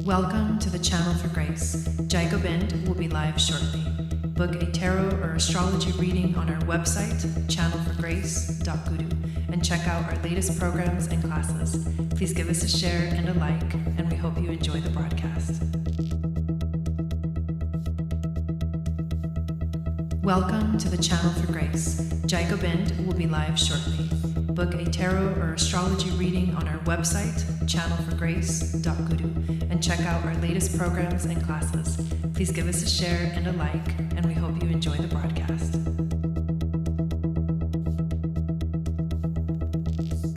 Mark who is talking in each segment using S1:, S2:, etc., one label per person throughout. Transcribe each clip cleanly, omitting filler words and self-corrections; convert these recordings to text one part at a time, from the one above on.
S1: Welcome to the Channel for Grace. Gobind will be live shortly. Book a tarot or astrology reading on our website, channelforgrace.guru, and check out our latest programs and classes. Please give us a share and a like, and we hope you enjoy the broadcast. Welcome to the Channel for Grace. Gobind will be live shortly. Book a tarot or astrology reading on our website, channelforgrace.guru, and check out our latest programs and classes. Please give us a share and a like, and we hope you enjoy the broadcast.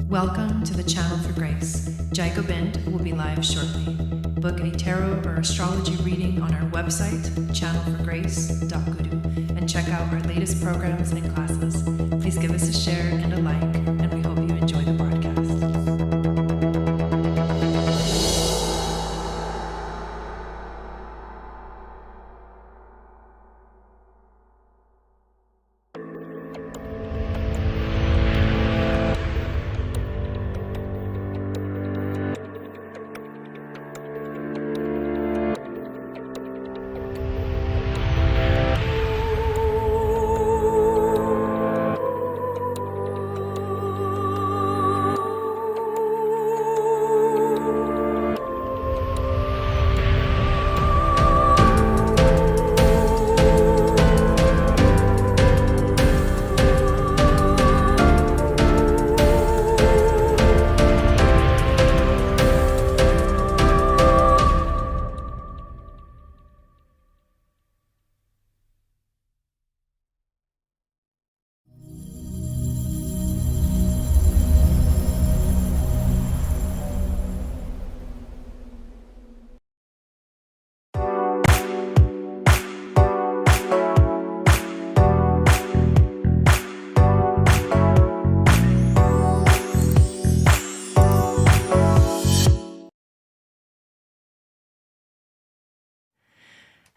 S1: Welcome to the Channel for Grace. Gobind will be live shortly. Book a tarot or astrology reading on our website, channelforgrace.guru, and check out our latest programs and classes. Please give us a share and a like, and we hope you enjoy the broadcast.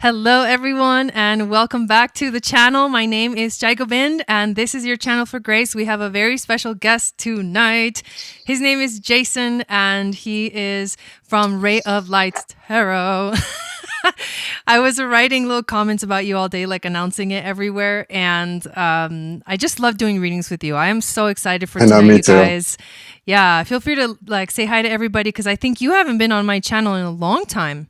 S1: Hello everyone, and welcome back to the channel. My name is Gobind, and this is your Channel for Grace. We have a very special guest tonight. His name is Jason, and he is from Ray of Light Tarot. I was writing little comments about you all day, like announcing it everywhere, and I just love doing readings with you. I am so excited for tonight, you guys. Yeah, feel free to say hi to everybody, because I think you haven't been on my channel in a long time.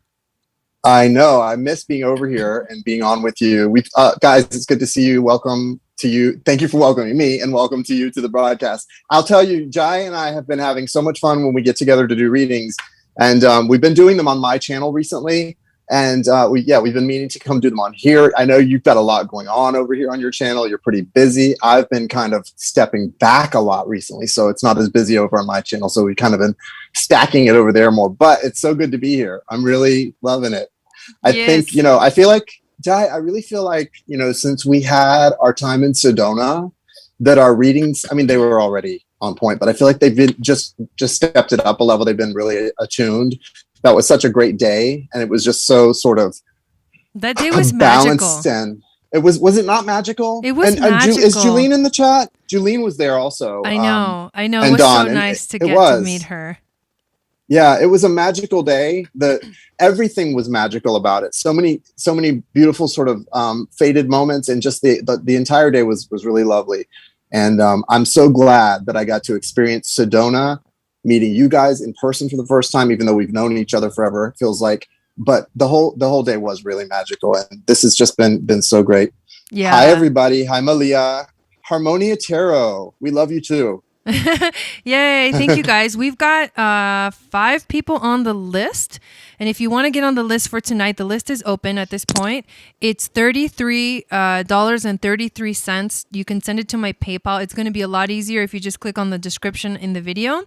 S2: I know. I miss being over here and being on with you. We guys, it's good to see you. Welcome to you. Thank you for welcoming me, and welcome to you to the broadcast. I'll tell you, Jai and I have been having so much fun when we get together to do readings, and we've been doing them on my channel recently. And we've been meaning to come do them on here. I know you've got a lot going on over here on your channel. You're pretty busy. I've been kind of stepping back a lot recently, so it's not as busy over on my channel. So we've kind of been stacking it over there more. But it's so good to be here. I'm really loving it. I think, I feel like, Jai, I really feel like, since we had our time in Sedona, that our readings, I mean, they were already on point, but I feel like they've been just stepped it up a level. They've been really attuned. That was such a great day. And it was just so sort of
S1: that day was
S2: balanced.
S1: Magical.
S2: And it was it not magical?
S1: It was magical.
S2: Is Julene in the chat? Julene was there also.
S1: I know.
S2: And
S1: it was
S2: Dawn,
S1: so nice to get to meet her.
S2: Yeah, it was a magical day. Everything was magical about it. So many beautiful sort of faded moments, and just the entire day was really lovely. And I'm so glad that I got to experience Sedona, meeting you guys in person for the first time, even though we've known each other forever, it feels like. But the whole day was really magical, and this has just been so great.
S1: Yeah.
S2: Hi everybody. Hi Malia. Harmonia Tarot. We love you too.
S1: Yay, thank you guys. We've got 5 people on the list, and if you want to get on the list for tonight, the list is open at this point. It's $33.33. You can send it to my PayPal. It's going to be a lot easier if you just click on the description in the video.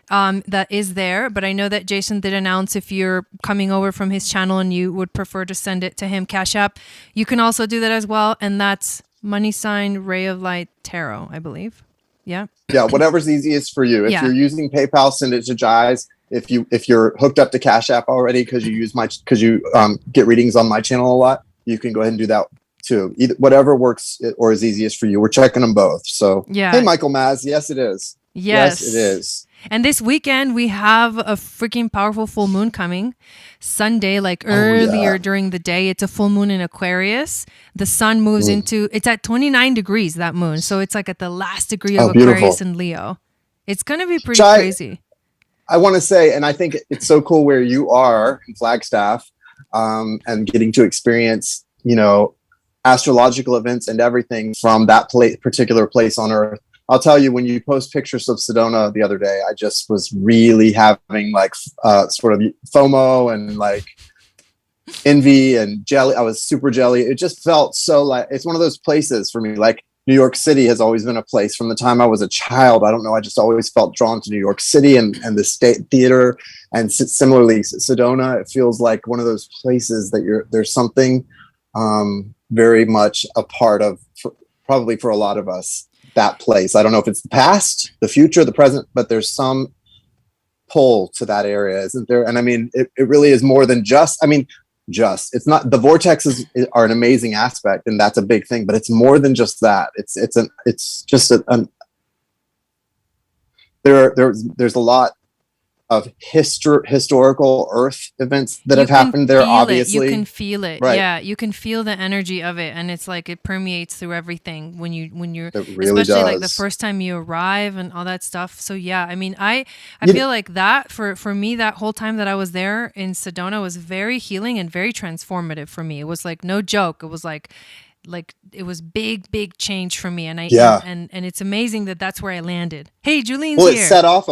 S1: That is there, but I know that Jason did announce if you're coming over from his channel and you would prefer to send it to him, Cash App, you can also do that as well, and that's $ Ray of Light Tarot, I believe. Yeah,
S2: whatever's easiest for you. If
S1: Yeah.
S2: you're using PayPal, send it to Jai's. If you're hooked up to Cash App already because you get readings on my channel a lot, you can go ahead and do that too. Either whatever works or is easiest for you. We're checking them both. So
S1: yeah.
S2: Hey, Michael Maz. Yes, it is. Yes, it
S1: Yes.
S2: is.
S1: And this weekend we have a freaking powerful full moon coming. Sunday, like
S2: Oh yeah.
S1: earlier during the day, it's a full moon in Aquarius. The sun moves
S2: Mm.
S1: into it's at 29 degrees, that moon. So it's like at the last degree of
S2: Oh,
S1: Aquarius
S2: beautiful.
S1: and Leo. It's gonna be pretty
S2: Jai,
S1: crazy.
S2: I want to say, and I think it's so cool where you are in Flagstaff, and getting to experience, astrological events and everything from that particular place on Earth. I'll tell you, when you post pictures of Sedona the other day, I just was really having like sort of FOMO and like envy and jelly. I was super jelly. It just felt so like it's one of those places for me. Like New York City has always been a place from the time I was a child. I don't know. I just always felt drawn to New York City and the State Theater. And similarly, Sedona, it feels like one of those places that there's something very much a part of, probably for a lot of us, that place. I don't know if it's the past, the future, the present, but there's some pull to that area, isn't there? And I mean, it really is more than just, it's not, the vortexes are an amazing aspect and that's a big thing, but it's more than just that. There's a lot of historical Earth events that have happened there, obviously.
S1: You can feel it.
S2: Right.
S1: Yeah, you can feel the energy of it, and it's like it permeates through everything when you're
S2: It really
S1: especially like the
S2: does.
S1: first time you arrive and all that stuff. So yeah, I mean, I feel like that for me, that whole time that I was there in Sedona was very healing and very transformative for me. It was like no joke. It was like it was big change for me, and and it's amazing that that's where I landed. Hey, Julene's
S2: Well, it
S1: here.
S2: set off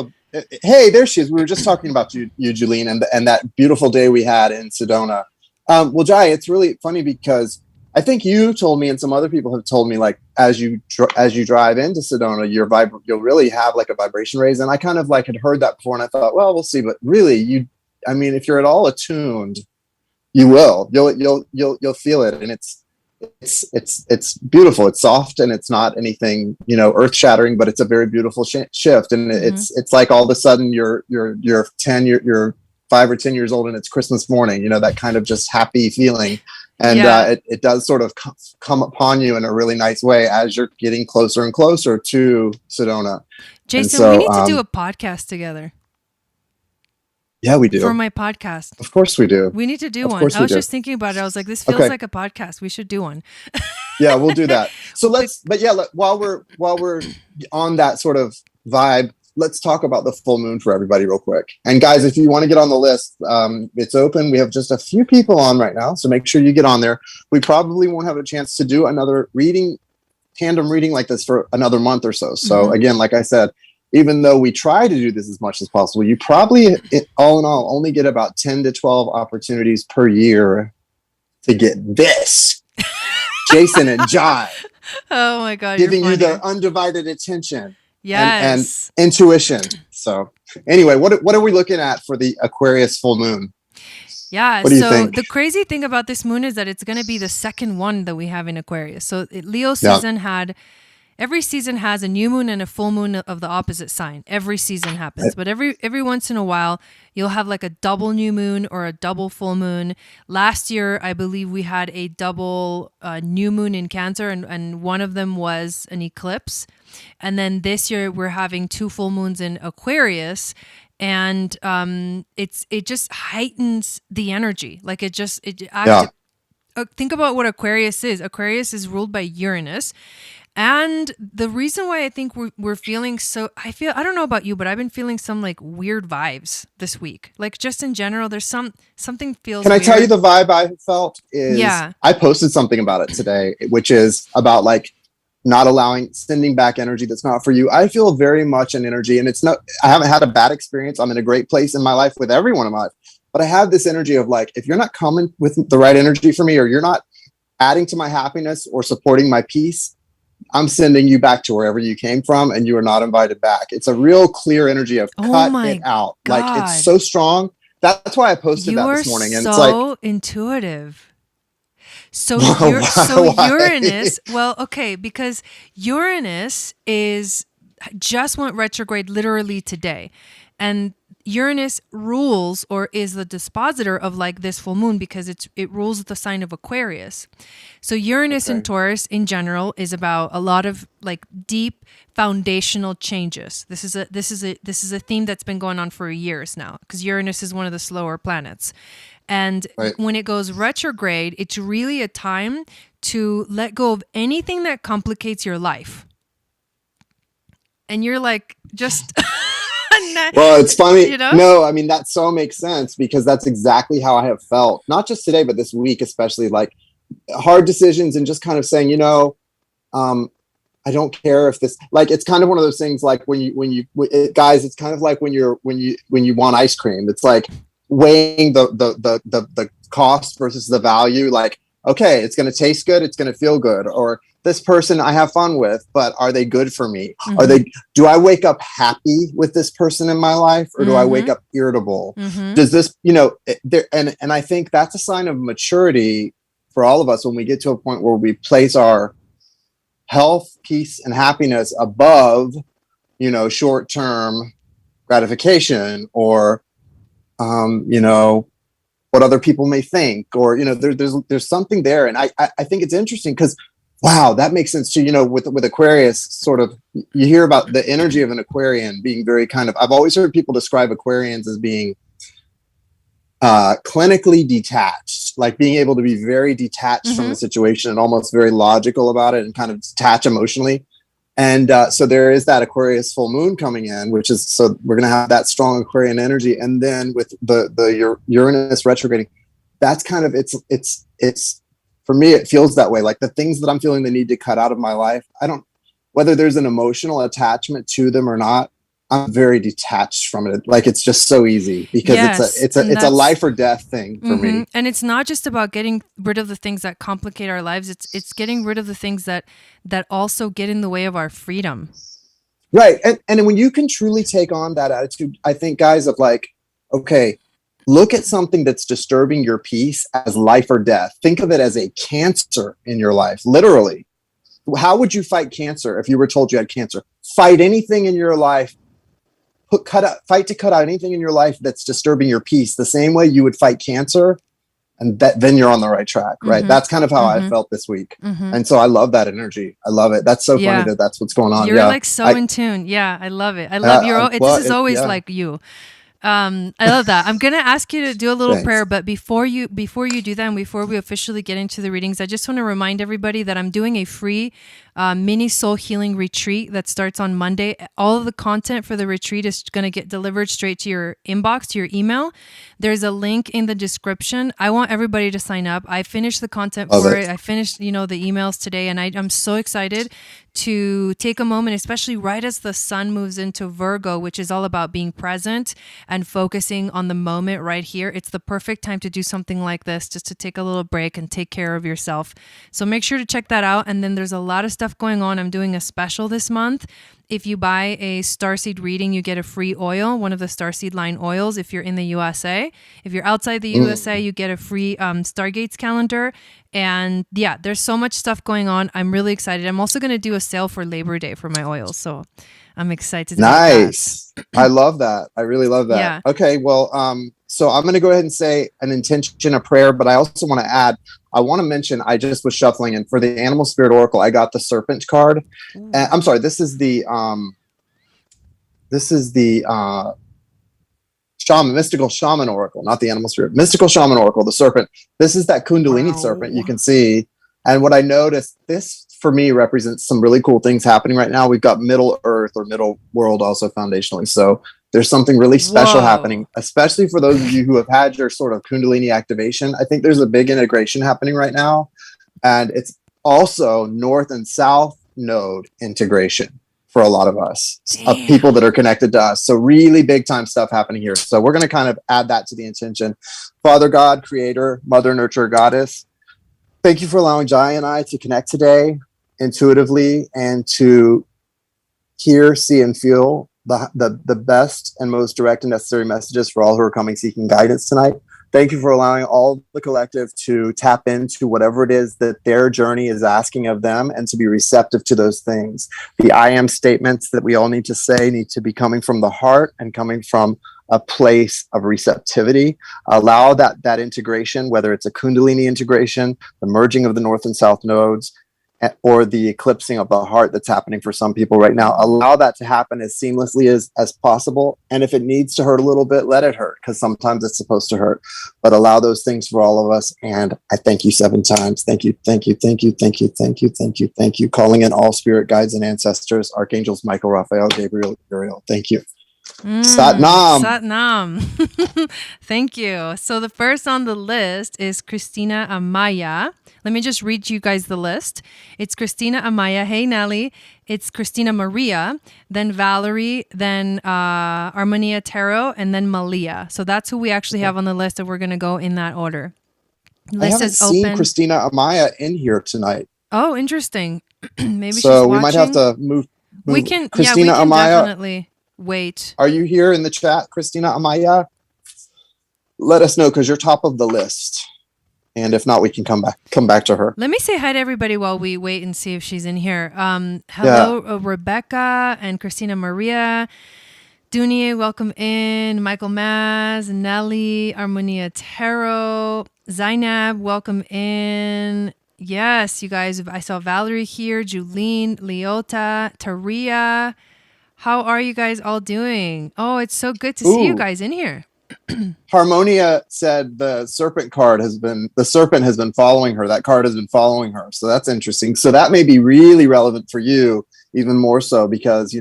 S2: hey, there she is. We were just talking about you Julene, and that beautiful day we had in Sedona. Well, Jai, it's really funny because I think you told me, and some other people have told me, like as you drive into Sedona, you'll really have like a vibration raise. And I kind of like had heard that before, and I thought, well, we'll see. But really, if you're at all attuned, you will. You'll feel it, and it's beautiful. It's soft and it's not anything earth shattering, but it's a very beautiful shift. And it's like all of a sudden you're 5 or 10 years old and it's Christmas morning. That kind of just happy feeling, and it does sort of come upon you in a really nice way as you're getting closer and closer to Sedona.
S1: Jason, we need to do a podcast together.
S2: Yeah, we do.
S1: For my podcast.
S2: Of course we do.
S1: We need to do one. I was just thinking about it. I was like, this feels like a podcast. We should do one.
S2: Yeah, we'll do that. So while we're on that sort of vibe, let's talk about the full moon for everybody real quick. And guys, if you want to get on the list, it's open. We have just a few people on right now, so make sure you get on there. We probably won't have a chance to do another tandem reading like this for another month or so. So again, like I said, even though we try to do this as much as possible, you probably, all in all, only get about 10 to 12 opportunities per year to get this. Jason and Jai.
S1: Oh my God.
S2: Giving you their undivided attention.
S1: Yes.
S2: And intuition. So anyway, what are we looking at for the Aquarius full moon?
S1: Yeah.
S2: What do you think?
S1: The crazy thing about this moon is that it's going to be the second one that we have in Aquarius. So Leo season every season has a new moon and a full moon of the opposite sign. Every season happens. But every once in a while, you'll have like a double new moon or a double full moon. Last year, I believe we had a double new moon in Cancer, and one of them was an eclipse. And then this year, we're having 2 full moons in Aquarius. And it just heightens the energy. Like think about what Aquarius is. Aquarius is ruled by Uranus. And the reason why I think we're feeling I don't know about you, but I've been feeling some like weird vibes this week. Like just in general, there's something feels
S2: Can
S1: weird.
S2: I tell you the vibe I felt is,
S1: yeah.
S2: I posted something about it today, which is about like not sending back energy that's not for you. I feel very much an energy, and I haven't had a bad experience. I'm in a great place in my life with everyone in my life, but I have this energy of like, if you're not coming with the right energy for me, or you're not adding to my happiness or supporting my peace, I'm sending you back to wherever you came from, and you are not invited back. It's a real clear energy of cut it out.
S1: God.
S2: Like it's so strong. That's why I posted that this morning. And
S1: so
S2: it's like
S1: intuitive. So
S2: why?
S1: Uranus, well, okay, because Uranus just went retrograde literally today. And Uranus rules or is the dispositor of like this full moon because it rules the sign of Aquarius. So Uranus in Taurus in general is about a lot of like deep foundational changes. This is a theme that's been going on for years now because Uranus is one of the slower planets. And when it goes retrograde, it's really a time to let go of anything that complicates your life. And you're like, just...
S2: Well, it's funny. No, I mean, that so makes sense because that's exactly how I have felt. Not just today, but this week, especially like hard decisions and just kind of saying, I don't care if this, like, it's kind of one of those things like guys, it's kind of like when you want ice cream, it's like weighing the cost versus the value. Like, okay, it's going to taste good. It's going to feel good. Or this person I have fun with, but are they good for me? Do I wake up happy with this person in my life or do I wake up irritable? Does this, and I think that's a sign of maturity for all of us when we get to a point where we place our health, peace, and happiness above, short-term gratification or, what other people may think, or, there's something there. And I think it's interesting because, wow, that makes sense too. With Aquarius, sort of, you hear about the energy of an Aquarian being very kind of, I've always heard people describe Aquarians as being clinically detached, like being able to be very detached from the situation and almost very logical about it and kind of detach emotionally. And so there is that Aquarius full moon coming in, which is, so we're going to have that strong Aquarian energy. And then with the Uranus retrograding, that's kind of, it's for me, it feels that way. Like the things that I'm feeling the need to cut out of my life, whether there's an emotional attachment to them or not, I'm very detached from it. Like it's just so easy because it's a life or death thing for me.
S1: And it's not just about getting rid of the things that complicate our lives. It's getting rid of the things that also get in the way of our freedom.
S2: Right. And when you can truly take on that attitude, I think, guys, of like, okay, look at something that's disturbing your peace as life or death. Think of it as a cancer in your life, literally. How would you fight cancer if you were told you had cancer? Fight anything in your life. Fight to cut out anything in your life that's disturbing your peace, the same way you would fight cancer, and then you're on the right track, right? That's kind of how I felt this week, and so I love that energy. I love it. That's so funny that's what's going on.
S1: You're like so in tune. Yeah, I love it. I love your. This is always like you. I love that. I'm going to ask you to do a little prayer, but before you do that and before we officially get into the readings, I just want to remind everybody that I'm doing a free mini soul healing retreat that starts on Monday. All of the content for the retreat is going to get delivered straight to your inbox, to your email. There's a link in the description. I want everybody to sign up. I finished the content for it. I finished, the emails today, and I'm so excited to take a moment, especially right as the sun moves into Virgo, which is all about being present and focusing on the moment right here. It's the perfect time to do something like this, just to take a little break and take care of yourself. So make sure to check that out. And then there's a lot of stuff going on. I'm doing a special this month. If you buy a Starseed reading, you get a free oil, one of the Starseed line oils if you're in the USA. If you're outside the USA, you get a free Stargates calendar. And yeah, there's so much stuff going on. I'm really excited. I'm also going to do a sale for Labor Day for my oils. So I'm excited.
S2: Nice. I love that. I really love that. Yeah. Okay. Well, so I'm going to go ahead and say an intention, a prayer, but I also want to add, I want to mention, I just was shuffling, and for the Animal Spirit Oracle, I got the Serpent card. I'm sorry, this is the Mystical Shaman Oracle, not the Animal Spirit. Mystical Shaman Oracle, the Serpent. This is that Kundalini serpent you can see. And what I noticed, this for me represents some really cool things happening right now. We've got Middle Earth or Middle World also foundationally. So there's something really special happening, especially for those of you who have had your sort of Kundalini activation. I think there's a big integration happening right now. And it's also North and South node integration for a lot of us, of people that are connected to us. So really big time stuff happening here. So we're going to kind of add that to the intention. Father God, Creator, Mother, Nurture, Goddess, thank you for allowing Jai and I to connect today intuitively and to hear, see, and feel the best and most direct and necessary messages for all who are coming seeking guidance tonight. Thank you for allowing all the collective to tap into whatever it is that their journey is asking of them and to be receptive to those things. The I am statements that we all need to say need to be coming from the heart and coming from a place of receptivity. Allow that integration, whether it's a Kundalini integration, the merging of the north and south nodes, or the eclipsing of the heart that's happening for some people right now. Allow that to happen as seamlessly as possible. And if it needs to hurt a little bit, let it hurt, because sometimes it's supposed to hurt. But allow those things for all of us. And I thank you 7 times. Thank you, thank you, thank you, thank you, thank you, thank you, thank you. Calling in all spirit guides and ancestors, archangels Michael, Raphael, Gabriel, Uriel. Thank you. Sat Nam.
S1: Sat Nam. Thank you. So the first on the list is Christina Amaya. Let me just read you guys the list. It's Christina Amaya. Hey, Nelly. It's Christina Maria, then Valerie, then Armonia Tarot, and then Malia. So that's who we actually have on the list, and we're going to go in that order.
S2: I haven't seen Christina Amaya in here tonight.
S1: Oh, interesting. Maybe
S2: so
S1: she's watching.
S2: We might have to move
S1: we can
S2: Christina Amaya.
S1: Definitely wait.
S2: Are you here in the chat, Christina Amaya? Let us know, because you're top of the list. And if not, we can come back to her.
S1: Let me say hi to everybody while we wait and see if she's in here. Hello, Rebecca and Christina Maria. Dunie, welcome in. Michael Maz, Nelly, Armonia Tarot. Zainab, welcome in. Yes, you guys, I saw Valerie here. Julene, Leota, Taria. How are you guys all doing? Oh, it's so good to see you guys in here.
S2: Harmonia said the serpent has been following her. That card has been following her. So that's interesting. So that may be really relevant for you, even more so, because,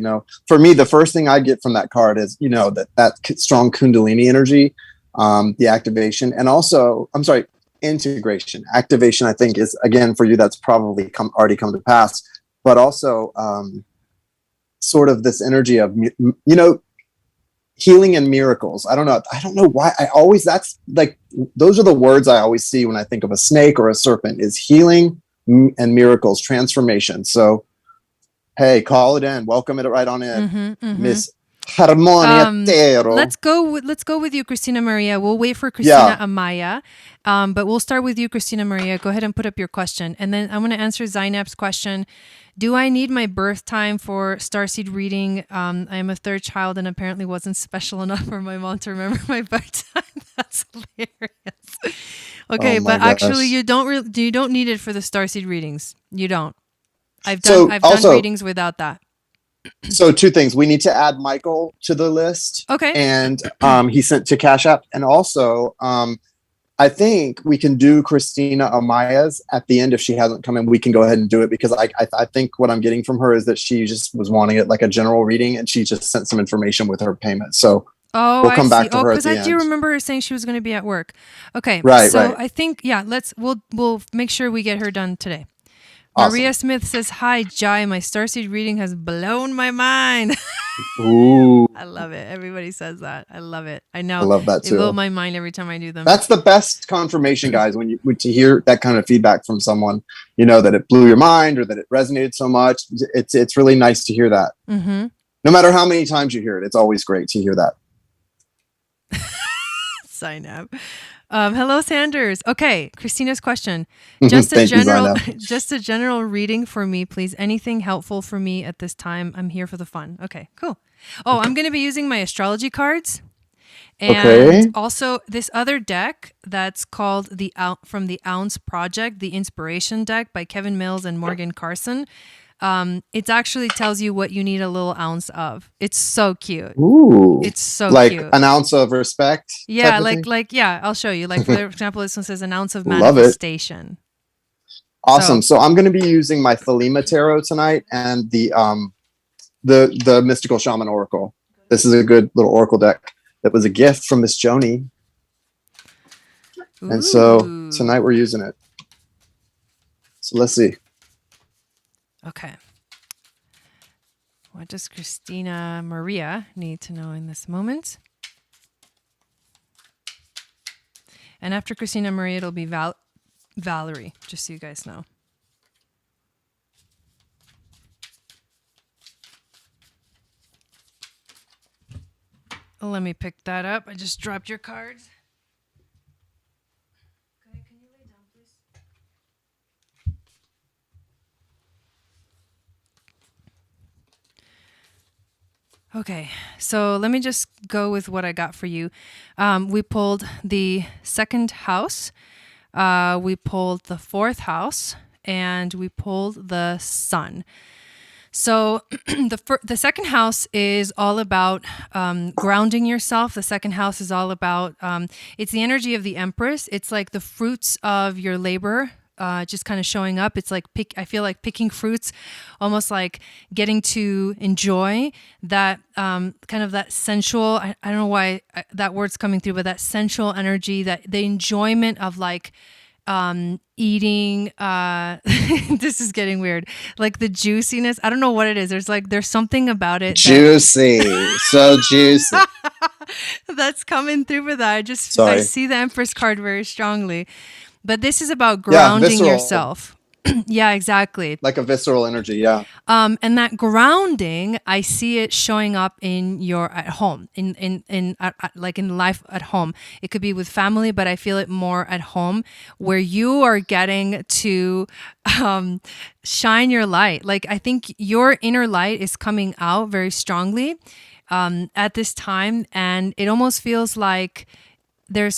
S2: for me, the first thing I get from that card is, that strong Kundalini energy, the activation, and also, integration. Activation, I think, is, again, for you, that's probably already come to pass, but also sort of this energy of, healing and miracles. I don't know why that's like, those are the words I always see when I think of a snake or a serpent, is healing and miracles, transformation. So, hey, call it in. Welcome it right on in. Miss Harmonia Tarot.
S1: Let's go with you, Christina Maria. We'll wait for Christina Amaya. But we'll start with you, Christina Maria. Go ahead and put up your question. And then I'm going to answer Zainab's question. Do I need my birth time for Starseed reading? I am a 3rd child and apparently wasn't special enough for my mom to remember my birth time. That's hilarious. Okay, but actually you don't need it for the Starseed readings. You don't. I've done readings without that.
S2: So 2 things. We need to add Michael to the list.
S1: Okay.
S2: And he sent to Cash App. And also, I think we can do Christina Amaya's at the end. If she hasn't come in, we can go ahead and do it, because I think what I'm getting from her is that she just was wanting it like a general reading, and she just sent some information with her payment. So we'll come back to her at the end.
S1: Because I do remember her saying she was going to be at work. Okay.
S2: Right.
S1: So I think, we'll make sure we get her done today. Awesome. Maria Smith says, hi, Jai. My Starseed reading has blown my mind.
S2: Ooh.
S1: I love it. Everybody says that. I love it. I know.
S2: I love that too.
S1: They blow my mind every time I do them.
S2: That's the best confirmation, guys, when to hear that kind of feedback from someone, that it blew your mind or that it resonated so much. It's really nice to hear that.
S1: Mm-hmm.
S2: No matter how many times you hear it, it's always great to hear that.
S1: Sign up. Hello, Sanders. Okay, Christina's question. Just a general reading for me, please. Anything helpful for me at this time? I'm here for the fun. Okay, cool. Oh, I'm going to be using my astrology cards. And also this other deck that's called from the Ounce Project, the Inspiration deck by Kevin Mills and Morgan Carson. It actually tells you what you need a little ounce of. It's so cute.
S2: Ooh.
S1: It's so
S2: cute.
S1: Like
S2: an ounce of respect?
S1: Yeah, I'll show you. Like, for example, this one says an ounce of manifestation.
S2: Awesome. So I'm going to be using my Thelema Tarot tonight and the Mystical Shaman Oracle. This is a good little oracle deck that was a gift from Miss Joni. And so tonight we're using it. So let's see.
S1: Okay. What does Christina Maria need to know in this moment? And after Christina Maria, it'll be Valerie, just so you guys know. Let me pick that up. I just dropped your cards. Okay, can you lay down, please? Okay, so let me just go with what I got for you. We pulled the second house, we pulled the fourth house, and we pulled the sun. So the second house is all about grounding yourself. The second house is all about it's the energy of the Empress. It's like the fruits of your labor. Just kind of showing up. It's like I feel like picking fruits, almost like getting to enjoy that kind of that sensual. I don't know why that word's coming through, but that sensual energy, that the enjoyment of like eating. This is getting weird. Like the juiciness. I don't know what it is. There's something about it.
S2: Juicy, so juicy.
S1: That's coming through with that. I
S2: Sorry.
S1: see the Empress card very strongly. But this is about grounding yourself. Yeah, exactly.
S2: Like a visceral energy, yeah.
S1: And that grounding, I see it showing up in your at home, like in life at home. It could be with family, but I feel it more at home, where you are getting to shine your light. Like I think your inner light is coming out very strongly at this time, and it almost feels like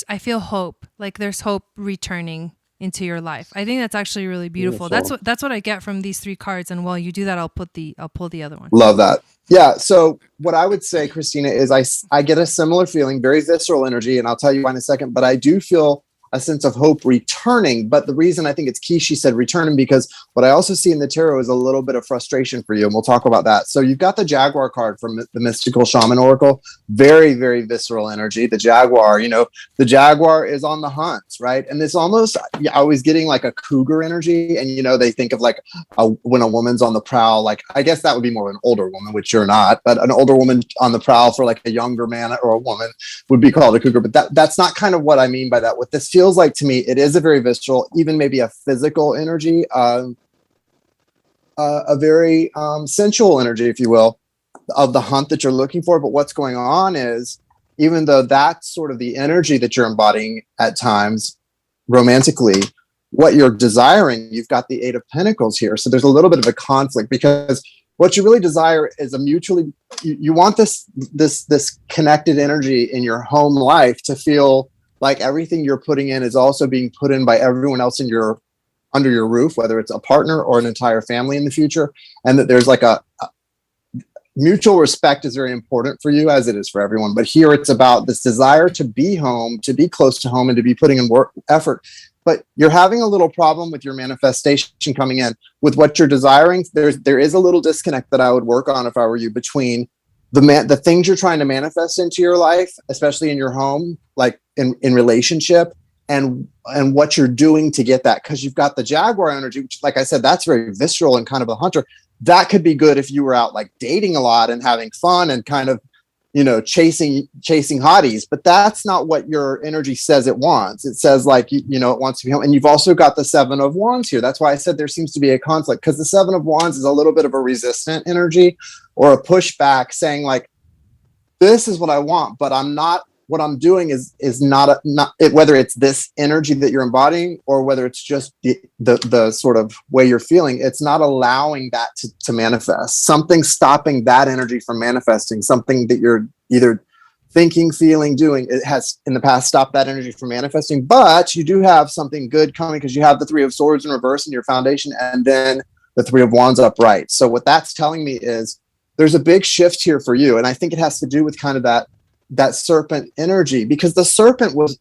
S1: I feel hope, like there's hope returning into your life. I think that's actually really beautiful. That's what I get from these three cards. And while you do that, I'll pull the other one.
S2: Love that. Yeah. So what I would say, Christina, is I get a similar feeling, very visceral energy, and I'll tell you why in a second, but I do feel a sense of hope returning. But the reason I think it's key, she said returning, because what I also see in the tarot is a little bit of frustration for you. And we'll talk about that. So you've got the Jaguar card from the Mystical Shaman Oracle. Very, very visceral energy. The Jaguar, the Jaguar is on the hunt, right? And it's almost, I was getting like a cougar energy. And, they think of like when a woman's on the prowl, like, I guess that would be more of an older woman, which you're not, but an older woman on the prowl for like a younger man or a woman would be called a cougar. But that's not kind of what I mean by that. What this feels like to me, it is a very visceral, even maybe a physical energy, a very sensual energy, if you will, of the hunt that you're looking for. But what's going on is, even though that's sort of the energy that you're embodying at times romantically, what you're desiring, you've got the Eight of Pentacles here. So there's a little bit of a conflict, because what you really desire is a mutually, you want this connected energy in your home life to feel like everything you're putting in is also being put in by everyone else under your roof, whether it's a partner or an entire family in the future. And that there's like a mutual respect is very important for you, as it is for everyone. But here it's about this desire to be home, to be close to home, and to be putting in work effort. But you're having a little problem with your manifestation coming in with what you're desiring. There is a little disconnect that I would work on if I were you, between the things you're trying to manifest into your life, especially in your home, like in relationship, and what you're doing to get that. Because you've got the Jaguar energy, which, like I said, that's very visceral and kind of a hunter. That could be good if you were out like dating a lot and having fun and kind of, chasing hotties. But that's not what your energy says it wants. It says like, it wants to be home. And you've also got the Seven of Wands here. That's why I said there seems to be a conflict, because the Seven of Wands is a little bit of a resistant energy, or a pushback, saying like, this is what I want, but what I'm doing is not whether it's this energy that you're embodying, or whether it's just the sort of way you're feeling, it's not allowing that to manifest. Something stopping that energy from manifesting. Something that you're either thinking, feeling, doing, it has in the past stopped that energy from manifesting. But you do have something good coming, because you have the Three of Swords in reverse in your foundation, and then the Three of Wands upright. So what that's telling me is there's a big shift here for you. And I think it has to do with kind of that serpent energy, because the serpent was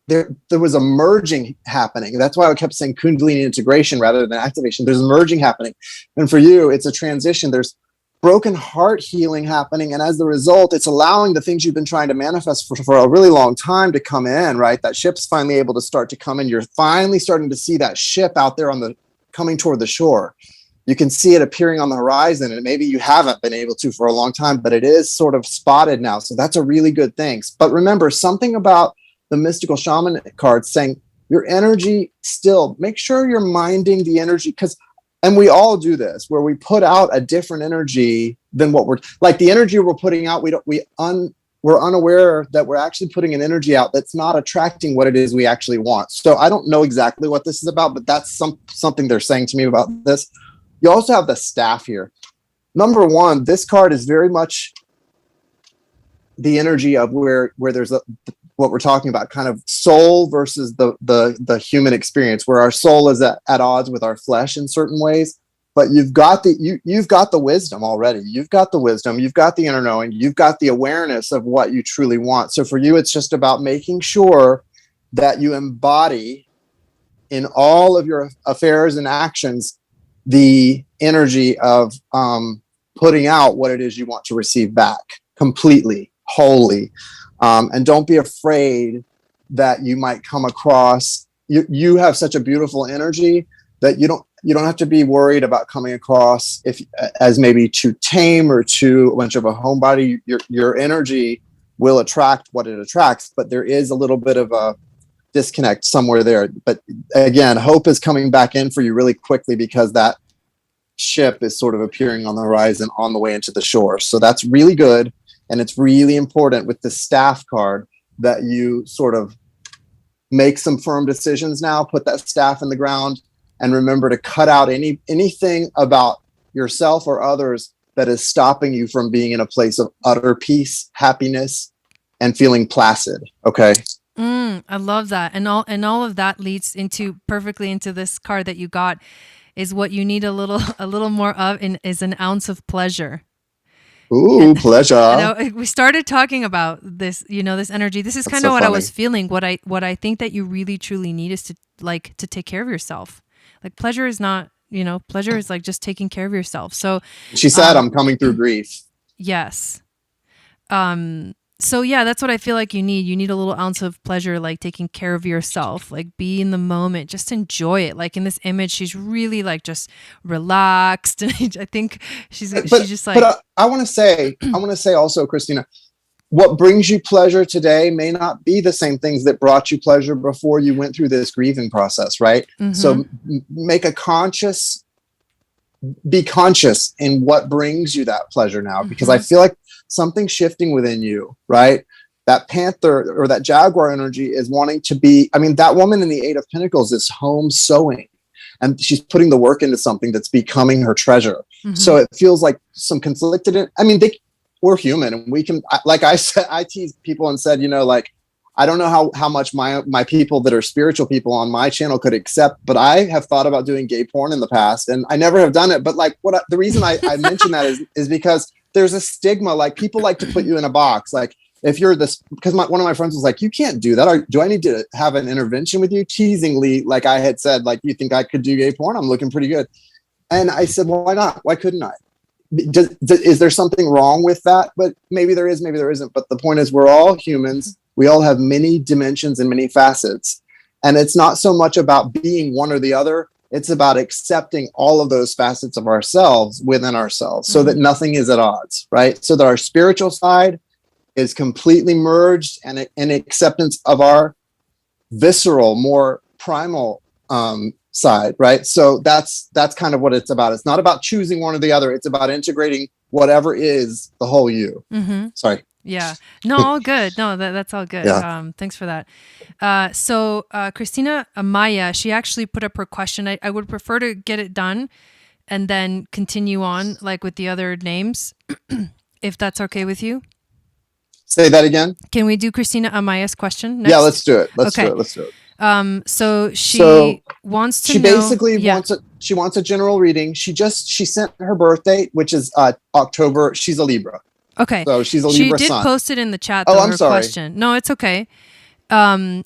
S2: there was a merging happening. That's why I kept saying Kundalini integration rather than activation. There's a merging happening. And for you, it's a transition. There's broken heart healing happening. And as a result, it's allowing the things you've been trying to manifest for a really long time to come in, right? That ship's finally able to start to come in. You're finally starting to see that ship out there coming toward the shore. You can see it appearing on the horizon, and maybe you haven't been able to for a long time, but it is sort of spotted now. So that's a really good thing. But remember, something about the Mystical Shaman card saying your energy, still make sure you're minding the energy, and we all do this, where we put out a different energy than what we're like. The energy we're putting out, we're unaware that we're actually putting an energy out that's not attracting what it is we actually want. So I don't know exactly what this is about, but that's something they're saying to me about this. You also have the staff here. Number one, this card is very much the energy of where there's what we're talking about, kind of soul versus the human experience, where our soul is at odds with our flesh in certain ways. But you've got the wisdom already. You've got the wisdom. You've got the inner knowing. You've got the awareness of what you truly want. So for you, it's just about making sure that you embody in all of your affairs and actions the energy of putting out what it is you want to receive back completely, wholly. And don't be afraid that you might come across, you have such a beautiful energy that you don't have to be worried about coming across as maybe too tame or too much of a homebody. Your energy will attract what it attracts, but there is a little bit of a disconnect somewhere there. But again, hope is coming back in for you really quickly, because that ship is sort of appearing on the horizon on the way into the shore. So that's really good. And it's really important with the staff card that you sort of make some firm decisions now, put that staff in the ground, and remember to cut out anything about yourself or others that is stopping you from being in a place of utter peace, happiness, and feeling placid. Okay.
S1: I love that. And all of that leads perfectly into this card that you got, is what you need a little more of is an ounce of pleasure.
S2: Ooh, pleasure.
S1: We started talking about this, this energy. This is kind of what I was feeling. What I think that you really truly need is to take care of yourself. Like pleasure is not, pleasure is like just taking care of yourself. So
S2: she said, I'm coming through grief.
S1: Yes. So yeah, that's what I feel like you need. You need a little ounce of pleasure, like taking care of yourself, like be in the moment, just enjoy it. Like in this image, she's really like just relaxed. And I think she's just like,
S2: but I want to say also, Christina, what brings you pleasure today may not be the same things that brought you pleasure before you went through this grieving process. Right. Mm-hmm. So be conscious in what brings you that pleasure now, because I feel like something's shifting within you, right? That panther or that jaguar energy is wanting to be, that woman in the 8 of Pentacles is home sewing, and she's putting the work into something that's becoming her treasure. Mm-hmm. So it feels like some conflicted, we're human, and we can, like I said, I teased people and said, I don't know how much my people that are spiritual people on my channel could accept, but I have thought about doing gay porn in the past, and I never have done it. But like the reason I mention that is because there's a stigma. Like people like to put you in a box. Like if you're this, because one of my friends was like, you can't do that. Do I need to have an intervention with you? Teasingly, like I had said, like, you think I could do gay porn? I'm looking pretty good. And I said, well, why not? Why couldn't I? Is there something wrong with that? But maybe there is, maybe there isn't. But the point is, we're all humans. We all have many dimensions and many facets. And it's not so much about being one or the other. It's about accepting all of those facets of ourselves within ourselves, so that nothing is at odds, right? So that our spiritual side is completely merged, and in acceptance of our visceral, more primal side, right? So that's kind of what it's about. It's not about choosing one or the other. It's about integrating whatever is the whole you. Mm-hmm. Sorry.
S1: Yeah. No, all good. No, that's all good. Yeah. Thanks for that. So Christina Amaya, she actually put up her question. I would prefer to get it done and then continue on like with the other names, if that's okay with you.
S2: Say that again.
S1: Can we do Christina Amaya's question next?
S2: Yeah, let's do it. Let's do it.
S1: So she wants to know.
S2: She wants a general reading. She sent her birth date, which is October. She's a Libra.
S1: Okay.
S2: So she's a Libra sun.
S1: She did post it in the chat,
S2: though,
S1: I'm sorry. Question. No, it's okay.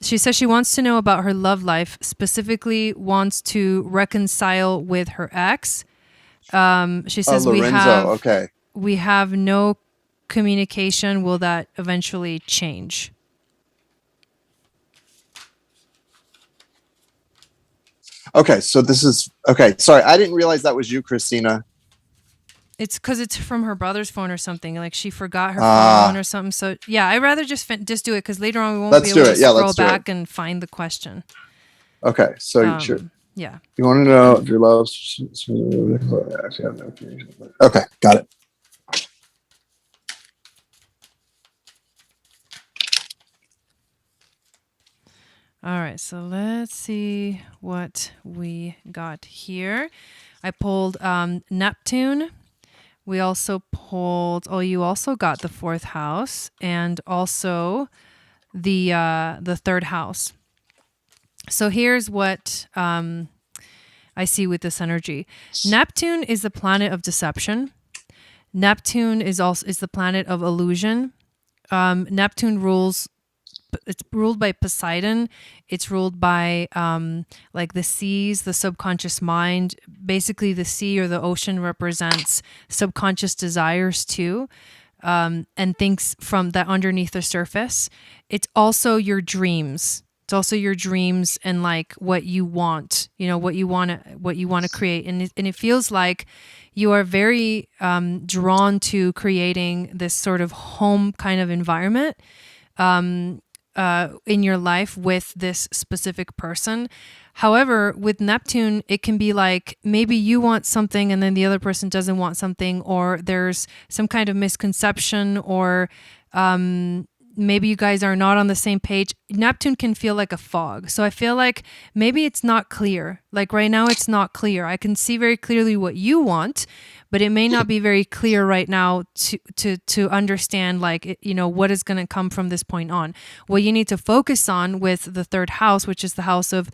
S1: She says she wants to know about her love life, specifically wants to reconcile with her ex. She says we have no communication. Will that eventually change?
S2: Okay, so this is okay. Sorry, I didn't realize that was you, Christina.
S1: It's because it's from her brother's phone or something. Like she forgot her phone or something. So yeah, I'd rather just do it, because later on we won't be able to scroll back and find the question.
S2: Okay, so sure.
S1: Yeah.
S2: You want to know if your love? Okay, got it.
S1: All right, so let's see what we got here. I pulled Neptune, We also pulled, oh, you also got the 4th house and also the 3rd house. So here's what I see with this energy. Neptune is the planet of deception. Neptune is the planet of illusion. Neptune rules. It's ruled by Poseidon. It's ruled by like the seas, the subconscious mind. Basically, the sea or the ocean represents subconscious desires too, and things from that underneath the surface. It's also your dreams. It's also your dreams and like what you want. You know, what you want to create, and it feels like you are very drawn to creating this sort of home kind of environment. In your life with this specific person. However, with Neptune, it can be like maybe you want something and then the other person doesn't want something, or there's some kind of misconception, or maybe you guys are not on the same page. Neptune can feel like a fog. So I feel like maybe it's not clear. Like right now, it's not clear. I can see very clearly what you want, but it may not be very clear right now to understand, like, you know, what is going to come from this point on. What you need to focus on with the 3rd house, which is the house of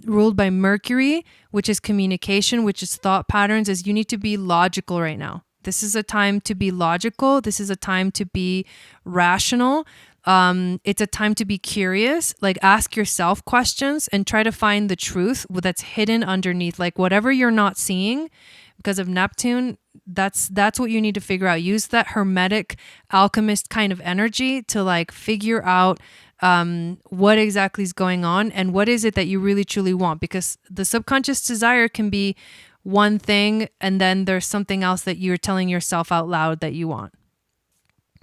S1: ruled by Mercury, which is communication, which is thought patterns, is you need to be logical right now. This is a time to be logical. This is a time to be rational. It's a time to be curious, like ask yourself questions and try to find the truth that's hidden underneath, like whatever you're not seeing because of Neptune. That's what you need to figure out. Use that hermetic alchemist kind of energy to like figure out what exactly is going on and what is it that you really truly want, because the subconscious desire can be one thing and then there's something else that you're telling yourself out loud that you want.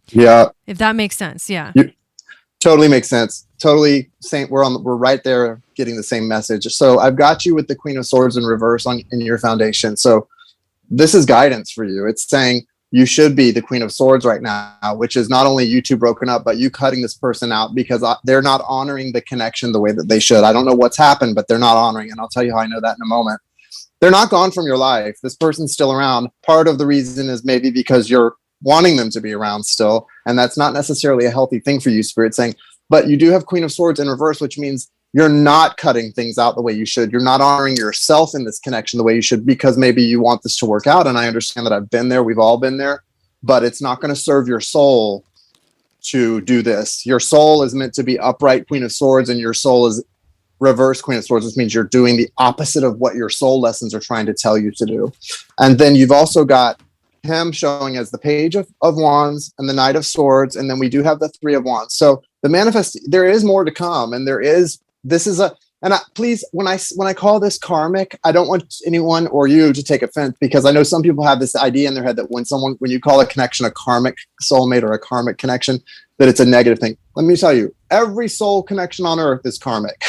S2: Yeah.
S1: If that makes sense. Yeah.
S2: Totally makes sense. Totally same. We're right there getting the same message. So I've got you with the Queen of Swords in reverse in your foundation. So this is guidance for you. It's saying you should be the Queen of Swords right now, which is not only you two broken up, but you cutting this person out because they're not honoring the connection the way that they should. I don't know what's happened, but they're not honoring. And I'll tell you how I know that in a moment. They're not gone from your life. This person's still around. Part of the reason is maybe because you're wanting them to be around still. And that's not necessarily a healthy thing for you, Spirit, saying, but you do have Queen of Swords in reverse, which means you're not cutting things out the way you should. You're not honoring yourself in this connection the way you should, because maybe you want this to work out. And I understand that I've been there. We've all been there, but it's not going to serve your soul to do this. Your soul is meant to be upright Queen of Swords, and your soul is reverse Queen of Swords, which means you're doing the opposite of what your soul lessons are trying to tell you to do. And then you've also got him showing as the Page of Wands and the Knight of Swords. And then we do have the Three of Wands. So the manifest, there is more to come. And please, when I call this karmic, I don't want anyone or you to take offense, because I know some people have this idea in their head that when you call a connection a karmic soulmate or a karmic connection, that it's a negative thing. Let me tell you, every soul connection on earth is karmic.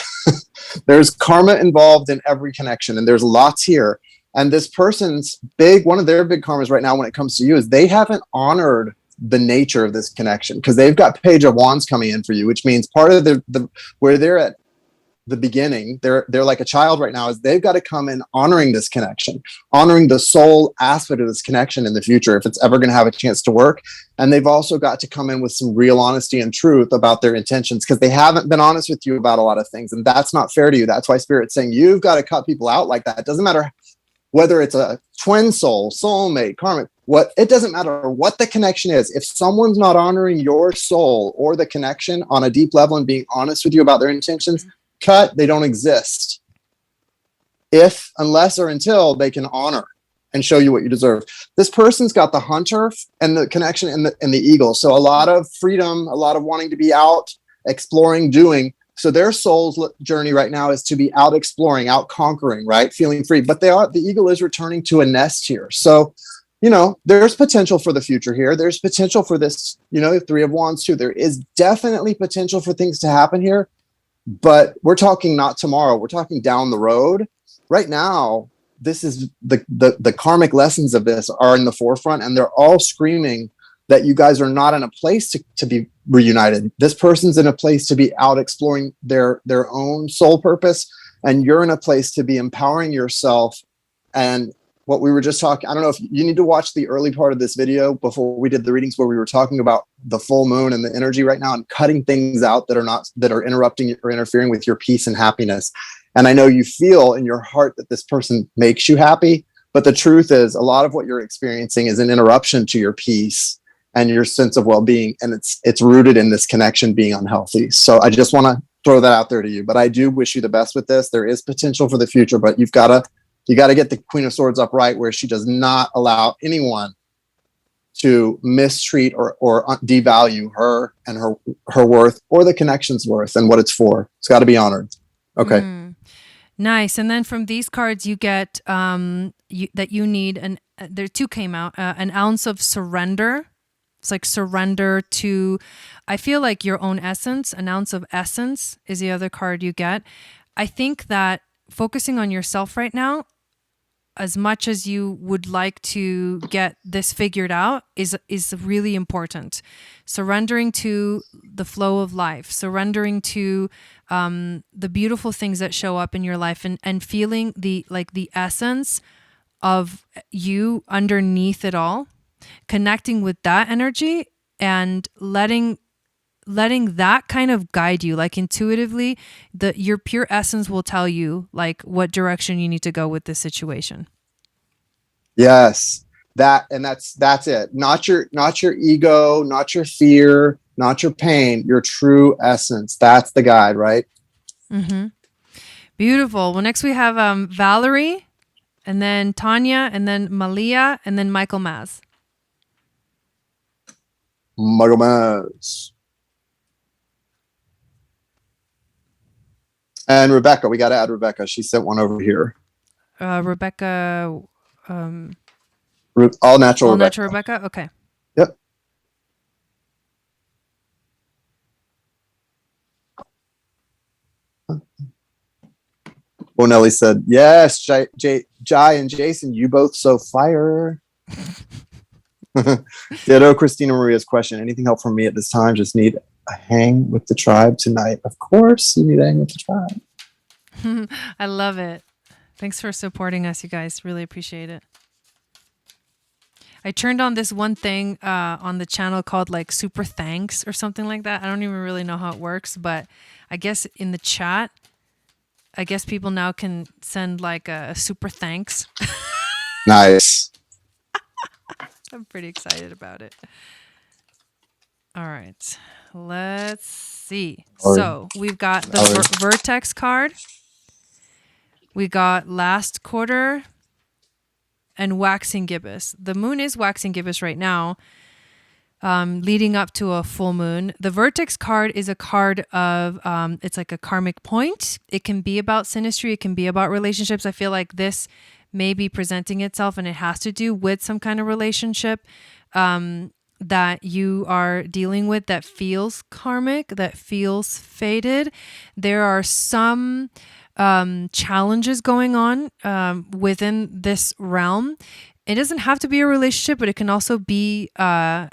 S2: There's karma involved in every connection, and there's lots here. And this person's one of their big karmas right now when it comes to you is they haven't honored the nature of this connection, because they've got Page of Wands coming in for you, which means part of the where they're at the beginning, they're like a child right now, is they've got to come in honoring this connection, honoring the soul aspect of this connection in the future, if it's ever going to have a chance to work. And they've also got to come in with some real honesty and truth about their intentions, because they haven't been honest with you about a lot of things. And that's not fair to you. That's why Spirit's saying you've got to cut people out like that. It doesn't matter whether it's a twin soul, soulmate, karmic, it doesn't matter what the connection is. If someone's not honoring your soul or the connection on a deep level and being honest with you about their intentions, cut, they don't exist. Unless or until they can honor and show you what you deserve. This person's got the Hunter and the connection and the Eagle. So a lot of freedom, a lot of wanting to be out, exploring, doing. So their soul's journey right now is to be out exploring, out conquering, right? Feeling free. But the Eagle is returning to a nest here. So, there's potential for the future here. There's potential for this, Three of Wands too. There is definitely potential for things to happen here. But we're talking not tomorrow. We're talking down the road. Right now, this is the karmic lessons of this are in the forefront, and they're all screaming that you guys are not in a place to be reunited. This person's in a place to be out exploring their own soul purpose, and you're in a place to be empowering yourself and what we were just talking, I don't know if you need to watch the early part of this video before we did the readings, where we were talking about the full moon and the energy right now and cutting things out that are interrupting or interfering with your peace and happiness. And I know you feel in your heart that this person makes you happy, but the truth is a lot of what you're experiencing is an interruption to your peace and your sense of well-being. And it's rooted in this connection being unhealthy. So I just want to throw that out there to you, but I do wish you the best with this. There is potential for the future, but you got to get the Queen of Swords upright, where she does not allow anyone to mistreat or devalue her and her worth, or the connection's worth and what it's for. It's got to be honored. Okay.
S1: Nice. And then from these cards, you get that you need there two came out, an ounce of surrender. It's like surrender to, I feel like your own essence. An ounce of essence is the other card you get. I think that focusing on yourself right now, as much as you would like to get this figured out, is really important. Surrendering to the flow of life, surrendering to the beautiful things that show up in your life, and feeling the essence of you underneath it all, connecting with that energy and letting that kind of guide you, like intuitively, your pure essence will tell you like what direction you need to go with this situation.
S2: Yes, that's it. Not your ego, not your fear, not your pain, your true essence. That's the guide, right?
S1: Mm-hmm. Beautiful. Well, next we have Valerie, and then Tanya, and then Malia, and then Michael Maz.
S2: Michael Maz. And Rebecca, we got to add Rebecca. She sent one over here.
S1: Rebecca.
S2: All natural
S1: All
S2: Rebecca.
S1: natural Rebecca. Okay.
S2: Yep. Well, Nelly said, yes, Jai and Jason, you both so fire. Ditto Christina Maria's question. Anything help from me at this time? Just need a hang with the tribe tonight. Of course, you need a hang with the tribe.
S1: I love it. Thanks for supporting us, you guys. Really appreciate it. I turned on this one thing on the channel called like super thanks or something like that. I don't even really know how it works, but I guess in the chat, I guess people now can send like a super thanks.
S2: Nice.
S1: I'm pretty excited about it. All right, let's see. So we've got the Vertex card. We got last quarter and waxing gibbous. The moon is waxing gibbous right now, leading up to a full moon. The Vertex card is a card of, it's like a karmic point. It can be about synastry. It can be about relationships. I feel like this may be presenting itself, and it has to do with some kind of relationship that you are dealing with that feels karmic, that feels fated. There are some challenges going on within this realm. It doesn't have to be a relationship, but it can also be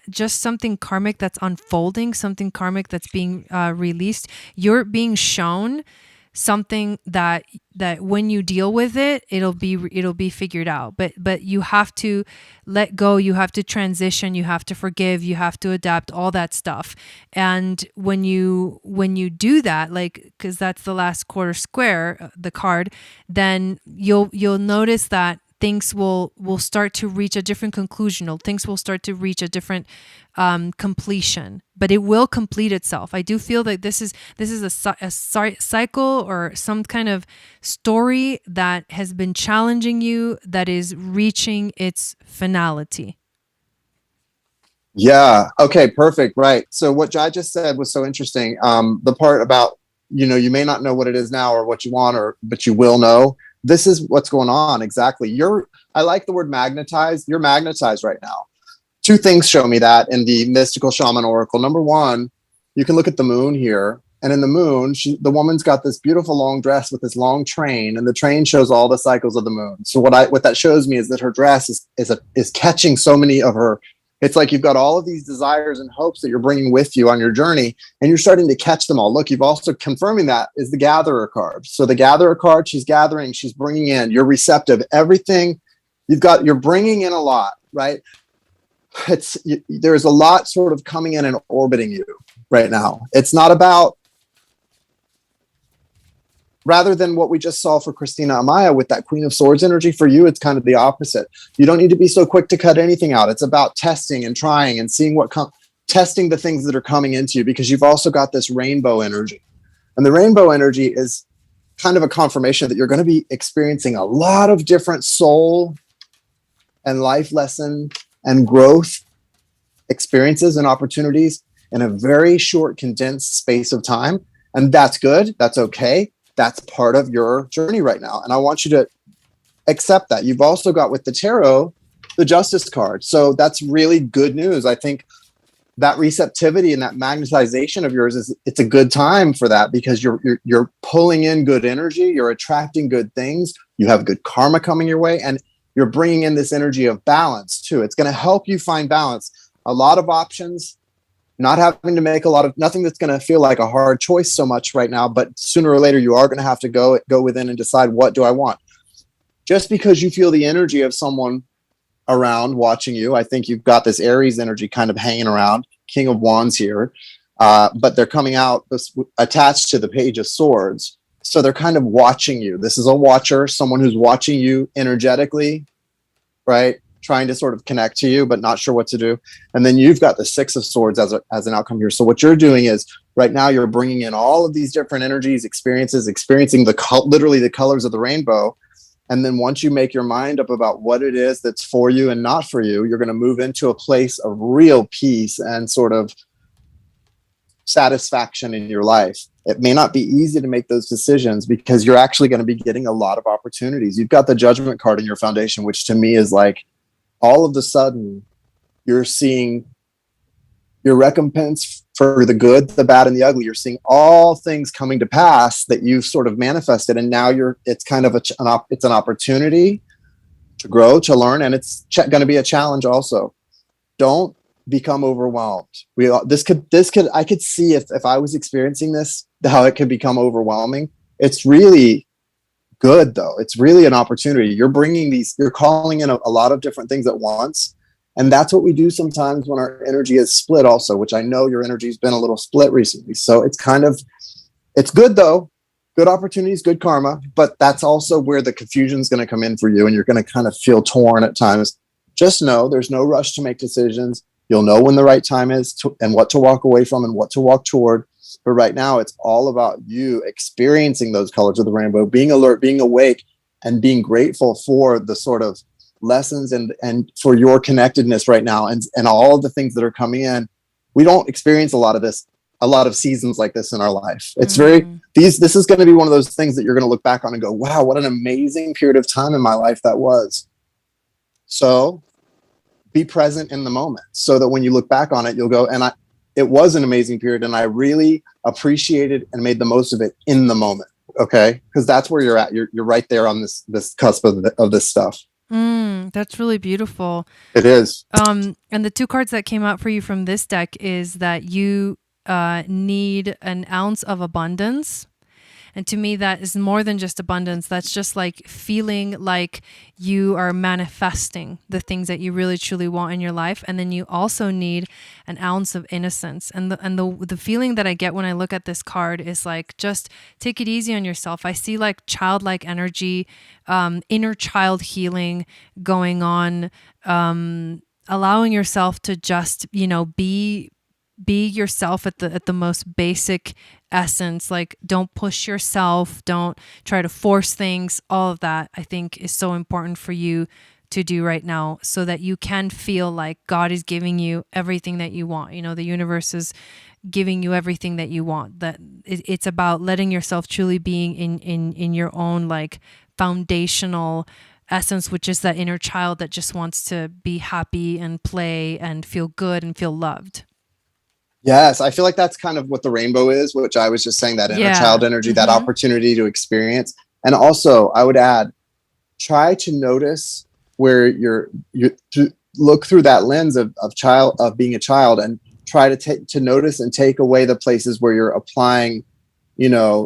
S1: just something karmic that's unfolding, something karmic that's being released. You're being shown something that when you deal with it, it'll be figured out. But you have to let go, you have to transition, you have to forgive, you have to adapt, all that stuff. And when you do that, like, because that's the last quarter square, the card, then you'll notice that things will start to reach a different conclusion, or things will start to reach a different completion, but it will complete itself. I do feel that this is a cycle or some kind of story that has been challenging you, that is reaching its finality.
S2: Yeah. Okay. Perfect. Right. So what Jai just said was so interesting. The part about, you may not know what it is now or what you want, but you will know. This is what's going on. Exactly. I like the word magnetized. You're magnetized right now. Two things show me that in the mystical shaman oracle. Number one, you can look at the moon here, and in the moon, the woman's got this beautiful long dress with this long train, and the train shows all the cycles of the moon. So what that shows me is that her dress is catching so many of her. It's like you've got all of these desires and hopes that you're bringing with you on your journey, and you're starting to catch them all. Look, you've also confirming that is the Gatherer card. So the Gatherer card, she's gathering, she's bringing in, you're receptive. Everything you're bringing in a lot, right? There's a lot sort of coming in and orbiting you right now. It's not about, rather than what we just saw for Christina Amaya with that Queen of Swords energy, for you, it's kind of the opposite. You don't need to be so quick to cut anything out. It's about testing and trying and seeing testing the things that are coming into you, because you've also got this rainbow energy. And the rainbow energy is kind of a confirmation that you're going to be experiencing a lot of different soul and life lesson and growth experiences and opportunities in a very short, condensed space of time. And that's good. That's okay. That's part of your journey right now. And I want you to accept that. You've also got with the tarot, the Justice card. So that's really good news. I think that receptivity and that magnetization of yours it's a good time for that, because you're pulling in good energy. You're attracting good things. You have good karma coming your way, and you're bringing in this energy of balance too. It's going to help you find balance. A lot of options, not having to make nothing that's going to feel like a hard choice so much right now, but sooner or later you are going to have to go within and decide, what do I want? Just because you feel the energy of someone around watching you, I think you've got this Aries energy kind of hanging around, King of Wands here, but they're coming out attached to the Page of Swords. So they're kind of watching you. This is a watcher, someone who's watching you energetically, right? Trying to sort of connect to you, but not sure what to do. And then you've got the Six of Swords as an outcome here. So what you're doing is right now you're bringing in all of these different energies, experiencing literally the colors of the rainbow. And then once you make your mind up about what it is that's for you and not for you, you're going to move into a place of real peace and sort of satisfaction in your life. It may not be easy to make those decisions, because you're actually going to be getting a lot of opportunities. You've got the Judgment card in your foundation, which to me is like, all of a sudden you're seeing your recompense for the good, the bad, and the ugly. You're seeing all things coming to pass that you've sort of manifested. And now it's kind of it's an opportunity to grow, to learn. And it's going to be a challenge also. Don't become overwhelmed. I could see if I was experiencing this, how it could become overwhelming. It's really good though. It's really an opportunity. You're calling in a lot of different things at once. And that's what we do sometimes when our energy is split also, which I know your energy has been a little split recently. So it's good though. Good opportunities, good karma, but that's also where the confusion is going to come in for you. And you're going to kind of feel torn at times. Just know there's no rush to make decisions. You'll know when the right time is and what to walk away from and what to walk toward. But right now it's all about you experiencing those colors of the rainbow, being alert, being awake, and being grateful for the sort of lessons and for your connectedness right now and all of the things that are coming in. We don't experience a lot of seasons like this in our life. It's this is going to be one of those things that you're going to look back on and go, wow, what an amazing period of time in my life that was. So be present in the moment so that when you look back on it, you'll go, it was an amazing period and I really appreciated and made the most of it in the moment. Okay. Because that's where you're at. You're right there on this cusp of this stuff.
S1: That's really beautiful.
S2: It is.
S1: And the two cards that came out for you from this deck is that you need an ounce of abundance. And to me, that is more than just abundance. That's just like feeling like you are manifesting the things that you really truly want in your life. And then you also need an ounce of innocence. And the feeling that I get when I look at this card is like, just take it easy on yourself. I see like childlike energy, inner child healing going on, allowing yourself to just, be yourself at the most basic essence. Like, don't push yourself, don't try to force things. All of that I think is so important for you to do right now, so that you can feel like God is giving you everything that you want. The universe is giving you everything that you want. That it's about letting yourself truly being in your own like foundational essence, which is that inner child that just wants to be happy and play and feel good and feel loved.
S2: Yes, I feel like that's kind of what the rainbow is, which I was just saying, that inner child energy, that opportunity to experience. And also, I would add, try to notice where you look through that lens of being a child, and try to notice and take away the places where you're applying,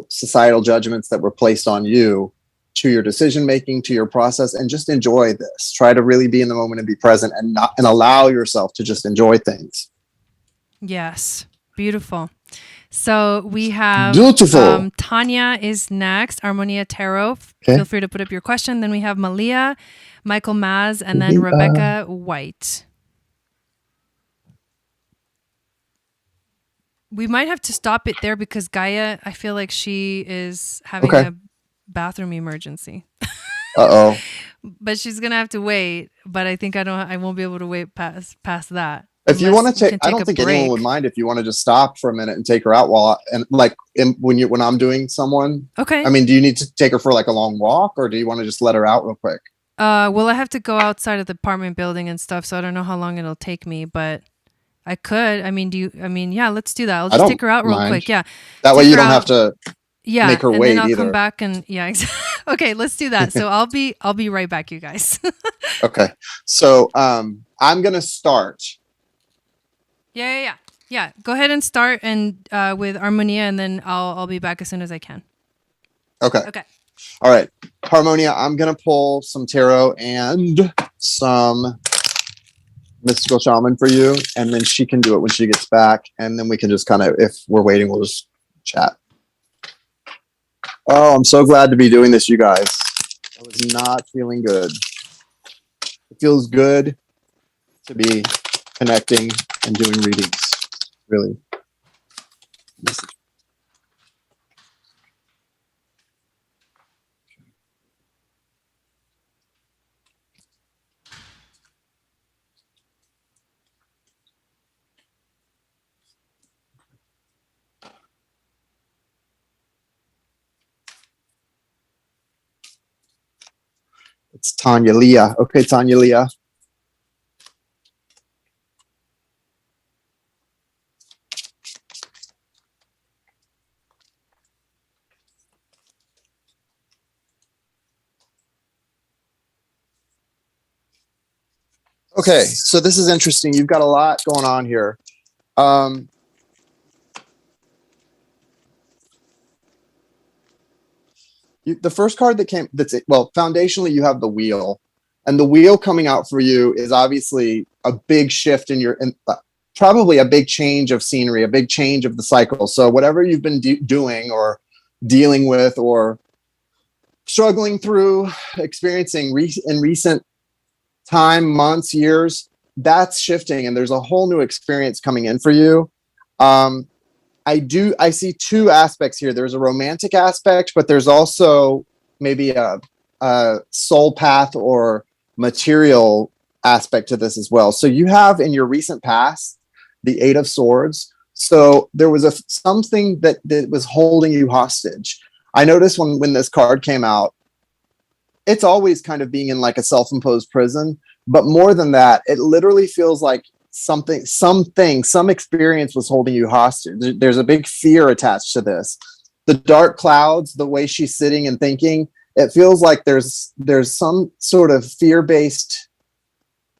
S2: societal judgments that were placed on you to your decision making, to your process, and just enjoy this. Try to really be in the moment and be present, and allow yourself to just enjoy things.
S1: Yes. Beautiful. So we have
S2: beautiful.
S1: Tanya is next. Harmonia Tarot.
S2: Okay.
S1: Feel free to put up your question. Then we have Malia, Michael Maz, and then Rebecca White. We might have to stop it there because Gaia, I feel like she is having a bathroom emergency.
S2: Uh-oh.
S1: But she's gonna have to wait. But I think I won't be able to wait past that.
S2: If you want to take, I don't think anyone would mind if you want to just stop for a minute and take her out when I'm doing someone.
S1: Okay.
S2: I mean, do you need to take her for like a long walk, or do you want to just let her out real quick?
S1: Well, I have to go outside of the apartment building and stuff, so I don't know how long it'll take me, but I could. I mean, yeah, let's do that. I'll just take her out real quick. Yeah.
S2: That way you don't have to make her wait
S1: and then I'll
S2: either.
S1: come back and okay, let's do that. So I'll be right back, you guys.
S2: Okay. So I'm gonna start.
S1: Yeah. Go ahead and start with Harmonia, and then I'll be back as soon as I can.
S2: Okay. All right, Harmonia. I'm gonna pull some tarot and some mystical shaman for you, and then she can do it when she gets back, and then we can just kind of, if we're waiting, we'll just chat. Oh, I'm so glad to be doing this, you guys. I was not feeling good. It feels good to be connecting and doing readings, really. It's Tanya Leah. Okay, Tanya Leah. Okay, so this is interesting. You've got a lot going on here. The first card that came, foundationally, you have the wheel. And the wheel coming out for you is obviously a big shift in probably a big change of scenery, a big change of the cycle. So whatever you've been doing or dealing with or struggling through, experiencing in recent time, months, years, that's shifting, and there's a whole new experience coming in for you. I see two aspects here. There's a romantic aspect, but there's also maybe a soul path or material aspect to this as well. So you have in your recent past the Eight of Swords. So there was something that was holding you hostage. I noticed when this card came out, it's always kind of being in like a self-imposed prison, but more than that, it literally feels like some experience was holding you hostage. There's a big fear attached to this. The dark clouds, the way she's sitting and thinking, it feels like there's some sort of fear-based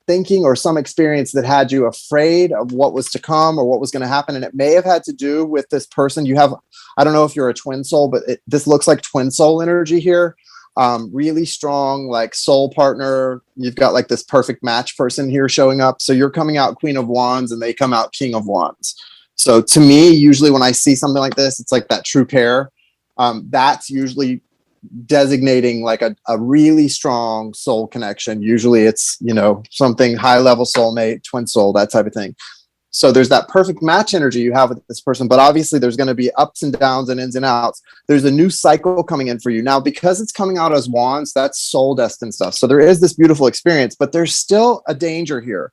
S2: thinking or some experience that had you afraid of what was to come or what was going to happen. And it may have had to do with this person. I don't know if you're a twin soul, but this looks like twin soul energy here. Really strong, like soul partner. You've got like this perfect match person here showing up. So you're coming out Queen of Wands and they come out King of Wands. So to me, usually when I see something like this, it's like that true pair. That's usually designating like a really strong soul connection. Usually it's, something high level soulmate, twin soul, that type of thing. So there's that perfect match energy you have with this person, but obviously there's going to be ups and downs and ins and outs. There's a new cycle coming in for you. Now, because it's coming out as wands, that's soul destined stuff. So there is this beautiful experience, but there's still a danger here.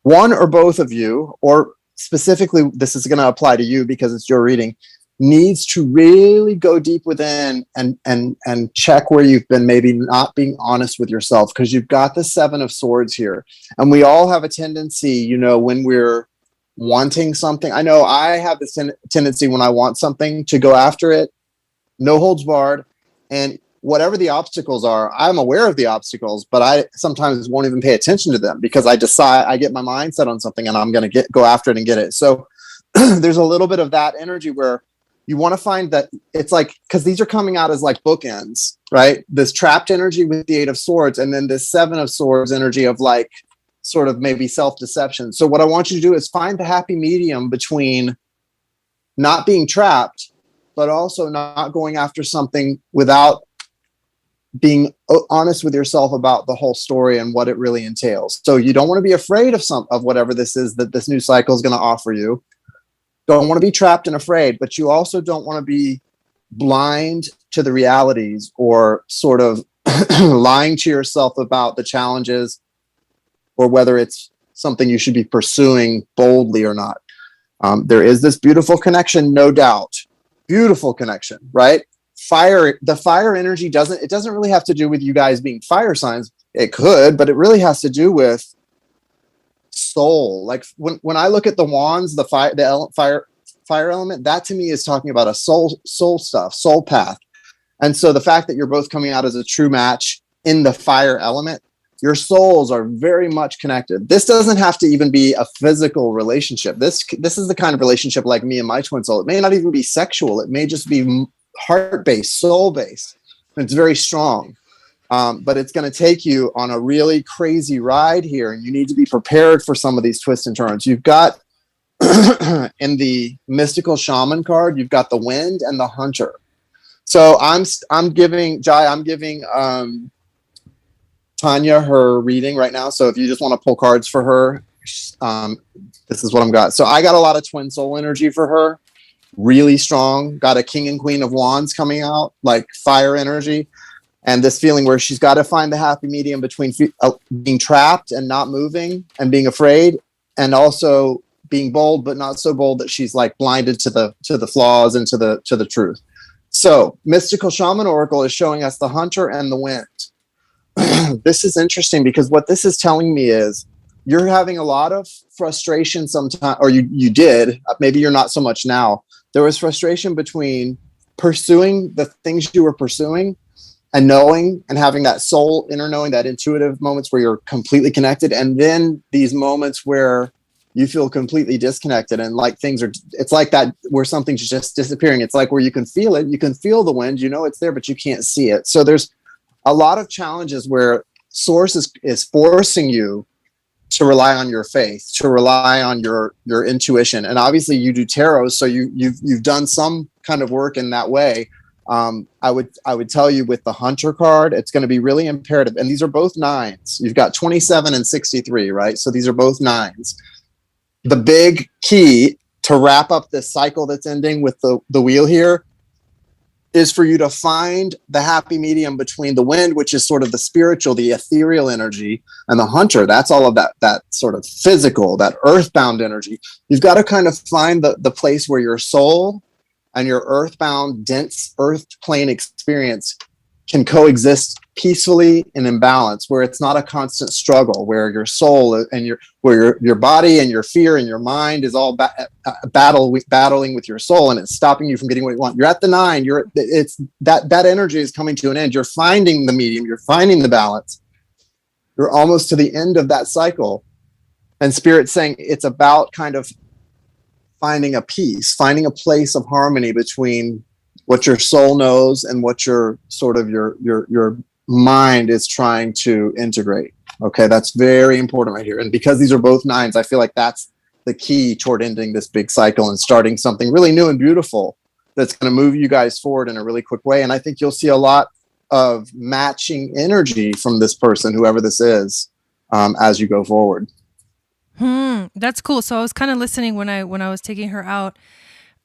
S2: One or both of you, or specifically, this is going to apply to you because it's your reading, needs to really go deep within and check where you've been maybe not being honest with yourself, because you've got the Seven of Swords here. And we all have a tendency, when we're wanting something. I know I have this tendency when I want something to go after it, no holds barred. And whatever the obstacles are, I'm aware of the obstacles, but I sometimes won't even pay attention to them because I get my mindset on something and I'm going to go after it and get it. So there's a little bit of that energy where you want to find that it's like, because these are coming out as like bookends, right? This trapped energy with the Eight of Swords, and then this Seven of Swords energy of like sort of maybe self-deception. So what I want you to do is find the happy medium between not being trapped, but also not going after something without being honest with yourself about the whole story and what it really entails. So you don't want to be afraid of whatever this is that this new cycle is going to offer you. Don't want to be trapped and afraid, but you also don't want to be blind to the realities or sort of lying to yourself about the challenges or whether it's something you should be pursuing boldly or not. There is this beautiful connection, no doubt. Beautiful connection, right? The fire energy doesn't really have to do with you guys being fire signs. It could, but it really has to do with soul. Like when I look at the wands, the fire element, that to me is talking about a soul stuff, soul path. And so the fact that you're both coming out as a true match in the fire element, your souls are very much connected. This doesn't have to even be a physical relationship. This is the kind of relationship like me and my twin soul. It may not even be sexual. It may just be heart-based, soul-based. It's very strong. But it's going to take you on a really crazy ride here, and you need to be prepared for some of these twists and turns. You've got in the mystical shaman card, you've got the wind and the hunter. So I'm giving Tanya her reading right now. So if you just want to pull cards for her, this is what I've got. So I got a lot of twin soul energy for her. Really strong. Got a King and Queen of Wands coming out, like fire energy. And this feeling where she's got to find the happy medium between being trapped and not moving and being afraid, and also being bold, but not so bold that she's like blinded to the flaws and to the truth. So mystical shaman oracle is showing us the hunter and the wind. This is interesting because what this is telling me is you're having a lot of frustration sometimes, or you did, maybe you're not so much now. There was frustration between pursuing the things you were pursuing and knowing and having that soul inner knowing, that intuitive moments where you're completely connected. And then these moments where you feel completely disconnected and like it's like that where something's just disappearing. It's like where you can feel it. You can feel the wind, you know it's there, but you can't see it. So there's a lot of challenges where source is forcing you to rely on your faith, to rely on your intuition. And obviously you do tarot, so you've done some kind of work in that way. I would tell you with the hunter card, it's going to be really imperative. And these are both nines. You've got 27 and 63, right? So these are both nines. The big key to wrap up this cycle that's ending with the wheel here is for you to find the happy medium between the wind, which is sort of the spiritual, the ethereal energy, and the hunter. That's all of that sort of physical, that earthbound energy. You've got to kind of find the place where your soul and your earthbound, dense earth plane experience can coexist peacefully and in balance, where it's not a constant struggle, where your soul and your body and your fear and your mind is all battling with your soul, and it's stopping you from getting what you want. You're at the 9. It's that energy is coming to an end. You're finding the medium. You're finding the balance. You're almost to the end of that cycle, and Spirit's saying it's about kind of finding a peace, finding a place of harmony between what your soul knows and what your sort of your mind is trying to integrate. Okay, that's very important right here. And because these are both 9s, I feel like that's the key toward ending this big cycle and starting something really new and beautiful that's going to move you guys forward in a really quick way. And I think you'll see a lot of matching energy from this person, whoever this is, as you go forward.
S1: That's cool. So I was kind of listening when I was taking her out.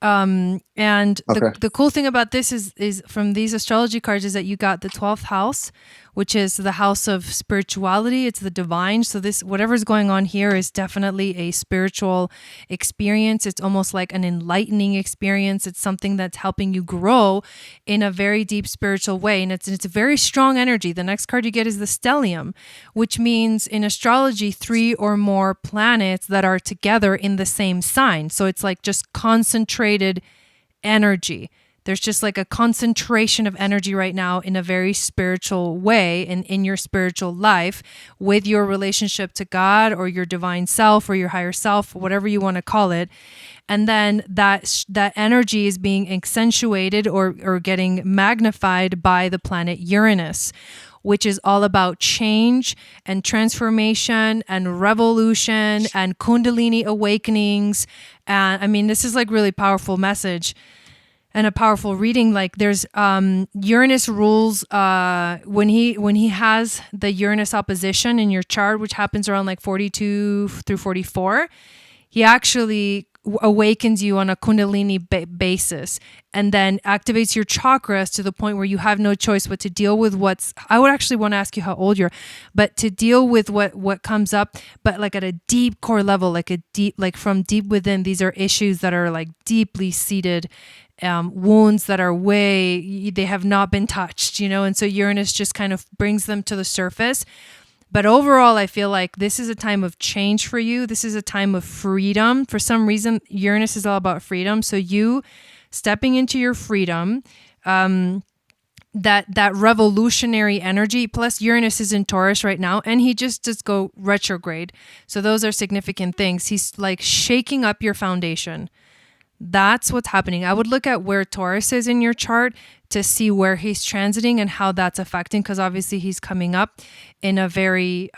S1: And the cool thing about this is from these astrology cards is that you got the 12th house, which is the house of spirituality. It's the divine. So this, whatever's going on here is definitely a spiritual experience. It's almost like an enlightening experience. It's something that's helping you grow in a very deep spiritual way. And it's a very strong energy. The next card you get is the Stellium, which means in astrology, 3 or more planets that are together in the same sign. So it's like just concentrated energy. There's just like a concentration of energy right now in a very spiritual way and in your spiritual life with your relationship to God or your divine self or your higher self, whatever you want to call it. And then that energy is being accentuated or getting magnified by the planet Uranus, which is all about change and transformation and revolution and Kundalini awakenings. And I mean, this is like really powerful message and a powerful reading. Like there's Uranus rules when he has the Uranus opposition in your chart, which happens around like 42 through 44. He actually awakens you on a Kundalini basis and then activates your chakras to the point where you have no choice but to deal with I would actually want to ask you how old you're, but to deal with what comes up, but like at a deep core level, like from deep within. These are issues that are like deeply seated, wounds that are they have not been touched, and so Uranus just kind of brings them to the surface. But overall, I feel like this is a time of change for you. This is a time of freedom. For some reason, Uranus is all about freedom. So you stepping into your freedom, that revolutionary energy, plus Uranus is in Taurus right now, and he just does go retrograde. So those are significant things. He's like shaking up your foundation. That's what's happening. I would look at where Taurus is in your chart to see where he's transiting and how that's affecting, because obviously he's coming up in a very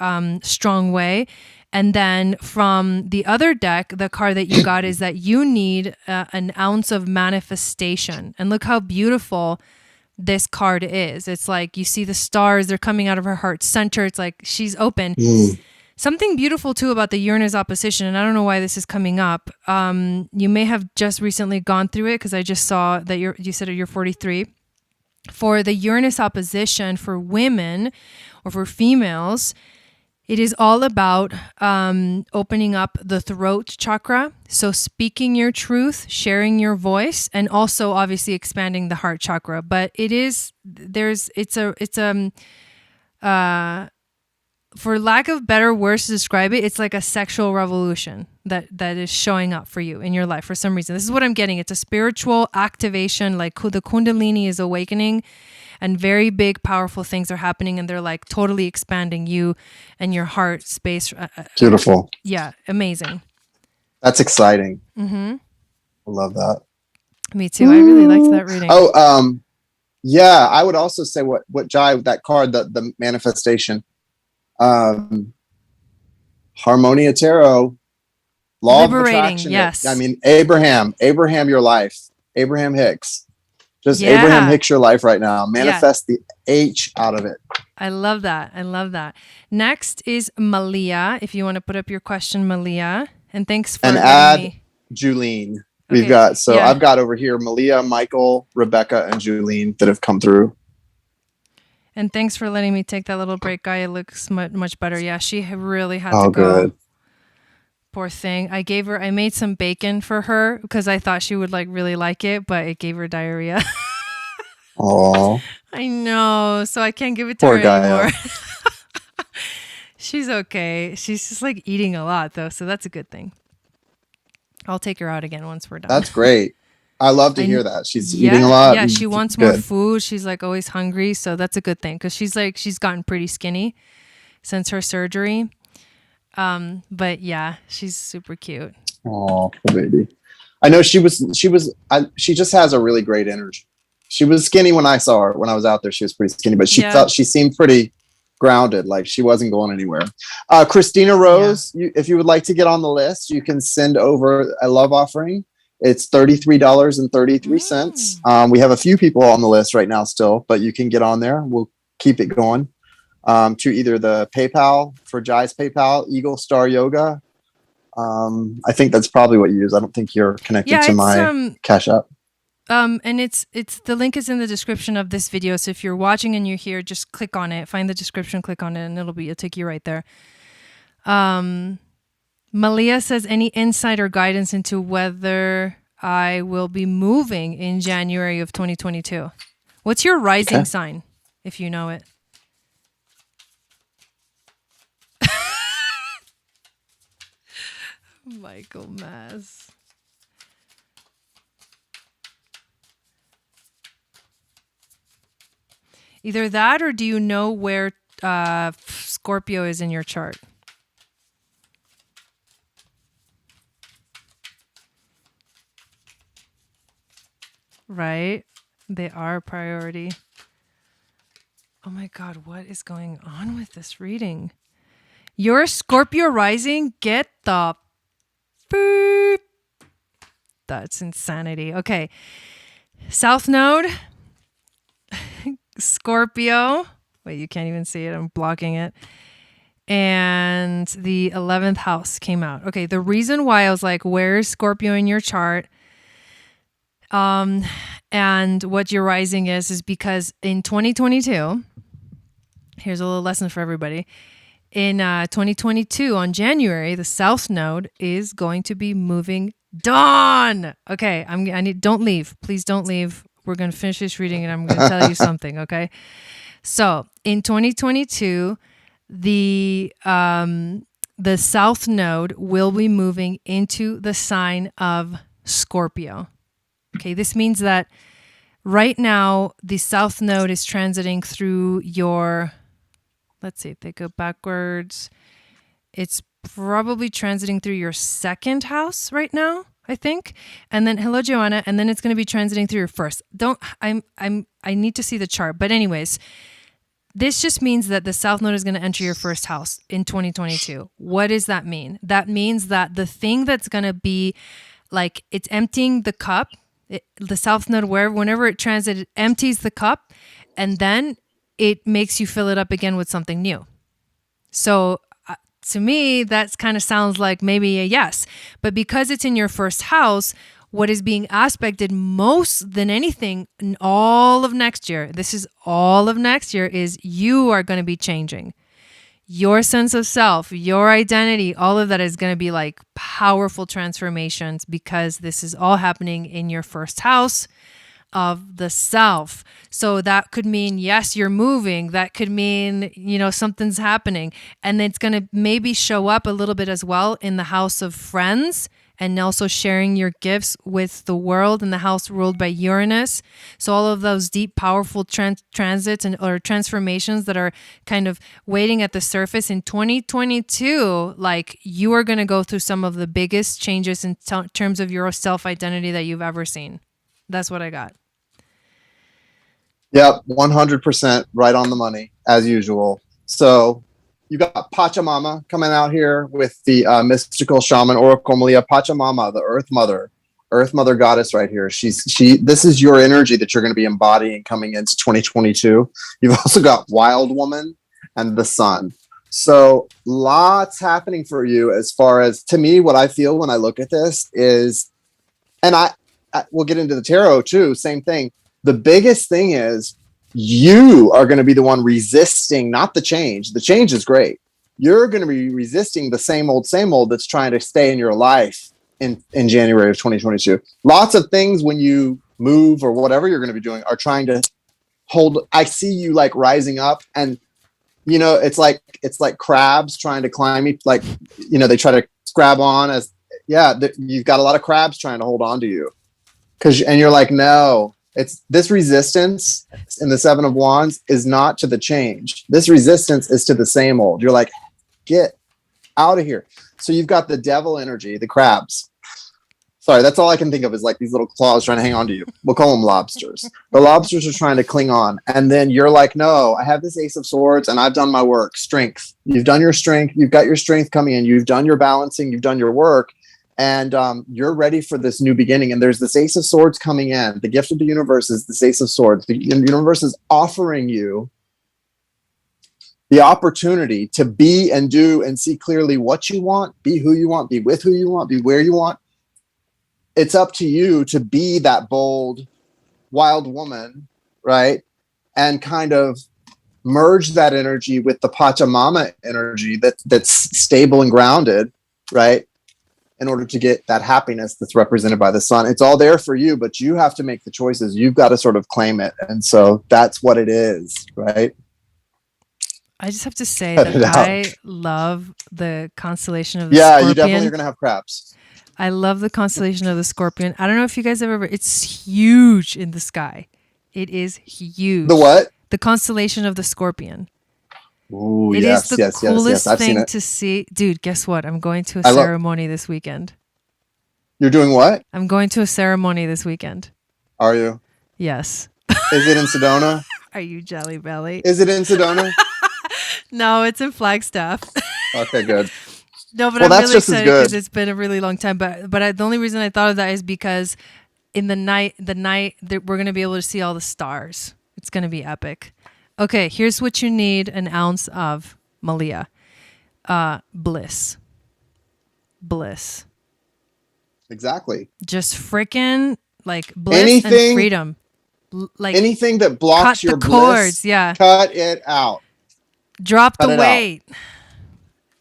S1: strong way. And then from the other deck, the card that you got is that you need an ounce of manifestation. And look how beautiful this card is. It's like you see the stars, they're coming out of her heart center. It's like she's open. Something beautiful too about the Uranus opposition, and I don't know why this is coming up. You may have just recently gone through it because I just saw that you said you're 43. For the Uranus opposition for women or for females, it is all about opening up the throat chakra. So speaking your truth, sharing your voice, and also obviously expanding the heart chakra. But for lack of better words to describe it, it's like a sexual revolution that is showing up for you in your life for some reason. This is what I'm getting. It's a spiritual activation, like the Kundalini is awakening and very big, powerful things are happening, and they're like totally expanding you and your heart space.
S2: Beautiful.
S1: Yeah, amazing.
S2: That's exciting.
S1: Mm-hmm.
S2: I love that.
S1: Me too. I really liked that reading.
S2: Yeah, I would also say what Jai, that card, the manifestation. Harmonia Tarot, law
S1: Liberating,
S2: of attraction.
S1: yes.
S2: I mean, Abraham, your life. Abraham Hicks. Abraham Hicks your life right now. Manifest the H out of it.
S1: I love that. Next is Malia. If you want to put up your question, Malia. And thanks for
S2: add
S1: me.
S2: Julene. We've got, I've got over here Malia, Michael, Rebecca, and Julene that have come through.
S1: And thanks for letting me take that little break, guy. It looks much better. Yeah, she really had to go.
S2: Good.
S1: Poor thing. I made some bacon for her because I thought she would really like it, but it gave her diarrhea.
S2: Oh.
S1: I know. So I can't give it to her anymore. She's okay. She's just eating a lot though, so that's a good thing. I'll take her out again once we're done.
S2: That's great. I love to hear that. She's eating a lot.
S1: Yeah, she wants more food. She's always hungry, so that's a good thing because she's gotten pretty skinny since her surgery. But yeah, she's super cute.
S2: Oh, poor baby. I know she just has a really great energy. She was skinny when I saw her. When I was out there, she was pretty skinny, but she seemed pretty grounded, like she wasn't going anywhere. Christina Rose, if you would like to get on the list, you can send over a love offering. It's $33.33. We have a few people on the list right now still, but you can get on there. We'll keep it going to either the PayPal for Jai's PayPal, Eagle Star Yoga. I think that's probably what you use. I don't think you're connected to my Cash App.
S1: And it's the link is in the description of this video. So if you're watching and you're here, just click on it, find the description, click on it, and it'll take you right there. Malia says, any insight or guidance into whether I will be moving in January of 2022? What's your rising sign, if you know it? Michael Mass. Either that, or do you know where Scorpio is in your chart? Right? They are a priority. Oh my God, what is going on with this reading? Your Scorpio rising, get the boop. That's insanity. Okay. South Node, Scorpio. Wait, you can't even see it. I'm blocking it. And the 11th house came out. Okay, the reason why I was like, where's Scorpio in your chart? And what your rising is because in 2022, here's a little lesson for everybody. In 2022, on January, the South Node is going to be moving Dawn. Okay, don't leave. Please don't leave. We're going to finish this reading and I'm going to tell you something, okay? So, in 2022, the South Node will be moving into the sign of Scorpio. Okay, this means that right now the South Node is transiting through your, let's see if they go backwards. It's probably transiting through your second house right now, I think. And then hello Joanna, and then it's going to be transiting through your first. I need to see the chart. But anyways, this just means that the South Node is going to enter your first house in 2022. What does that mean? That means that the thing that's going to be like, it's emptying the cup, the South Node, whenever it transits, it empties the cup, and then it makes you fill it up again with something new. So to me, that kind of sounds like maybe a yes. But because it's in your first house, what is being aspected most than anything in all of next year, this is all of next year, is you are going to be changing. Your sense of self, your identity, all of that is going to be like powerful transformations because this is all happening in your first house of the self. So that could mean, yes, you're moving. That could mean, something's happening. And it's going to maybe show up a little bit as well in the house of friends, and also sharing your gifts with the world in the house ruled by Uranus. So all of those deep, powerful transits or transformations that are kind of waiting at the surface in 2022, like you are going to go through some of the biggest changes in terms of your self-identity that you've ever seen. That's what I got.
S2: Yep, 100% right on the money, as usual. So you got Pachamama coming out here with the mystical shaman Oracle Malia. Pachamama, the Earth Mother goddess right here. This is your energy that you're going to be embodying coming into 2022. You've also got Wild Woman and the Sun. So lots happening for you as far as, to me, what I feel when I look at this is, and I we'll get into the tarot too, same thing. The biggest thing is you are going to be the one resisting, not the change. The change is great. You're going to be resisting the same old that's trying to stay in your life in January of 2022. Lots of things when you move or whatever you're going to be doing are trying to hold. I see you like rising up, and it's like crabs trying to climb you. Like, they try to grab on as, you've got a lot of crabs trying to hold on to you. And you're like, no, it's this resistance in the Seven of Wands is not to the change. This resistance is to the same old. You're like, get out of here. So you've got the devil energy, the crabs. Sorry, that's all I can think of is like these little claws trying to hang on to you. We'll call them lobsters. The lobsters are trying to cling on. And then you're like, no, I have this Ace of Swords and I've done my work. Strength. You've done your strength. You've got your strength coming in. You've done your balancing. You've done your work. And you're ready for this new beginning. And there's this Ace of Swords coming in. The gift of the universe is this Ace of Swords. The universe is offering you the opportunity to be and do and see clearly what you want, be who you want, be with who you want, be where you want. It's up to you to be that bold, wild woman, right? And kind of merge that energy with the Pachamama energy that's stable and grounded, right? In order to get that happiness that's represented by the sun. It's all there for you, but you have to make the choices. You've got to sort of claim it. And so that's what it is, right?
S1: I just have to say that I love the constellation of the
S2: Scorpion.
S1: Yeah,
S2: you definitely are going to have crabs.
S1: I love the constellation of the Scorpion. I don't know if you guys have ever, it's huge in the sky. It is huge.
S2: The what?
S1: the constellation of the Scorpion.
S2: Ooh,
S1: It is the coolest
S2: I've seen
S1: thing
S2: it.
S1: to see. Dude, guess what? I'm going to a ceremony this weekend.
S2: You're doing what?
S1: I'm going to a ceremony this weekend.
S2: Are you?
S1: Yes.
S2: Is it in Sedona?
S1: Are you jelly belly?
S2: Is it in Sedona?
S1: No, it's in Flagstaff.
S2: Okay, good.
S1: No, but
S2: Well,
S1: I'm
S2: that's
S1: really
S2: just as
S1: excited
S2: good.
S1: because it's been a really long time. But the only reason I thought of that is because in the night that we're gonna be able to see all the stars. It's gonna be epic. Okay, here's what you need an ounce of, Malia. Bliss.
S2: Exactly.
S1: Just freaking like bliss and freedom. Like
S2: anything that blocks your
S1: the
S2: bliss,
S1: cords, yeah.
S2: Cut it out.
S1: Drop the weight.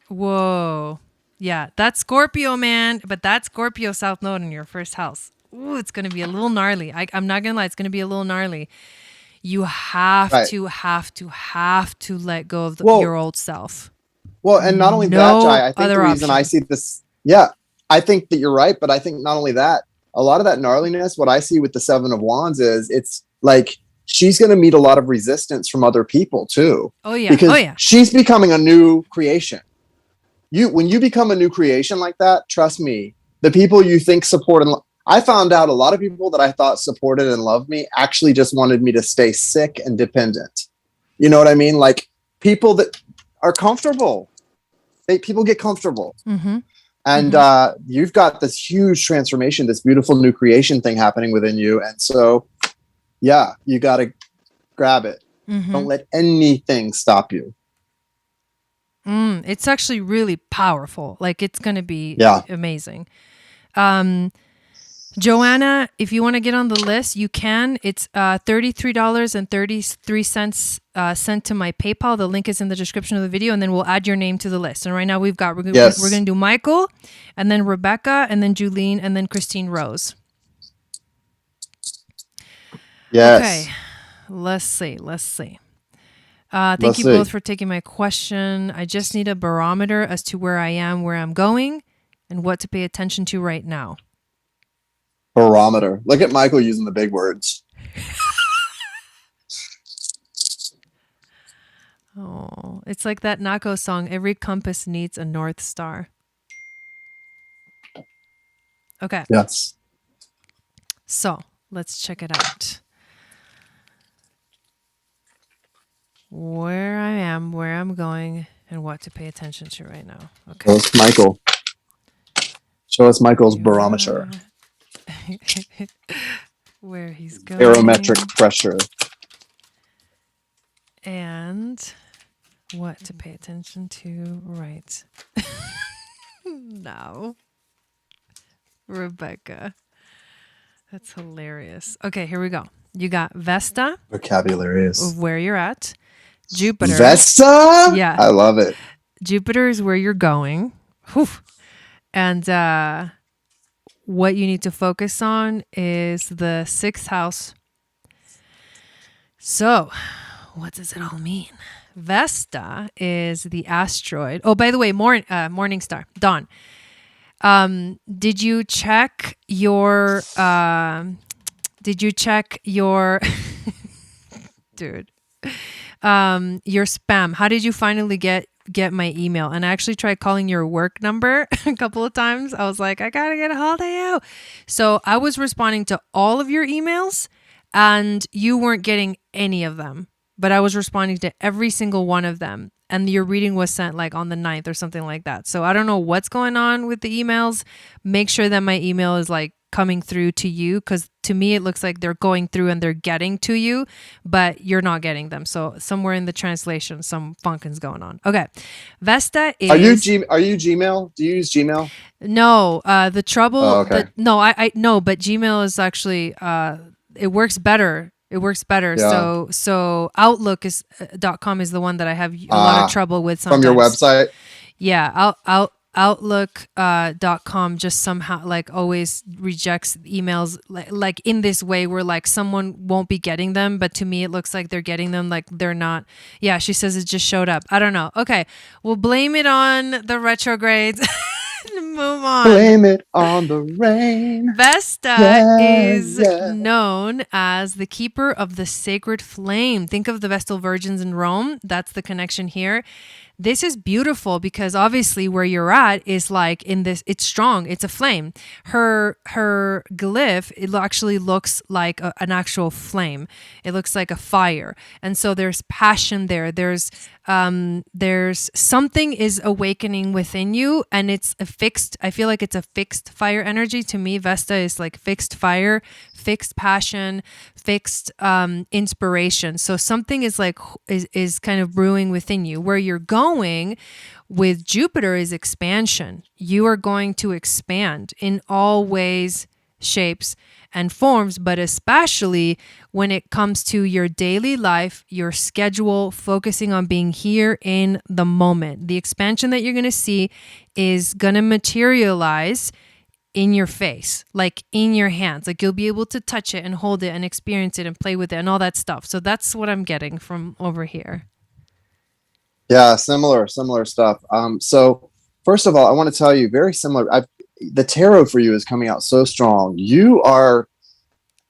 S1: Whoa. Yeah, that's Scorpio, man. But that's Scorpio South Node in your first house. Ooh, it's going to be a little gnarly. I'm not going to lie. It's going to be a little gnarly. You have to let go of your old self.
S2: Well, and not only that, Jai, I think the reason I see this, I think that you're right. But I think not only that, a lot of that gnarliness, what I see with the Seven of Wands is it's like she's going to meet a lot of resistance from other people too.
S1: Oh, yeah.
S2: Because she's becoming a new creation. When you become a new creation like that, trust me, the people you think support and I found out a lot of people that I thought supported and loved me actually just wanted me to stay sick and dependent. You know what I mean? Like people that are comfortable, people get comfortable.
S1: Mm-hmm.
S2: And you've got this huge transformation, this beautiful new creation thing happening within you. And so, you got to grab it.
S1: Mm-hmm.
S2: Don't let anything stop you.
S1: It's actually really powerful. Like it's going to be amazing. Joanna, if you want to get on the list, you can. It's $33.33 sent to my PayPal. The link is in the description of the video, and then we'll add your name to the list. And right now we're going to do Michael, and then Rebecca, and then Julene, and then Christine Rose.
S2: Yes.
S1: Okay. Let's see. Thank you both for taking my question. I just need a barometer as to where I am, where I'm going, and what to pay attention to right now.
S2: Barometer. Look at Michael using the big words.
S1: Oh, it's like that Nako song, every compass needs a North Star. Okay.
S2: Yes.
S1: So let's check it out. Where I am, where I'm going, and what to pay attention to right now. Okay.
S2: Show us Michael. Show us Michael's barometer.
S1: Where he's going.
S2: Barometric pressure.
S1: And what to pay attention to right now. Rebecca. That's hilarious. Okay, here we go. You got Vesta.
S2: Vocabularious.
S1: Of where you're at. Jupiter.
S2: Vesta?
S1: Yeah.
S2: I love it.
S1: Jupiter is where you're going. Whew. And what you need to focus on is the 6th house. So, what does it all mean? Vesta is the asteroid. Oh, by the way, morning star, dawn. Did you check your dude? Your spam. How did you finally get my email? And I actually tried calling your work number a couple of times. I was like, I gotta get a hold of you. So I was responding to all of your emails and you weren't getting any of them, but I was responding to every single one of them. And your reading was sent like on the 9th or something like that. So I don't know what's going on with the emails. Make sure that my email is like coming through to you, because to me it looks like they're going through and they're getting to you, but you're not getting them. So somewhere in the translation, some funking's going on. Okay, Vesta is. Are you
S2: Gmail? Do you use Gmail?
S1: No, the trouble.
S2: Oh, okay.
S1: I no, but Gmail is actually it works better. It works better. Yeah. So Outlook is .com is the one that I have a lot of trouble with sometimes.
S2: From your website?
S1: Yeah, Outlook.com just somehow like always rejects emails like in this way where like someone won't be getting them, but to me it looks like they're getting them, like they're not. Yeah, she says it just showed up. I don't know. Okay, we'll blame it on the retrogrades. Move on.
S2: Blame it on the rain.
S1: Vesta
S2: Yeah,
S1: is
S2: yeah.
S1: known as the keeper of the sacred flame. Think of the Vestal Virgins in Rome. That's the connection here. This is beautiful because obviously where you're at is like in this, it's strong, it's a flame. Her glyph, it actually looks like an actual flame. It looks like a fire. And so there's passion there. There's something is awakening within you, and it's a fixed, I feel like it's a fixed fire energy. To me, Vesta is like fixed fire, fixed passion, fixed inspiration. So something is like is kind of brewing within you. Where you're going with Jupiter is expansion. You are going to expand in all ways, shapes, and forms, but especially when it comes to your daily life, your schedule, focusing on being here in the moment. The expansion that you're going to see is going to materialize in your face, like in your hands. Like you'll be able to touch it and hold it and experience it and play with it and all that stuff. So that's what I'm getting from over here.
S2: Yeah, similar stuff. So first of all, I want to tell you very similar. The tarot for you is coming out so strong. You are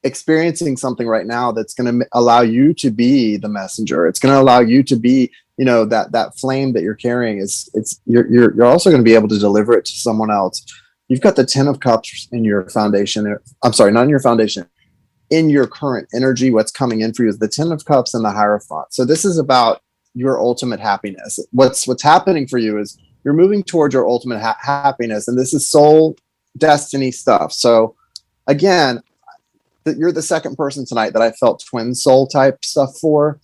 S2: experiencing something right now that's going to allow you to be the messenger. It's going to allow you to be, you know, that flame that you're carrying you're also going to be able to deliver it to someone else. You've got the 10 of Cups in your foundation. I'm sorry, not in your foundation. In your current energy, what's coming in for you is the 10 of Cups and the Hierophant. So this is about your ultimate happiness. What's happening for you is you're moving towards your ultimate happiness, and this is soul destiny stuff. So again, you're the second person tonight that I felt twin soul type stuff for.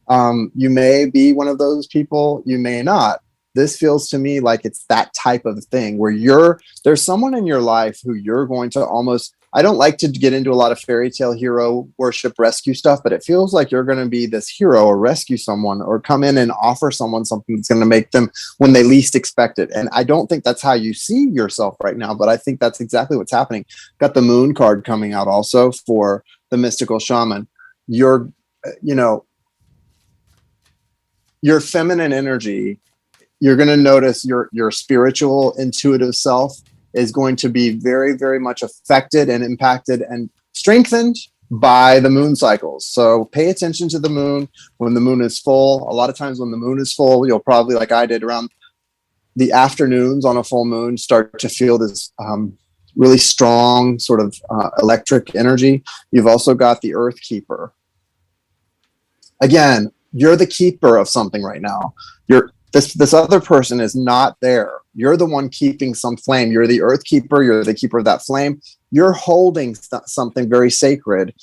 S2: You may be one of those people, you may not. This feels to me like it's that type of thing where there's someone in your life who you're going to almost, I don't like to get into a lot of fairy tale hero worship rescue stuff, but it feels like you're going to be this hero or rescue someone or come in and offer someone something that's going to make them when they least expect it. And I don't think that's how you see yourself right now, but I think that's exactly what's happening. Got the Moon card coming out also for the mystical shaman. Your feminine energy, you're going to notice your spiritual, intuitive self is going to be very, very much affected and impacted and strengthened by the moon cycles. So pay attention to the moon when the moon is full. A lot of times when the moon is full, you'll probably, like I did around the afternoons on a full moon, start to feel this really strong sort of electric energy. You've also got the Earth Keeper. Again, you're the keeper of something right now. This other person is not there. You're the one keeping some flame. You're the Earth Keeper. You're the keeper of that flame. You're holding something very sacred,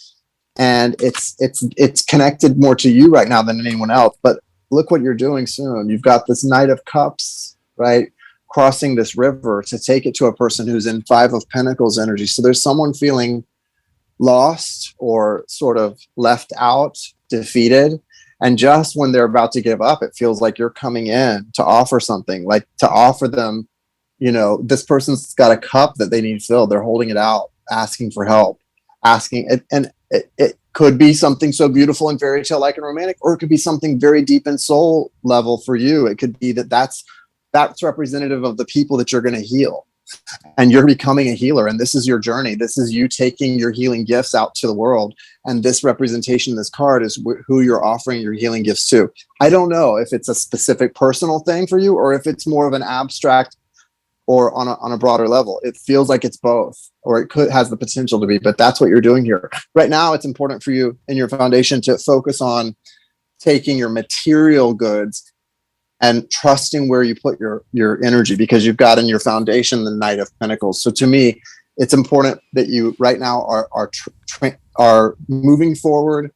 S2: and it's connected more to you right now than anyone else. But look what you're doing soon. You've got this Knight of Cups, right, crossing this river to take it to a person who's in Five of Pentacles energy. So there's someone feeling lost or sort of left out, defeated. And just when they're about to give up, it feels like you're coming in to offer something, like to offer them, this person's got a cup that they need filled. They're holding it out, asking for help, asking it. And it could be something so beautiful and fairy tale like and romantic, or it could be something very deep in soul level for you. It could be that's representative of the people that you're going to heal. And you're becoming a healer, and this is your journey. This is you taking your healing gifts out to the world, and this representation, this card, is who you're offering your healing gifts to. I don't know if it's a specific personal thing for you or if it's more of an abstract or on a broader level. It feels like it's both, or it has the potential to be, but that's what you're doing here. Right now, it's important for you in your foundation to focus on taking your material goods and trusting where you put your energy, because you've got in your foundation the Knight of Pentacles. So to me, it's important that you right now are moving forward,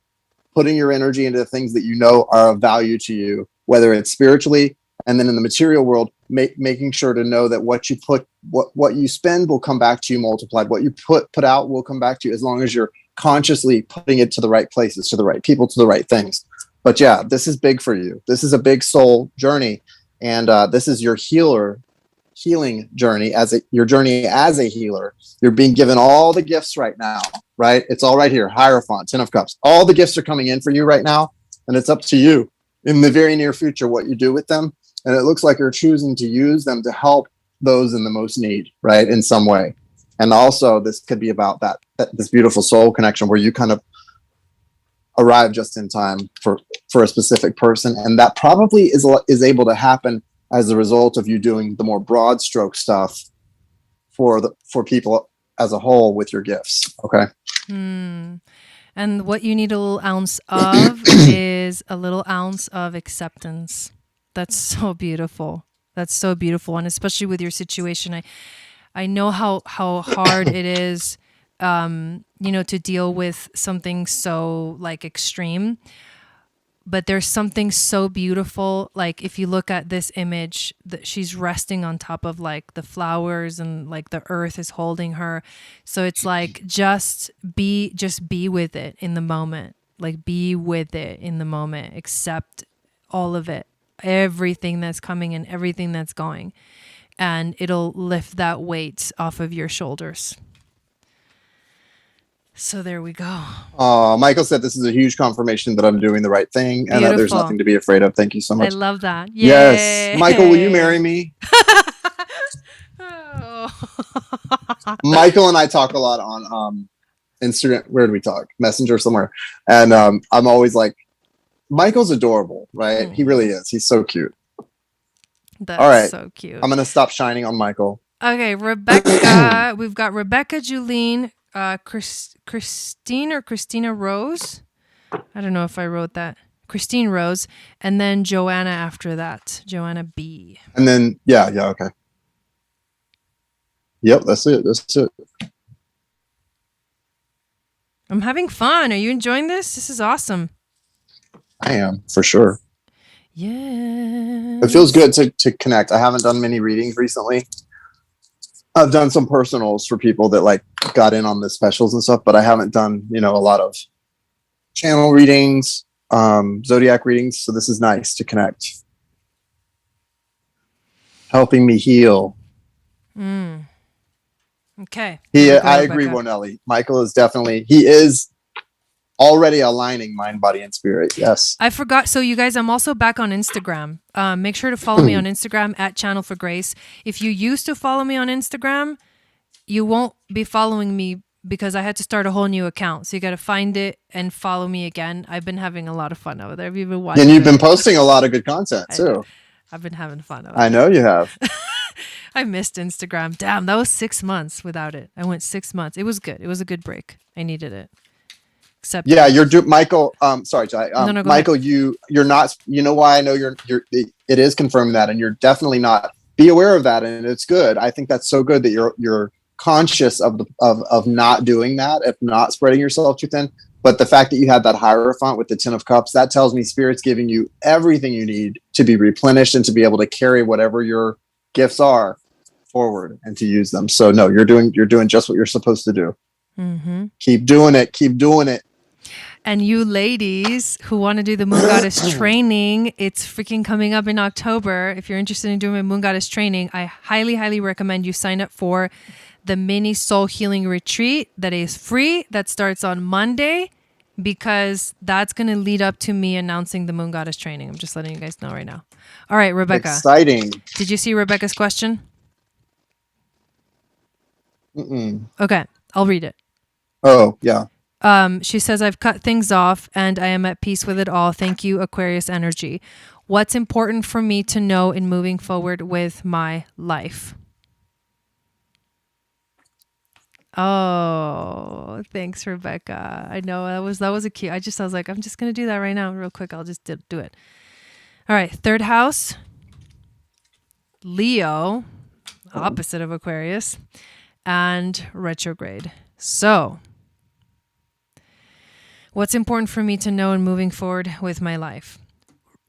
S2: putting your energy into the things that you know are of value to you, whether it's spiritually, and then in the material world, making sure to know that what you spend will come back to you multiplied. What you put out will come back to you, as long as you're consciously putting it to the right places, to the right people, to the right things. But yeah, this is big for you. This is a big soul journey. And this is your healing journey, your journey as a healer. You're being given all the gifts right now, right? It's all right here. Hierophant, 10 of Cups. All the gifts are coming in for you right now. And it's up to you in the very near future what you do with them. And it looks like you're choosing to use them to help those in the most need, right, in some way. And also this could be about that this beautiful soul connection where you kind of arrive just in time for a specific person, and that probably is able to happen as a result of you doing the more broad stroke stuff for people as a whole with your gifts. Okay.
S1: And what you need a little ounce of is a little ounce of acceptance. That's so beautiful. That's so beautiful. And especially with your situation, I know how hard it is, to deal with something so like extreme. But there's something so beautiful. Like if you look at this image, that she's resting on top of like the flowers and like the earth is holding her. So it's like just be with it in the moment. Like be with it in the moment. Accept all of it, everything that's coming and everything that's going, and it'll lift that weight off of your shoulders. So there we go.
S2: Michael said this is a huge confirmation that I'm doing the right thing and that there's nothing to be afraid of. Thank you so much.
S1: I love that. Yay.
S2: Yes. Michael, will you marry me? Michael and I talk a lot on Instagram. Where do we talk? Messenger somewhere. And I'm always like, Michael's adorable, right? He really is. He's so cute.
S1: That's
S2: all right.
S1: So cute.
S2: I'm going to stop shining on Michael.
S1: Okay, Rebecca. We've got Rebecca, Julene, Christine or Christina Rose. I don't know if I wrote that. Christine Rose, and then Joanna after that. Joanna B.
S2: And then yeah, okay. Yep, that's it.
S1: I'm having fun. Are you enjoying this? This is awesome.
S2: I am, for sure.
S1: Yeah.
S2: It feels good to connect. I haven't done many readings recently. I've done some personals for people that like got in on the specials and stuff, but I haven't done, a lot of channel readings, zodiac readings. So this is nice to connect. Helping me heal.
S1: Okay.
S2: I agree, Wonelli. Michael is he is already aligning mind, body, and spirit. Yes.
S1: I forgot. So you guys, I'm also back on Instagram. Make sure to follow me on Instagram at Channel for Grace. If you used to follow me on Instagram, you won't be following me because I had to start a whole new account. So you got to find it and follow me again. I've been having a lot of fun over there. Have you been watching?
S2: And you've been posting a lot of good content too.
S1: I've been having fun over
S2: there. I know you have.
S1: I missed Instagram. Damn, that was 6 months without it. I went 6 months. It was good. It was a good break. I needed it. Except
S2: Michael. Sorry, Jai.
S1: No,
S2: Michael, you're not. You know why I know you're. It is confirming that, and you're definitely not. Be aware of that, and it's good. I think that's so good that you're conscious of not doing that, of not spreading yourself too thin. But the fact that you had that Hierophant with the Ten of Cups, that tells me Spirit's giving you everything you need to be replenished and to be able to carry whatever your gifts are forward and to use them. So no, you're doing just what you're supposed to do.
S1: Mm-hmm.
S2: Keep doing it. Keep doing it.
S1: And you ladies who want to do the Moon Goddess training, it's freaking coming up in October. If you're interested in doing my Moon Goddess training, I highly, highly recommend you sign up for the mini soul healing retreat that is free. That starts on Monday, because that's going to lead up to me announcing the Moon Goddess training. I'm just letting you guys know right now. All right, Rebecca.
S2: Exciting.
S1: Did you see Rebecca's question?
S2: Mm-mm.
S1: Okay, I'll read it.
S2: Oh, yeah.
S1: She says, I've cut things off and I am at peace with it all. Thank you, Aquarius energy. What's important for me to know in moving forward with my life? Oh, thanks, Rebecca. I know that was a cute. I was like, I'm just going to do that right now real quick. I'll just do it. All right. Third house, Leo, opposite of Aquarius, and retrograde. So what's important for me to know in moving forward with my life?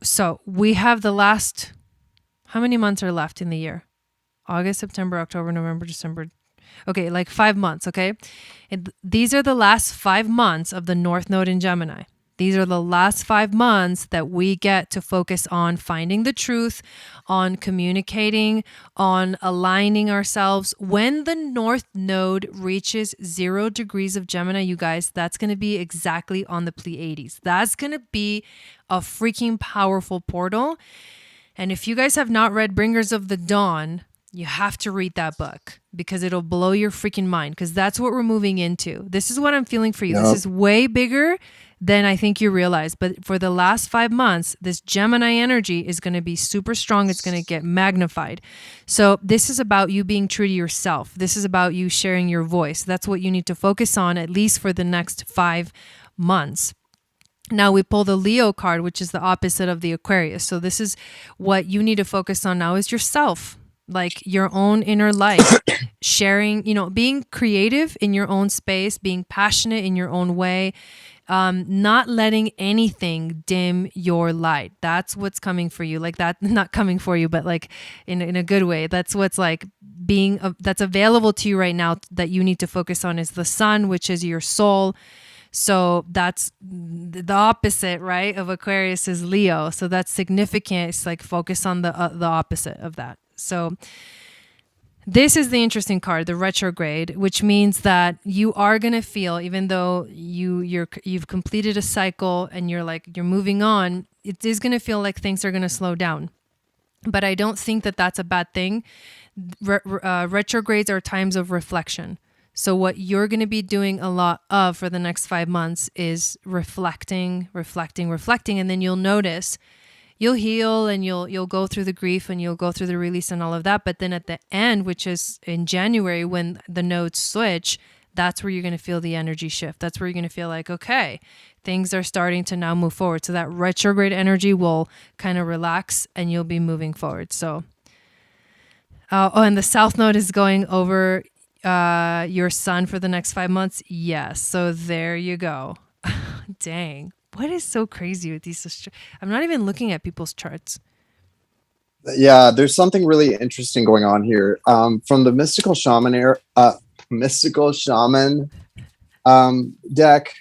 S1: So we have the last, how many months are left in the year? August, September, October, November, December. Okay, like 5 months, okay? These are the last 5 months of the North Node in Gemini. These are the last 5 months that we get to focus on finding the truth, on communicating, on aligning ourselves. When the North Node reaches 0 degrees of Gemini, you guys, that's going to be exactly on the Pleiades. That's going to be a freaking powerful portal. And if you guys have not read Bringers of the Dawn, You have to read that book because it'll blow your freaking mind, because that's what we're moving into. This is what I'm feeling for you.
S2: Yep.
S1: This is way bigger than I think you realize. But for the last 5 months, this Gemini energy is going to be super strong. It's going to get magnified. So this is about you being true to yourself. This is about you sharing your voice. That's what you need to focus on, at least for the next 5 months. Now we pull the Leo card, which is the opposite of the Aquarius. So this is what you need to focus on now, is yourself, like your own inner life, sharing, being creative in your own space, being passionate in your own way, not letting anything dim your light. That's what's coming for you. Like that, not coming for you, but like in a good way. That's what's like that's available to you right now that you need to focus on, is the sun, which is your soul. So that's the opposite, right, of Aquarius is Leo. So that's significant. It's like focus on the opposite of that. So this is the interesting card, the retrograde, which means that you are going to feel, even though you've completed a cycle and you're moving on, it is going to feel like things are going to slow down. But I don't think that that's a bad thing. Retrogrades are times of reflection. So what you're going to be doing a lot of for the next 5 months is reflecting, and then you'll notice, you'll heal, and you'll go through the grief, and you'll go through the release and all of that. But then at the end, which is in January, when the nodes switch, that's where you're going to feel the energy shift. That's where you're going to feel like, okay, things are starting to now move forward. So that retrograde energy will kind of relax and you'll be moving forward. So, and the South Node is going over your sun for the next 5 months. Yes. So there you go. Dang. What is so crazy with these? I'm not even looking at people's charts.
S2: Yeah, there's something really interesting going on here. From the mystical shaman deck,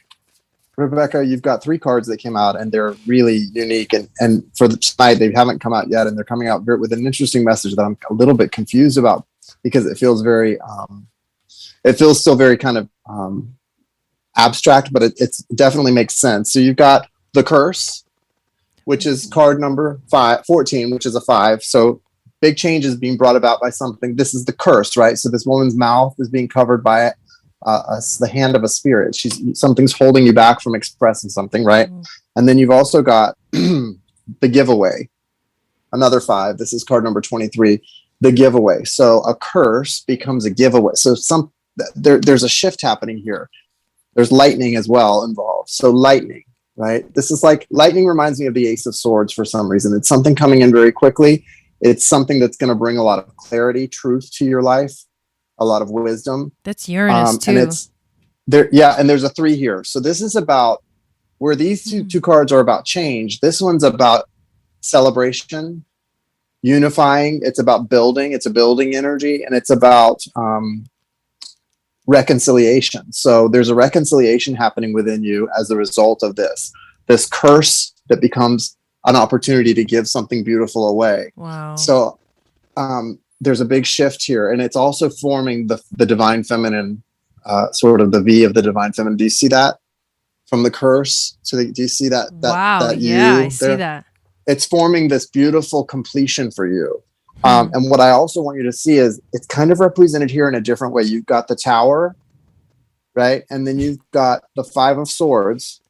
S2: Rebecca, you've got 3 cards that came out, and they're really unique. And for tonight, they haven't come out yet, and they're coming out with an interesting message that I'm a little bit confused about, because it feels very, still very kind of abstract, but it definitely makes sense. So you've got the curse, which is card number 14, which is a 5. So big change is being brought about by something. This is the curse, right? So this woman's mouth is being covered by the hand of a spirit. Something's holding you back from expressing something, right? Mm. And then you've also got the giveaway, another 5. This is card number 23, the giveaway. So a curse becomes a giveaway. So there's a shift happening here. There's lightning as well involved. So lightning, right? This is like, lightning reminds me of the Ace of Swords for some reason. It's something coming in very quickly. It's something that's going to bring a lot of clarity, truth to your life, a lot of wisdom.
S1: That's Uranus too.
S2: And it's there. Yeah. And there's a 3 here. So this is about where these two cards are about change. This one's about celebration, unifying. It's about building. It's a building energy, and it's about, reconciliation. So there's a reconciliation happening within you as a result of this curse that becomes an opportunity to give something beautiful away.
S1: Wow.
S2: So there's a big shift here, and it's also forming the divine feminine, sort of the V of the divine feminine. Do you see that from the curse? So do you see that?
S1: Wow.
S2: That
S1: yeah, I
S2: there?
S1: see that.
S2: It's forming this beautiful completion for you. And what I also want you to see is it's kind of represented here in a different way. You've got the Tower, right? And then you've got the 5 of Swords,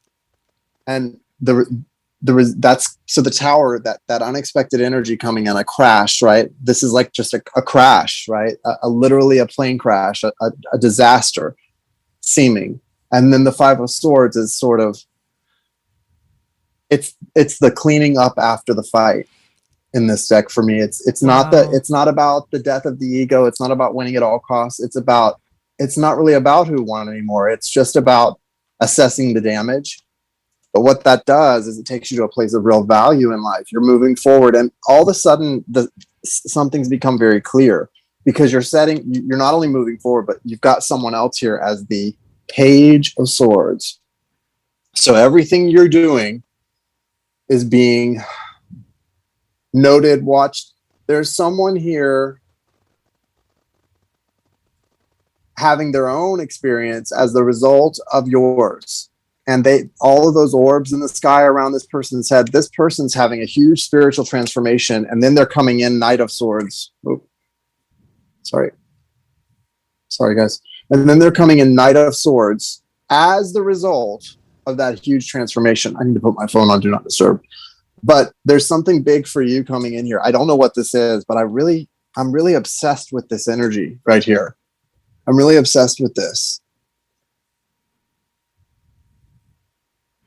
S2: and that's so the Tower, that unexpected energy coming in, a crash, right? This is like just a crash, right? Literally a plane crash, a disaster seeming. And then the 5 of Swords is sort of, it's the cleaning up after the fight. In this deck for me, it's not about the death of the ego. It's not about winning at all costs. It's not really about who won anymore. It's just about assessing the damage. But what that does is it takes you to a place of real value in life. You're moving forward, and all of a sudden something's become very clear, because you're not only moving forward, but you've got someone else here as the Page of Swords. So everything you're doing is being noted, watched. There's someone here having their own experience as the result of yours. And all of those orbs in the sky around this person's head, this person's having a huge spiritual transformation. And then they're coming in, Knight of Swords. Oop. Sorry, guys. And then they're coming in Knight of Swords as the result of that huge transformation. I need to put my phone on Do Not Disturb. But there's something big for you coming in here. I don't know what this is, but I'm really obsessed with this energy right here. I'm really obsessed with this.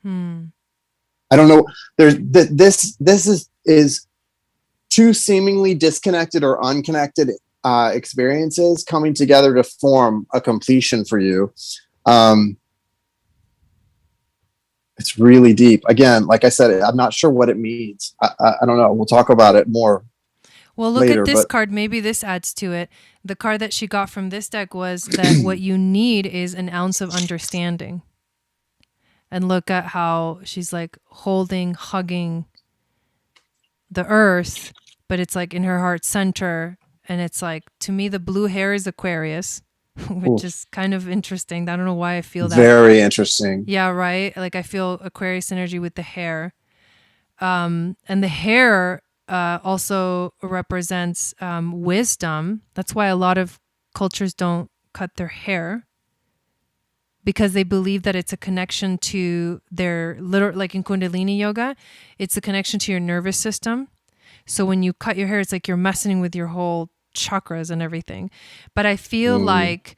S2: I don't know. There's this is two seemingly disconnected or unconnected experiences coming together to form a completion for you. It's really deep. Again, like I said, I'm not sure what it means. I don't know. We'll talk about it more.
S1: Well, look at this card. Maybe this adds to it. The card that she got from this deck was that what you need is an ounce of understanding. And look at how she's like hugging the earth, but it's like in her heart center. And it's like, to me, the blue hair is Aquarius, which is kind of interesting. I don't know why I feel that.
S2: Very interesting.
S1: Yeah, right? Like I feel Aquarius energy with the hair. And the hair also represents wisdom. That's why a lot of cultures don't cut their hair, because they believe that it's a connection to their like in Kundalini yoga, it's a connection to your nervous system. So when you cut your hair, it's like you're messing with your whole chakras and everything. But I feel like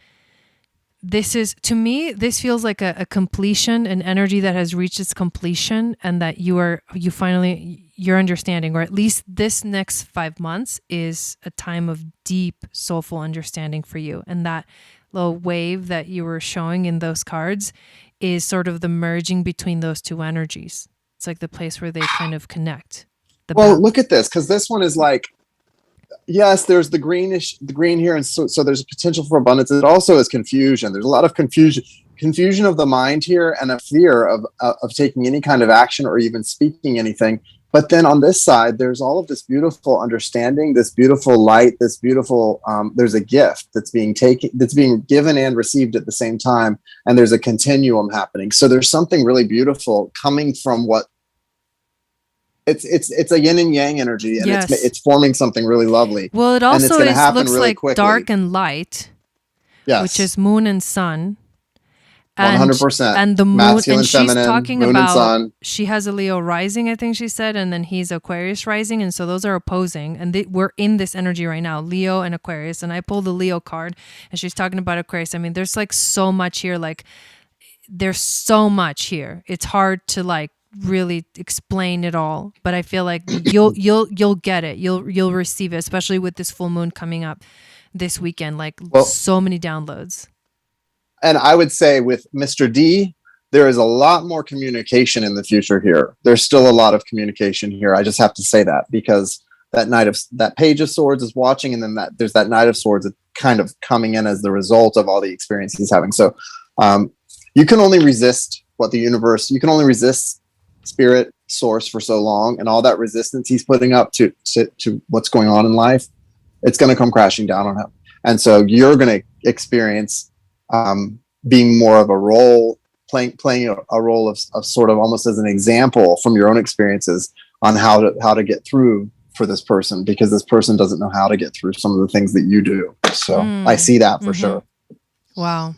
S1: this feels like a completion, an energy that has reached its completion, and that you're understanding, or at least this next 5 months is a time of deep soulful understanding for you. And that little wave that you were showing in those cards is sort of the merging between those two energies. It's like the place where they kind of connect.
S2: Look at this, because this one is like, yes, there's the green here, and so there's a potential for abundance. It also is confusion. There's a lot of confusion of the mind here, and a fear of taking any kind of action or even speaking anything. But then on this side, there's all of this beautiful understanding, this beautiful light, this beautiful. There's a gift that's being given and received at the same time, and there's a continuum happening. So there's something really beautiful coming from what. It's a yin and yang energy, and it's forming something really lovely.
S1: Well, it also looks
S2: really
S1: like
S2: quickly.
S1: Dark and light, which is moon and sun.
S2: 100%.
S1: And the moon,
S2: masculine,
S1: and she's
S2: feminine,
S1: talking
S2: moon
S1: about,
S2: and sun.
S1: She has a Leo rising, I think she said, and then he's Aquarius rising, and so those are opposing, and we're in this energy right now, Leo and Aquarius. And I pulled the Leo card, and she's talking about Aquarius. I mean, there's like so much here. Like, there's so much here. It's hard to like really explain it all, but I feel like you'll get it. You'll receive it, especially with this full moon coming up this weekend. Like, so many downloads.
S2: And I would say with Mr. D, there is a lot more communication in the future here. There's still a lot of communication here. I just have to say that, because that Page of Swords is watching, and then there's that Knight of Swords that's kind of coming in as the result of all the experience he's having. So you can only resist you can only resist spirit, source for so long, and all that resistance he's putting up to what's going on in life, it's going to come crashing down on him. And so you're going to experience being more of a role, playing a role of sort of almost as an example from your own experiences on how to get through for this person, because this person doesn't know how to get through some of the things that you do. So I see that for sure.
S1: Wow.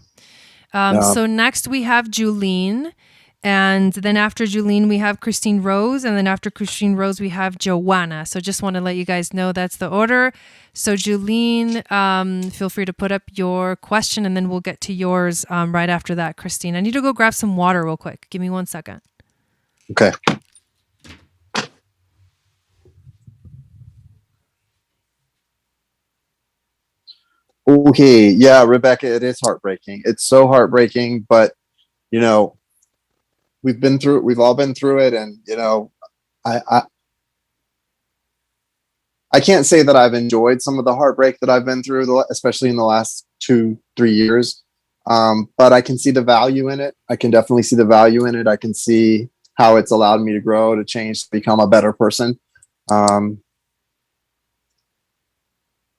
S1: So next we have Julene. And then after Julene, we have Christine Rose. And then after Christine Rose, we have Joanna. So just want to let you guys know that's the order. So Julene, feel free to put up your question, and then we'll get to yours right after that, Christine. I need to go grab some water real quick. Give me 1 second.
S2: Okay. Okay. Yeah, Rebecca, it is heartbreaking. It's so heartbreaking, but we've all been through it, and I can't say that I've enjoyed some of the heartbreak that I've been through, especially in the last 2-3 years. But I can see the value in it. I can definitely see the value in it. I can see how it's allowed me to grow, to change, to become a better person.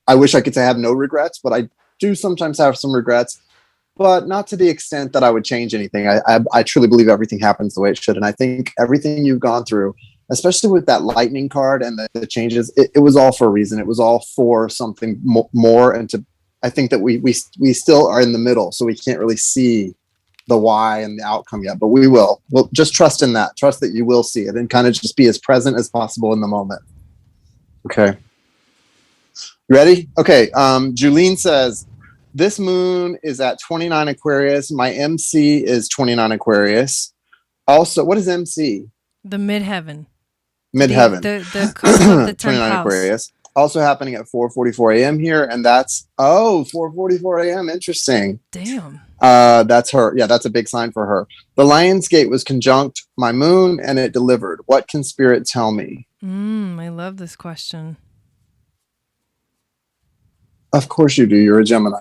S2: I wish I could say I have no regrets, but I do sometimes have some regrets. But not to the extent that I would change anything. I truly believe everything happens the way it should. And I think everything you've gone through, especially with that lightning card and the changes, it was all for a reason. It was all for something more, and I think that we still are in the middle, so we can't really see the why and the outcome yet, but we will. We'll just trust in that. Trust that you will see it and kind of just be as present as possible in the moment. Okay. Ready? Okay. Julene says, this moon is at 29 Aquarius. My MC is 29 Aquarius. Also, what is MC?
S1: The midheaven.
S2: Midheaven.
S1: The cusp of the 10th
S2: 29
S1: house.
S2: Aquarius. Also happening at 4:44 a.m. here, and that's 4:44 a.m. Interesting.
S1: Damn.
S2: That's her. Yeah, that's a big sign for her. The Lion's Gate was conjunct my moon, and it delivered. What can Spirit tell me?
S1: I love this question.
S2: Of course you do. You're a Gemini.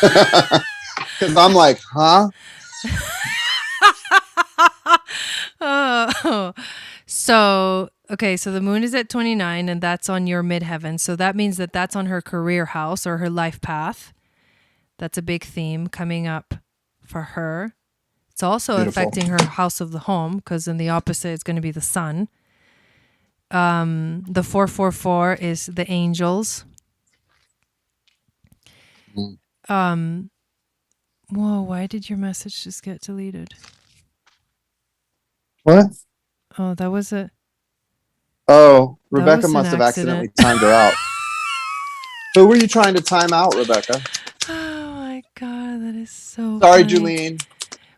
S2: Because I'm like, huh?
S1: Oh, so okay, so the moon is at 29 and that's on your midheaven. So that means that that's on her career house or her life path. That's a big theme coming up for her. It's also
S2: Beautiful.
S1: affecting her house of the home because in the opposite it's going to be the sun. The 444 is the angels. Whoa, why did your message just get deleted?
S2: What?
S1: Oh, that was it.
S2: Oh,
S1: That
S2: Rebecca
S1: was an
S2: must have
S1: accident.
S2: accidentally timed her out. Who were you trying to time out, Rebecca?
S1: Oh my god, that is so
S2: Sorry,
S1: funny.
S2: Julene.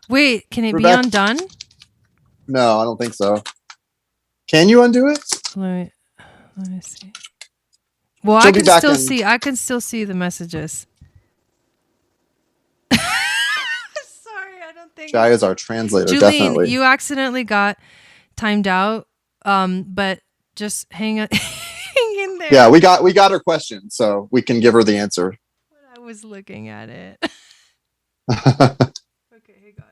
S1: Wait, can it be
S2: Rebecca-
S1: undone?
S2: No, I don't think so. Can you undo it?
S1: Let me see. Well,
S2: She'll
S1: I
S2: be
S1: can
S2: back
S1: still
S2: in.
S1: see. I can still see the messages. Sorry, I don't think.
S2: Jai is our translator,
S1: Julene,
S2: definitely.
S1: you accidentally got timed out. But just hang on, hang in there.
S2: Yeah, we got her question, so we can give her the answer.
S1: When I was looking at it. Okay, hang on.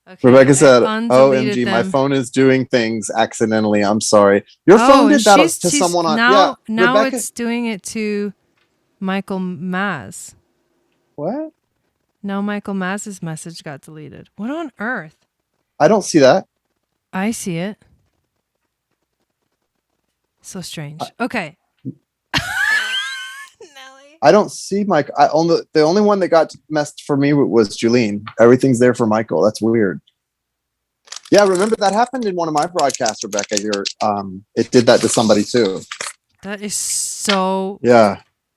S1: Okay,
S2: Rebecca
S1: I
S2: said,
S1: undeleted
S2: OMG, my
S1: them.
S2: phone is doing things accidentally. I'm sorry. Your phone did that to someone on...
S1: Now
S2: Rebecca,
S1: it's doing it to Michael Maz.
S2: what?
S1: Now Michael Maz's message got deleted. What on earth?
S2: I don't see that.
S1: I see it. So strange. Okay. Nelly.
S2: I don't see Mike. The only one that got messed for me was Julene. Everything's there for Michael. That's weird. Yeah, remember that happened in one of my broadcasts, Rebecca. It did that to somebody too.
S1: That is so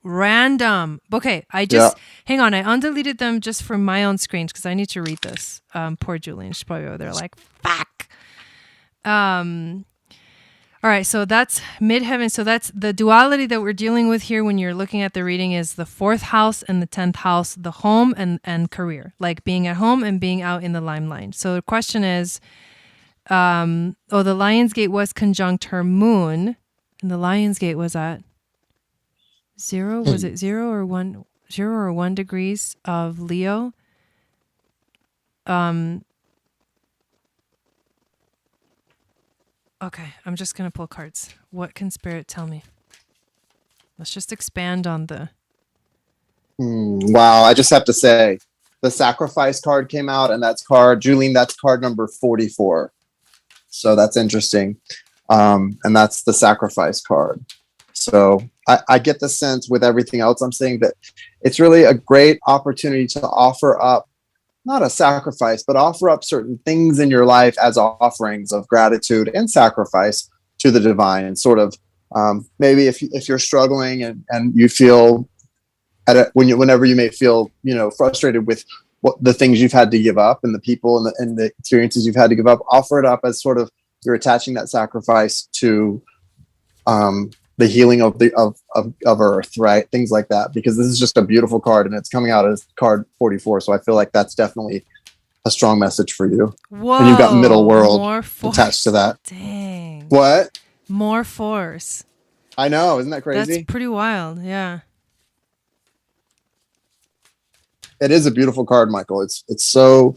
S1: random. Okay, hang on. I undeleted them just for my own screens because I need to read this. Poor Julene. She's probably over there like, fuck. All right, so that's midheaven. So that's the duality that we're dealing with here when you're looking at the reading is the 4th house and the 10th house, the home and career, like being at home and being out in the limelight. So the question is, the Lion's Gate was conjunct her moon, and the Lion's Gate was at 0. Was it 0 or 1? 0 or 1 degrees of Leo. Okay, I'm just going to pull cards. What can Spirit tell me? Let's just expand on the...
S2: Wow, I just have to say, the Sacrifice card came out, and Julene, that's card number 44. So that's interesting. And that's the Sacrifice card. So I get the sense with everything else I'm saying that it's really a great opportunity to offer up, not a sacrifice, but offer up certain things in your life as offerings of gratitude and sacrifice to the divine. Sort of maybe if you're struggling and you feel whenever you may feel frustrated with what the things you've had to give up and the people and the experiences you've had to give up, offer it up as sort of you're attaching that sacrifice to the healing of Earth, right? Things like that, because this is just a beautiful card and it's coming out as card 44. So I feel like that's definitely a strong message for you.
S1: Whoa,
S2: and you've got middle world attached to that.
S1: Dang.
S2: What?
S1: More force.
S2: I know. Isn't that crazy?
S1: That's pretty wild. Yeah.
S2: It is a beautiful card, Michael. It's so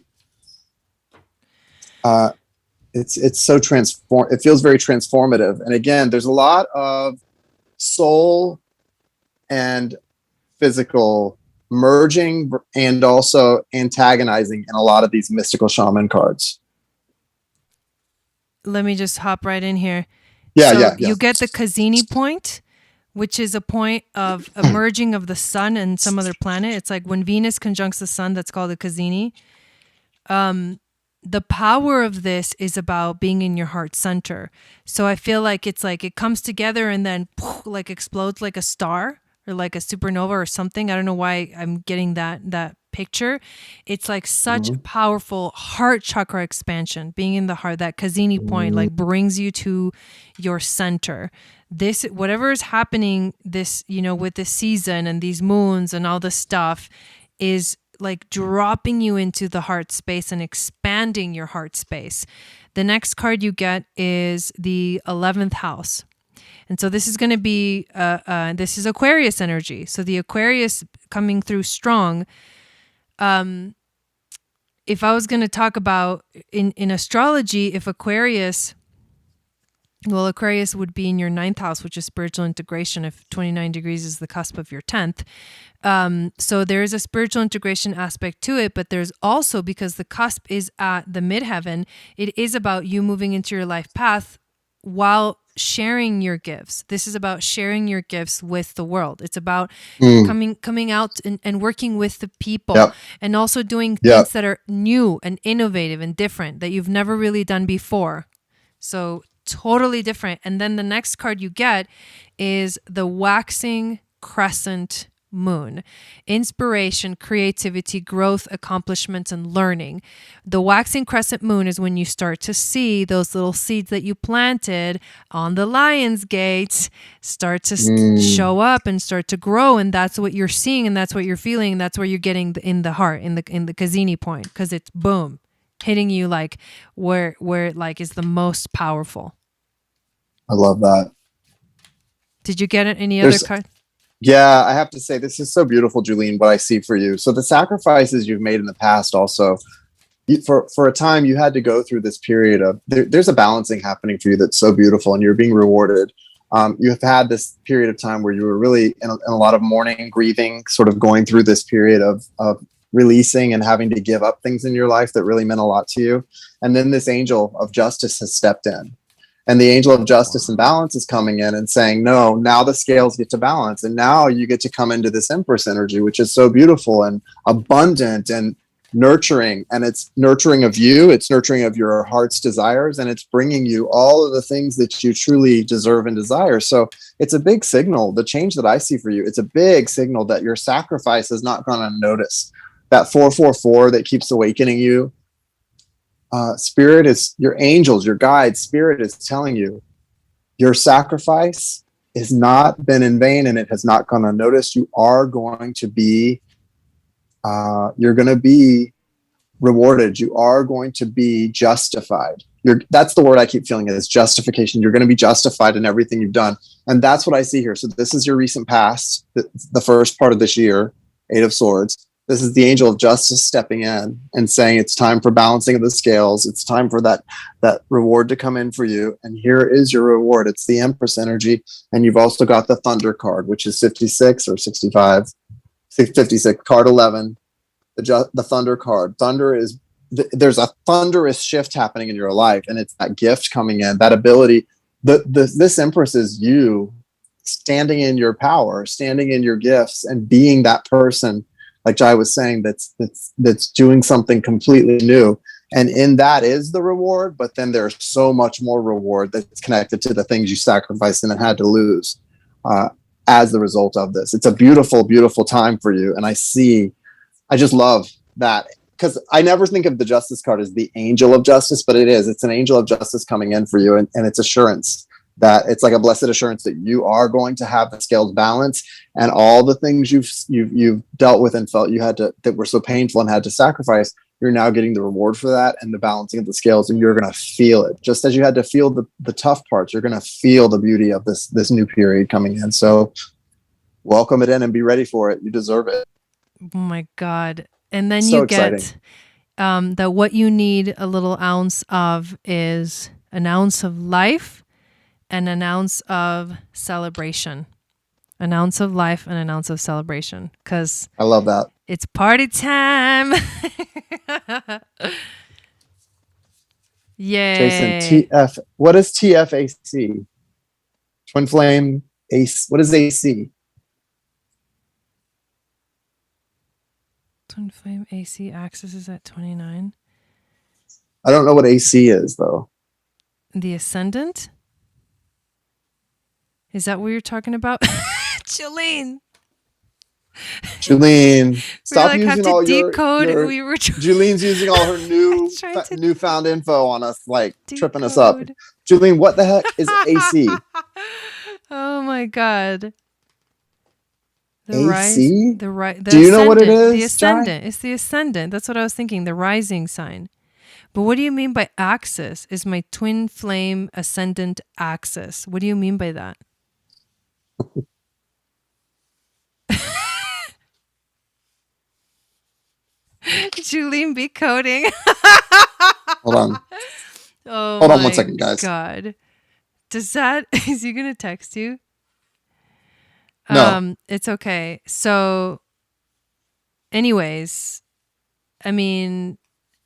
S2: it's so it feels very transformative. And again, there's a lot of soul and physical merging and also antagonizing in a lot of these mystical shaman cards.
S1: Let me just hop right in here.
S2: Yeah.
S1: You get the Kazini point, which is a point of a merging of the sun and some other planet. It's like when Venus conjuncts the sun, that's called a Cassini. The power of this is about being in your heart center. So I feel like it's like it comes together and then like explodes like a star or like a supernova or something. I don't know why I'm getting that picture. It's like such powerful heart chakra expansion. Being in the heart, that Cassini point like brings you to your center. This, whatever is happening this, with this season and these moons and all this stuff, is like dropping you into the heart space and expanding your heart space. The next card you get is the 11th house. And so this is going to be, this is Aquarius energy. So the Aquarius coming through strong. If I was going to talk about in astrology, if Aquarius would be in your 9th house, which is spiritual integration, if 29 degrees is the cusp of your 10th. So there is a spiritual integration aspect to it, but there's also, because the cusp is at the midheaven, it is about you moving into your life path while sharing your gifts. This is about sharing your gifts with the world. It's about coming out and working with the people, and also doing things that are new and innovative and different that you've never really done before. So totally different. And then the next card you get is the waxing crescent moon. Inspiration, creativity, growth, accomplishments, and learning. The waxing crescent moon is when you start to see those little seeds that you planted on the lion's gate start to show up and start to grow. And that's what you're seeing, and that's what you're feeling, and that's what you're getting in the heart, in the Cassini point, because it's boom, hitting you like where it like is the most powerful.
S2: I love that. Did
S1: you get any other card?
S2: Yeah, I have to say, this is so beautiful, Julene, what I see for you. So the sacrifices you've made in the past also, for a time you had to go through this period of, there's a balancing happening for you that's so beautiful, and you're being rewarded. You have had this period of time where you were really in a lot of mourning, grieving, sort of going through this period of releasing and having to give up things in your life that really meant a lot to you. And then this angel of justice has stepped in. And the angel of justice and balance is coming in and saying, no, now the scales get to balance. And now you get to come into this Empress energy, which is so beautiful and abundant and nurturing. And it's nurturing of you. It's nurturing of your heart's desires. And it's bringing you all of the things that you truly deserve and desire. So it's a big signal. The change that I see for you, it's a big signal that your sacrifice has not gone unnoticed. That 444 that keeps awakening you. Spirit is, your angels, your guides, spirit is telling you your sacrifice has not been in vain, and it has not gone unnoticed. You are going to be, you're going to be rewarded. You are going to be justified. That's the word I keep feeling, is justification. You're going to be justified in everything you've done. And that's what I see here. So this is your recent past, the first part of this year, 8 of Swords. This is the angel of justice stepping in and saying it's time for balancing of the scales. It's time for that reward to come in for you. And here is your reward. It's the Empress energy. And you've also got the Thunder card, which is 56 or 65, 56, card 11, the Thunder card. Thunder is, there's a thunderous shift happening in your life. And it's that gift coming in, that ability. This Empress is you standing in your power, standing in your gifts, and being that person, like Jai was saying, that's doing something completely new. And in that is the reward, but then there's so much more reward that's connected to the things you sacrificed and had to lose as the result of this. It's a beautiful, beautiful time for you. And I just love that, because I never think of the Justice card as the angel of justice, but it is. It's an angel of justice coming in for you, and it's assurance. That it's like a blessed assurance that you are going to have the scales balance, and all the things you've dealt with and felt you had to, that were so painful and had to sacrifice, you're now getting the reward for that and the balancing of the scales, and you're going to feel it. Just as you had to feel the tough parts, you're going to feel the beauty of this new period coming in. So welcome it in and be ready for it. You deserve it.
S1: Oh my God. And then so you get that what you need a little ounce of is an ounce of life and an ounce of celebration. An ounce of life and an ounce of celebration. Because
S2: I love that.
S1: It's party time. Yay.
S2: Jason, what is TFAC? Twin flame What is AC?
S1: Twin flame AC axis is at 29.
S2: I don't know what AC is though.
S1: The Ascendant? Is that what you're talking about? Julene.
S2: Julene, stop
S1: we
S2: using
S1: have
S2: all
S1: to decode.
S2: your
S1: We were
S2: Julene's using all her newfound info on us, like
S1: decode.
S2: Tripping us up. Julene, what the heck is AC?
S1: Oh my god.
S2: AC?
S1: Do
S2: you know what it is?
S1: The Ascendant.
S2: Jai?
S1: It's the Ascendant. That's what I was thinking. The rising sign. But what do you mean by axis? Is my twin flame ascendant axis? What do you mean by that? Julene be coding.
S2: Hold on.
S1: Oh,
S2: hold on 1 second, guys.
S1: God. Is he going to text you?
S2: No.
S1: It's okay. So, anyways, I mean,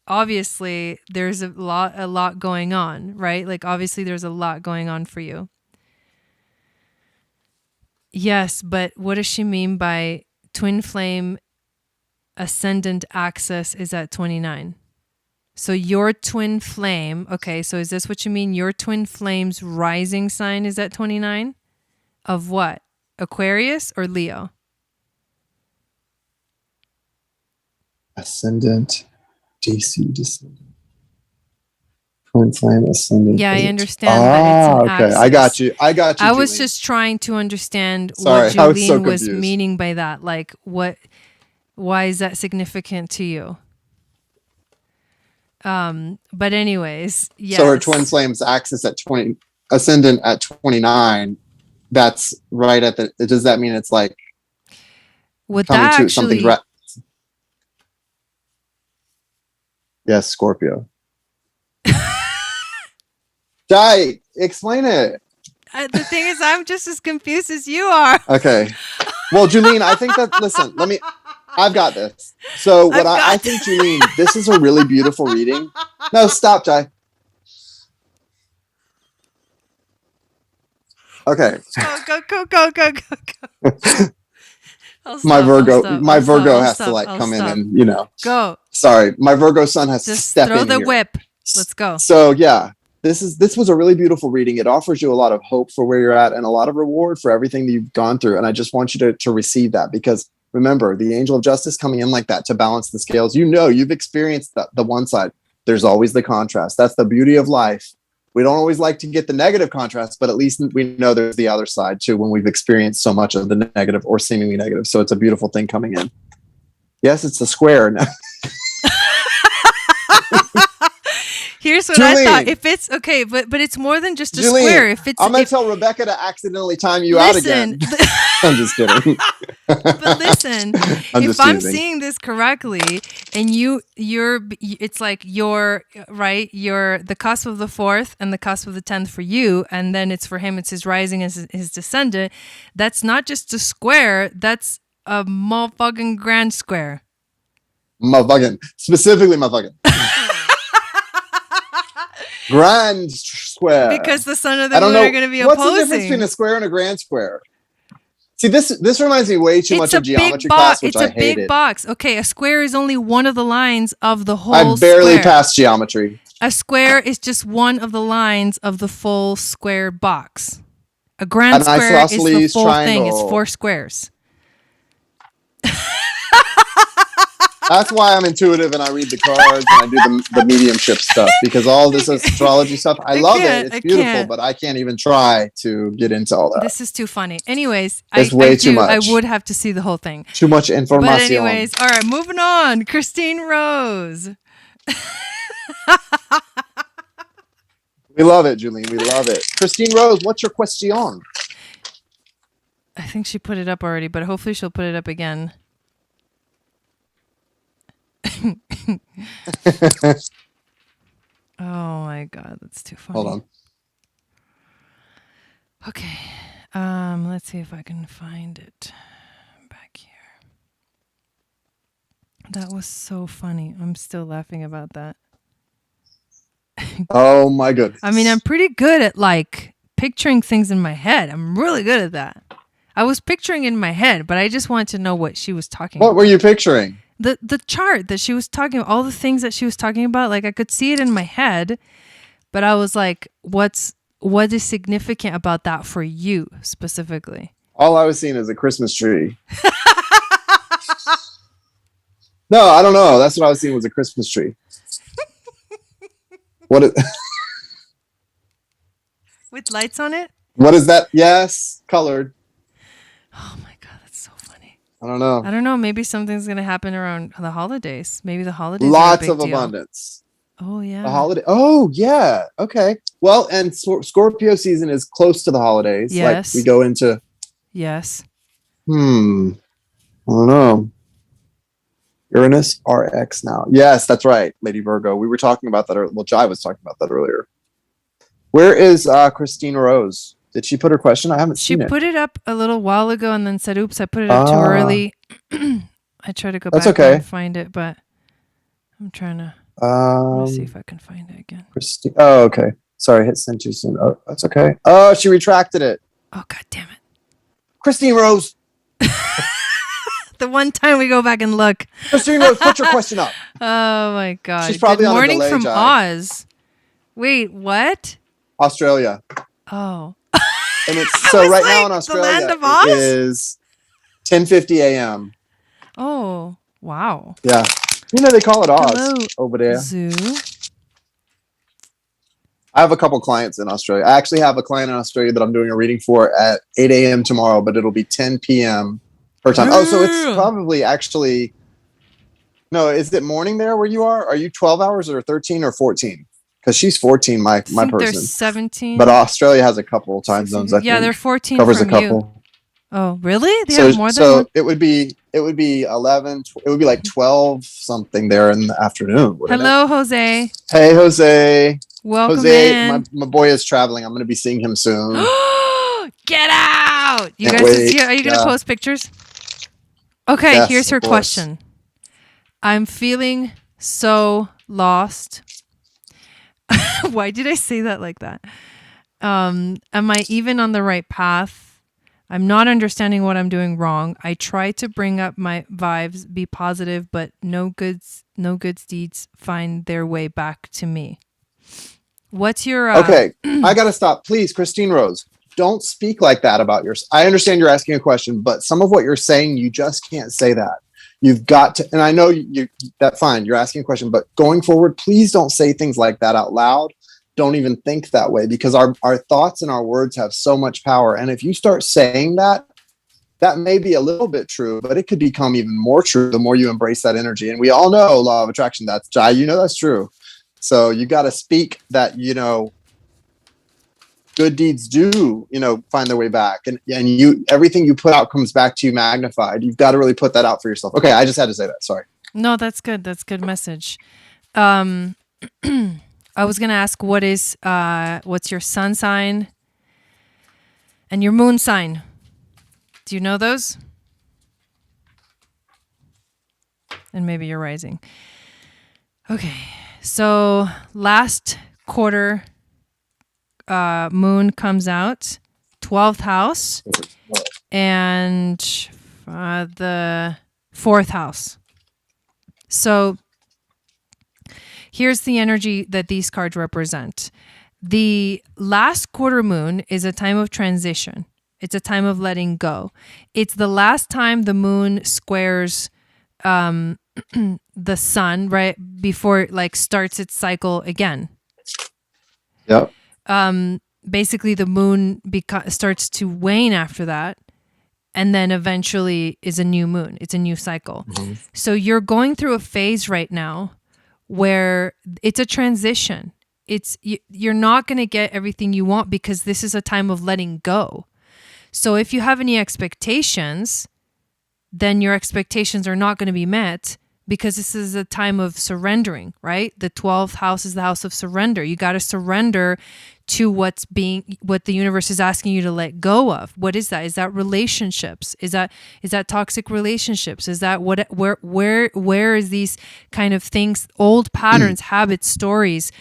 S1: obviously there's a lot going on, right? Like, obviously there's a lot going on for you. Yes, but what does she mean by twin flame ascendant axis is at 29? So your twin flame, okay, so is this what you mean? Your twin flame's rising sign is at 29? Of what? Aquarius or Leo?
S2: Ascendant, DC, descendant. Twin flame, ascendant.
S1: Yeah, I understand that it's an axis.
S2: I got you.
S1: I was
S2: Julene.
S1: just trying to understand
S2: Sorry,
S1: what
S2: I was so
S1: Julene was
S2: confused.
S1: meaning by that. Like, why is that significant to you? But anyways, yes.
S2: So her twin flame's axis at 20, ascendant at 29. That's right at the. Does that mean it's like
S1: Would
S2: coming
S1: that
S2: to
S1: actually?
S2: something? Yes, Scorpio. Jai, explain it.
S1: The thing is, I'm just as confused as you are.
S2: Okay. Well, Julene, I think that. Listen, I've got this. So what I think, Julene, this is a really beautiful reading. No, stop, Jai. Okay.
S1: Go.
S2: My Virgo has to come in and,
S1: Go.
S2: Sorry, my Virgo sun has
S1: Just
S2: to step
S1: throw
S2: in
S1: the
S2: here.
S1: whip. Let's go.
S2: So yeah, this was a really beautiful reading. It offers you a lot of hope for where you're at and a lot of reward for everything that you've gone through. And I just want you to receive that, because remember, the angel of justice coming in like that to balance the scales. You've experienced the one side. There's always the contrast. That's the beauty of life. We don't always like to get the negative contrast, but at least we know there's the other side too when we've experienced so much of the negative or seemingly negative. So it's a beautiful thing coming in. Yes, it's a square.
S1: Here's what
S2: Julene.
S1: I thought. If it's okay, but it's more than just a
S2: Julene,
S1: square. If it's,
S2: I'm gonna tell Rebecca to accidentally time you out again. I'm just kidding.
S1: But listen, if I'm
S2: teasing.
S1: seeing this correctly, and it's like you're the cusp of the 4th and the cusp of the 10th for you, and then it's for him, it's his rising as his descendant. That's not just a square. That's a motherfucking grand square.
S2: Motherfucking, specifically motherfucking. Grand square.
S1: Because the sun and the moon are going to be opposing.
S2: What's the difference between a square and a grand square? See, this reminds me way too much of geometry class, which I hated.
S1: It's a big box. Okay, a square is only one of the lines of the whole
S2: I barely
S1: square.
S2: passed geometry.
S1: A square is just one of the lines of the full square box. A grand square is the full thing. It's 4 squares.
S2: That's why I'm intuitive and I read the cards and I do the mediumship stuff, because all this astrology stuff, I love it. It's beautiful, but I can't even try to get into all that.
S1: This is too funny. Anyways,
S2: it's way too much.
S1: I would have to see the whole thing.
S2: Too much information.
S1: But anyways, all right, moving on. Christine Rose.
S2: We love it, Julene. We love it. Christine Rose, what's your question?
S1: I think she put it up already, but hopefully she'll put it up again. Oh my god, that's too funny.
S2: Hold on.
S1: Okay. Let's see if I can find it back here. That was so funny. I'm still laughing about that.
S2: Oh my goodness.
S1: I mean, I'm pretty good at like picturing things in my head. I'm really good at that. I was picturing in my head, but I just wanted to know what she was talking about.
S2: What were you picturing?
S1: The chart that she was talking about, all the things that she was talking about. Like I could see it in my head, but I was like, what is significant about that for you specifically?
S2: All I was seeing is a Christmas tree. No, I don't know. That's what I was seeing was a Christmas tree. What is
S1: with lights on it?
S2: What is that? Yes, colored.
S1: Oh my God, that's so funny.
S2: I don't know.
S1: I don't know. Maybe something's gonna happen around the holidays. Maybe the holidays.
S2: Lots
S1: are a
S2: of
S1: big deal.
S2: abundance.
S1: Oh yeah.
S2: The holiday. Oh yeah. Okay. Well, and Scorpio season is close to the holidays.
S1: Yes.
S2: Like we go into.
S1: Yes.
S2: I don't know. Uranus RX now. Yes, that's right, Lady Virgo. We were talking about that. Well, Jai was talking about that earlier. Where is Christine Rose? Did she put her question? I haven't seen it.
S1: She put it up a little while ago and then said, "Oops, I put it up too early." I try to go back and find it, but I'm trying to see if I can find it again.
S2: Christine. Oh, okay. Sorry, hit send too soon. Oh, that's okay. Oh, she retracted it.
S1: Oh, God damn it.
S2: Christine Rose.
S1: The one time we go back and look.
S2: Christine Rose, put your question up.
S1: Oh my God.
S2: She's probably
S1: Good
S2: on a
S1: morning
S2: delay,
S1: from
S2: Jai.
S1: Oz. Wait, what?
S2: Australia.
S1: Oh.
S2: And it's so right now in Australia
S1: the land of Oz?
S2: it is 10:50 a.m.
S1: Oh, wow.
S2: Yeah. You know they call it Oz
S1: Hello,
S2: over there.
S1: Zoo.
S2: I have a couple clients in Australia. I actually have a client in Australia that I'm doing a reading for at 8 a.m. tomorrow, but it'll be 10 p.m. her time. Oh, so it's probably actually no, is it morning there where you are? Are you 12 hours or 13 or 14? Because she's 14, my person.
S1: They're 17.
S2: But Australia has a couple time zones. I think.
S1: They're 14
S2: covers
S1: from
S2: a couple.
S1: You. Oh, really? They have more than one?
S2: it would be 11. It would be like 12 something there in the afternoon.
S1: Hello, Jose.
S2: Hey, Jose.
S1: Welcome
S2: Jose,
S1: in.
S2: my boy is traveling. I'm going to be seeing him soon.
S1: Get out! You
S2: Can't
S1: guys,
S2: wait.
S1: are you going to post pictures? Okay,
S2: Yes,
S1: here's her
S2: of course.
S1: question. I'm feeling so lost. Why did I say that like that? Am I even on the right path? I'm not understanding what I'm doing wrong. I try to bring up my vibes, be positive, but no good deeds find their way back to me. What's your
S2: Okay, I got to stop. Please, Christine Rose, don't speak like that about yours. I understand you're asking a question, but some of what you're saying, you just can't say that. You've got to, and I know that's fine. You're asking a question, but going forward, please don't say things like that out loud. Don't even think that way, because our thoughts and our words have so much power. And if you start saying that, that may be a little bit true, but it could become even more true the more you embrace that energy. And we all know law of attraction. That's Jai, that's true. So you got to speak that, good deeds do, find their way back. And everything you put out comes back to you magnified. You've got to really put that out for yourself. Okay. I just had to say that. Sorry.
S1: No, that's good. That's good message. I was going to ask what's your sun sign and your moon sign? Do you know those? And maybe your rising. Okay. So last quarter, moon comes out, 12th house, and the 4th house. So here's the energy that these cards represent. The last quarter moon is a time of transition. It's a time of letting go. It's the last time the moon squares the sun, right before it starts its cycle again.
S2: Yep.
S1: Basically the moon starts to wane after that, and then eventually is a new moon. It's a new cycle. Mm-hmm. So you're going through a phase right now where it's a transition. You're not going to get everything you want because this is a time of letting go. So if you have any expectations, then your expectations are not going to be met, because this is a time of surrendering, right? The 12th house is the house of surrender. You got to surrender to what the universe is asking you to let go of. What is that? Is that relationships? Is that toxic relationships? Is that where is these kind of things, old patterns, habits, stories,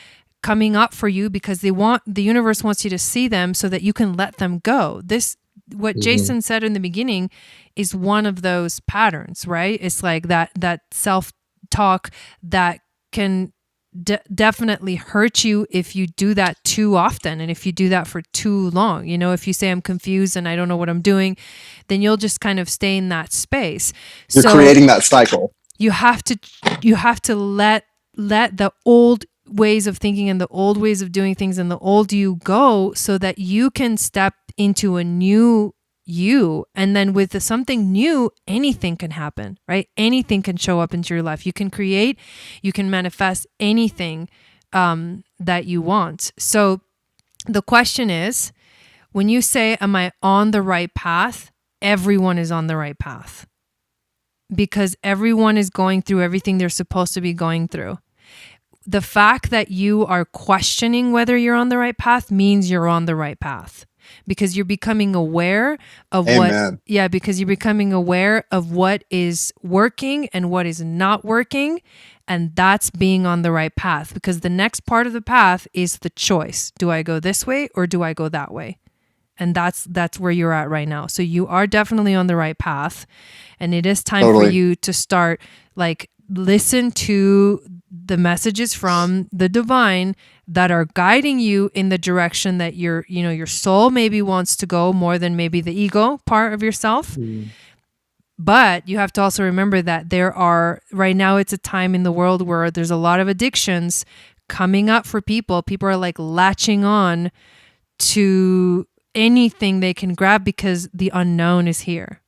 S1: coming up for you because the universe wants you to see them so that you can let them go. What Jason said in the beginning is one of those patterns, right? It's like that self-talk that can definitely hurt you if you do that too often, and if you do that for too long. You know, if you say I'm confused and I don't know what I'm doing, then you'll just kind of stay in that space.
S2: You're creating that cycle.
S1: You have to let the old ways of thinking and the old ways of doing things and the old you go, so that you can step into a new you. And then with something new, anything can happen, right? Anything can show up into your life. You can create, you can manifest anything that you want. So the question is, when you say, am I on the right path? Everyone is on the right path, because everyone is going through everything they're supposed to be going through. The fact that you are questioning whether you're on the right path means you're on the right path, because you're becoming aware of because you're becoming aware of what is working and what is not working. And that's being on the right path, because the next part of the path is the choice. Do I go this way or do I go that way? And that's where you're at right now. So you are definitely on the right path. And it is time for you to start, like, listen to the messages from the divine that are guiding you in the direction that your soul maybe wants to go, more than maybe the ego part of yourself. But you have to also remember that right now it's a time in the world where there's a lot of addictions coming up for people. People are like latching on to anything they can grab because the unknown is here.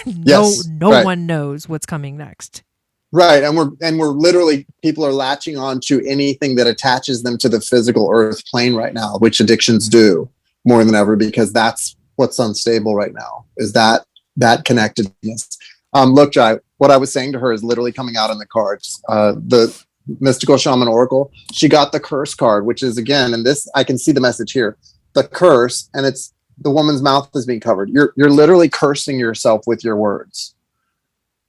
S1: No one knows what's coming next.
S2: Right. And we're literally, people are latching on to anything that attaches them to the physical earth plane right now, which addictions do more than ever, because that's what's unstable right now, is that connectedness. Look, Jai, what I was saying to her is literally coming out in the cards. The Mystical Shaman Oracle, she got the curse card, which is, again, and this, I can see the message here, the curse, and it's the woman's mouth is being covered. You're literally cursing yourself with your words.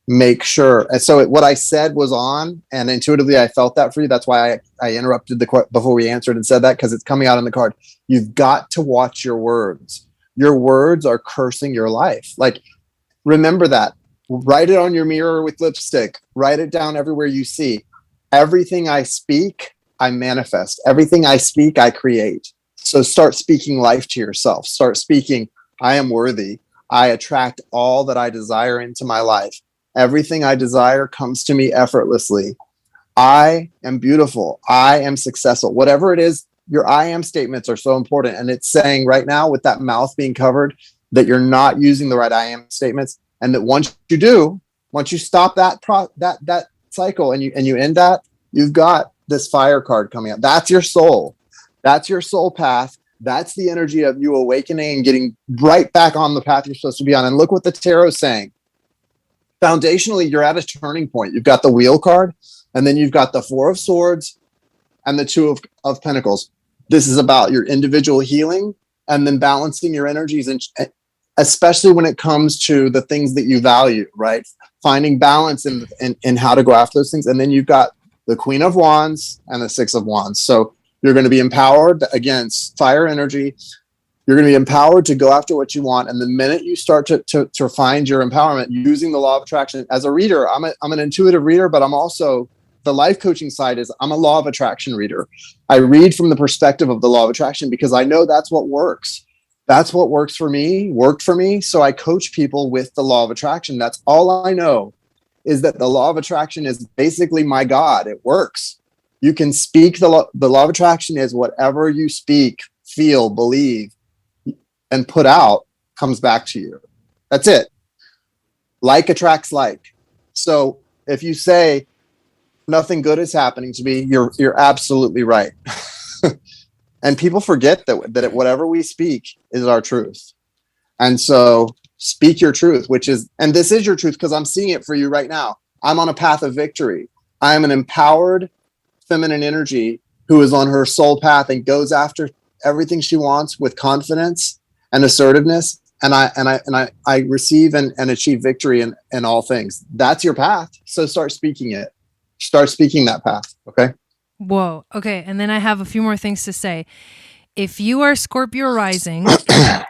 S2: Make sure. And so what I said was on, and intuitively I felt that for you. That's why I interrupted before we answered and said that, because it's coming out in the card. You've got to watch your words. Your words are cursing your life. Like, remember that. Write it on your mirror with lipstick. Write it down everywhere you see. Everything I speak, I manifest. Everything I speak, I create. So start speaking life to yourself. Start speaking, I am worthy. I attract all that I desire into my life. Everything I desire comes to me effortlessly. I am beautiful. I am successful. Whatever it is, your I am statements are so important. And it's saying right now, with that mouth being covered, that you're not using the right I am statements. And that once you do, once you stop that cycle and you end that, you've got this fire card coming up. That's your soul. That's your soul path. That's the energy of you awakening and getting right back on the path you're supposed to be on. And look what the tarot is saying. Foundationally, you're at a turning point. You've got the wheel card, and then you've got the Four of Swords and the Two of Pentacles. This is about your individual healing and then balancing your energies, and especially when it comes to the things that you value, right? Finding balance in how to go after those things. And then you've got the Queen of Wands and the Six of Wands. So you're going to be empowered against fire energy. You're going to be empowered to go after what you want. And the minute you start to find your empowerment using the law of attraction, as a reader, I'm an intuitive reader, but I'm also, the life coaching side is, I'm a law of attraction reader. I read from the perspective of the law of attraction because I know that's what works. That's what worked for me. So I coach people with the law of attraction. That's all I know, is that the law of attraction is basically my God. It works. You can speak the law of attraction is whatever you speak, feel, believe, and put out comes back to you. That's it. Like attracts like. So if you say nothing good is happening to me, you're absolutely right. And people forget that whatever we speak is our truth. And so speak your truth, which is, and this is your truth because I'm seeing it for you right now. I'm on a path of victory. I am an empowered feminine energy who is on her soul path and goes after everything she wants with confidence and assertiveness. And I receive and achieve victory in all things. That's your path. So start speaking it. Start speaking that path. Okay.
S1: Whoa. Okay. And then I have a few more things to say. If you are Scorpio rising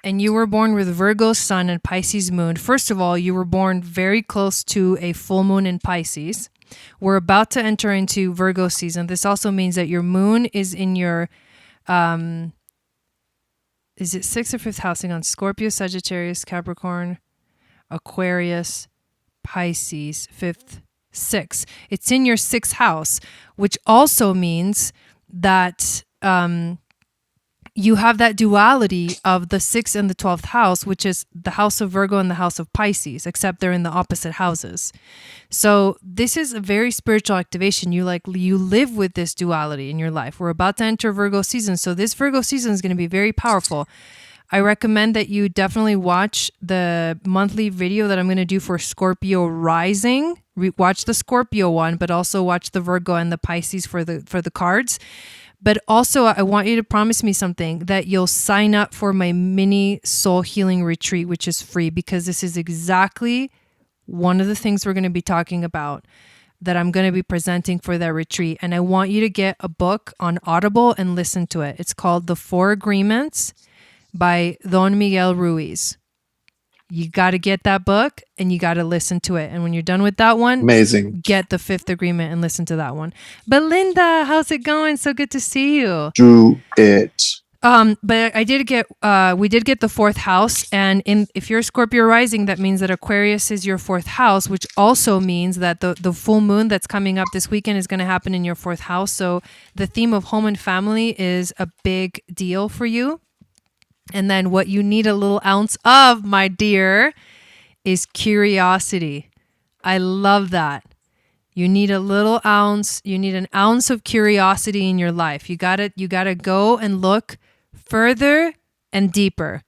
S1: and you were born with Virgo sun and Pisces moon, first of all, you were born very close to a full moon in Pisces. We're about to enter into Virgo season. This also means that your moon is in your, is it 6th or 5th housing on Scorpio, Sagittarius, Capricorn, Aquarius, Pisces, 5th, 6th. It's in your 6th house, which also means that you have that duality of the 6th and the 12th house, which is the house of Virgo and the house of Pisces, except they're in the opposite houses. So this is a very spiritual activation. You live with this duality in your life. We're about to enter Virgo season. So this Virgo season is going to be very powerful. I recommend that you definitely watch the monthly video that I'm going to do for Scorpio rising. Watch the Scorpio one, but also watch the Virgo and the Pisces for the cards. But also, I want you to promise me something, that you'll sign up for my mini soul healing retreat, which is free, because this is exactly one of the things we're going to be talking about that I'm going to be presenting for that retreat. And I want you to get a book on Audible and listen to it. It's called The Four Agreements by Don Miguel Ruiz. You got to get that book and you got to listen to it. And when you're done with that one,
S2: Amazing.
S1: Get the 5th agreement and listen to that one. Belinda, how's it going? So good to see you.
S2: Do it.
S1: But we did get the 4th house, and if you're Scorpio rising, that means that Aquarius is your 4th house, which also means that the full moon that's coming up this weekend is going to happen in your 4th house. So the theme of home and family is a big deal for you. And then what you need a little ounce of, my dear, is curiosity. I love that. You need a little ounce. You need an ounce of curiosity in your life. You gotta go and look further and deeper,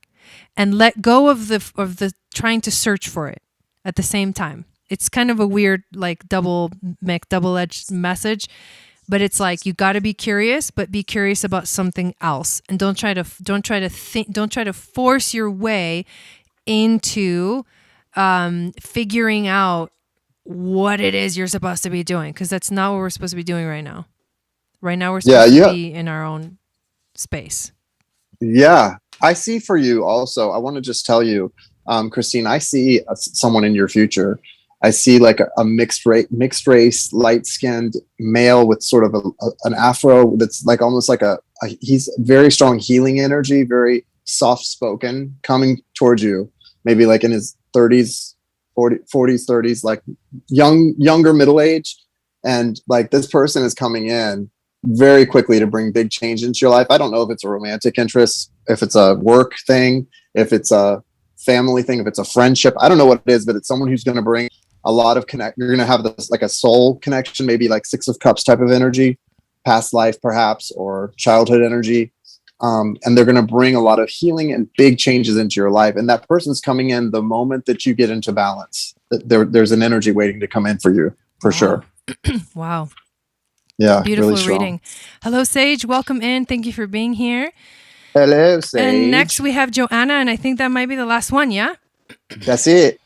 S1: and let go of the trying to search for it at the same time. It's kind of a weird, like double-edged message. But it's like, you got to be curious, but be curious about something else, and don't try to force your way into figuring out what it is you're supposed to be doing, because that's not what we're supposed to be doing right now. Right now, we're supposed to be in our own space. Yeah,
S2: I see for you also. I want to just tell you, Christine, I see someone in your future. I see like a mixed race, light-skinned male with sort of an afro that's like almost like he's very strong healing energy, very soft-spoken, coming towards you, maybe like in his 30s, 40s, 30s, like younger middle age. And like this person is coming in very quickly to bring big change into your life. I don't know if it's a romantic interest, if it's a work thing, if it's a family thing, if it's a friendship. I don't know what it is, but it's someone who's going to bring a lot of you're going to have this like a soul connection, maybe like 6 of Cups type of energy, past life perhaps, or childhood energy. And they're going to bring a lot of healing and big changes into your life. And that person's coming in the moment that you get into balance. There's an energy waiting to come in for you, for sure.
S1: Wow.
S2: Yeah.
S1: Beautiful
S2: really
S1: reading. Hello, Sage. Welcome in. Thank you for being here.
S2: Hello, Sage.
S1: And next we have Joanna, and I think that might be the last one, yeah?
S2: That's it.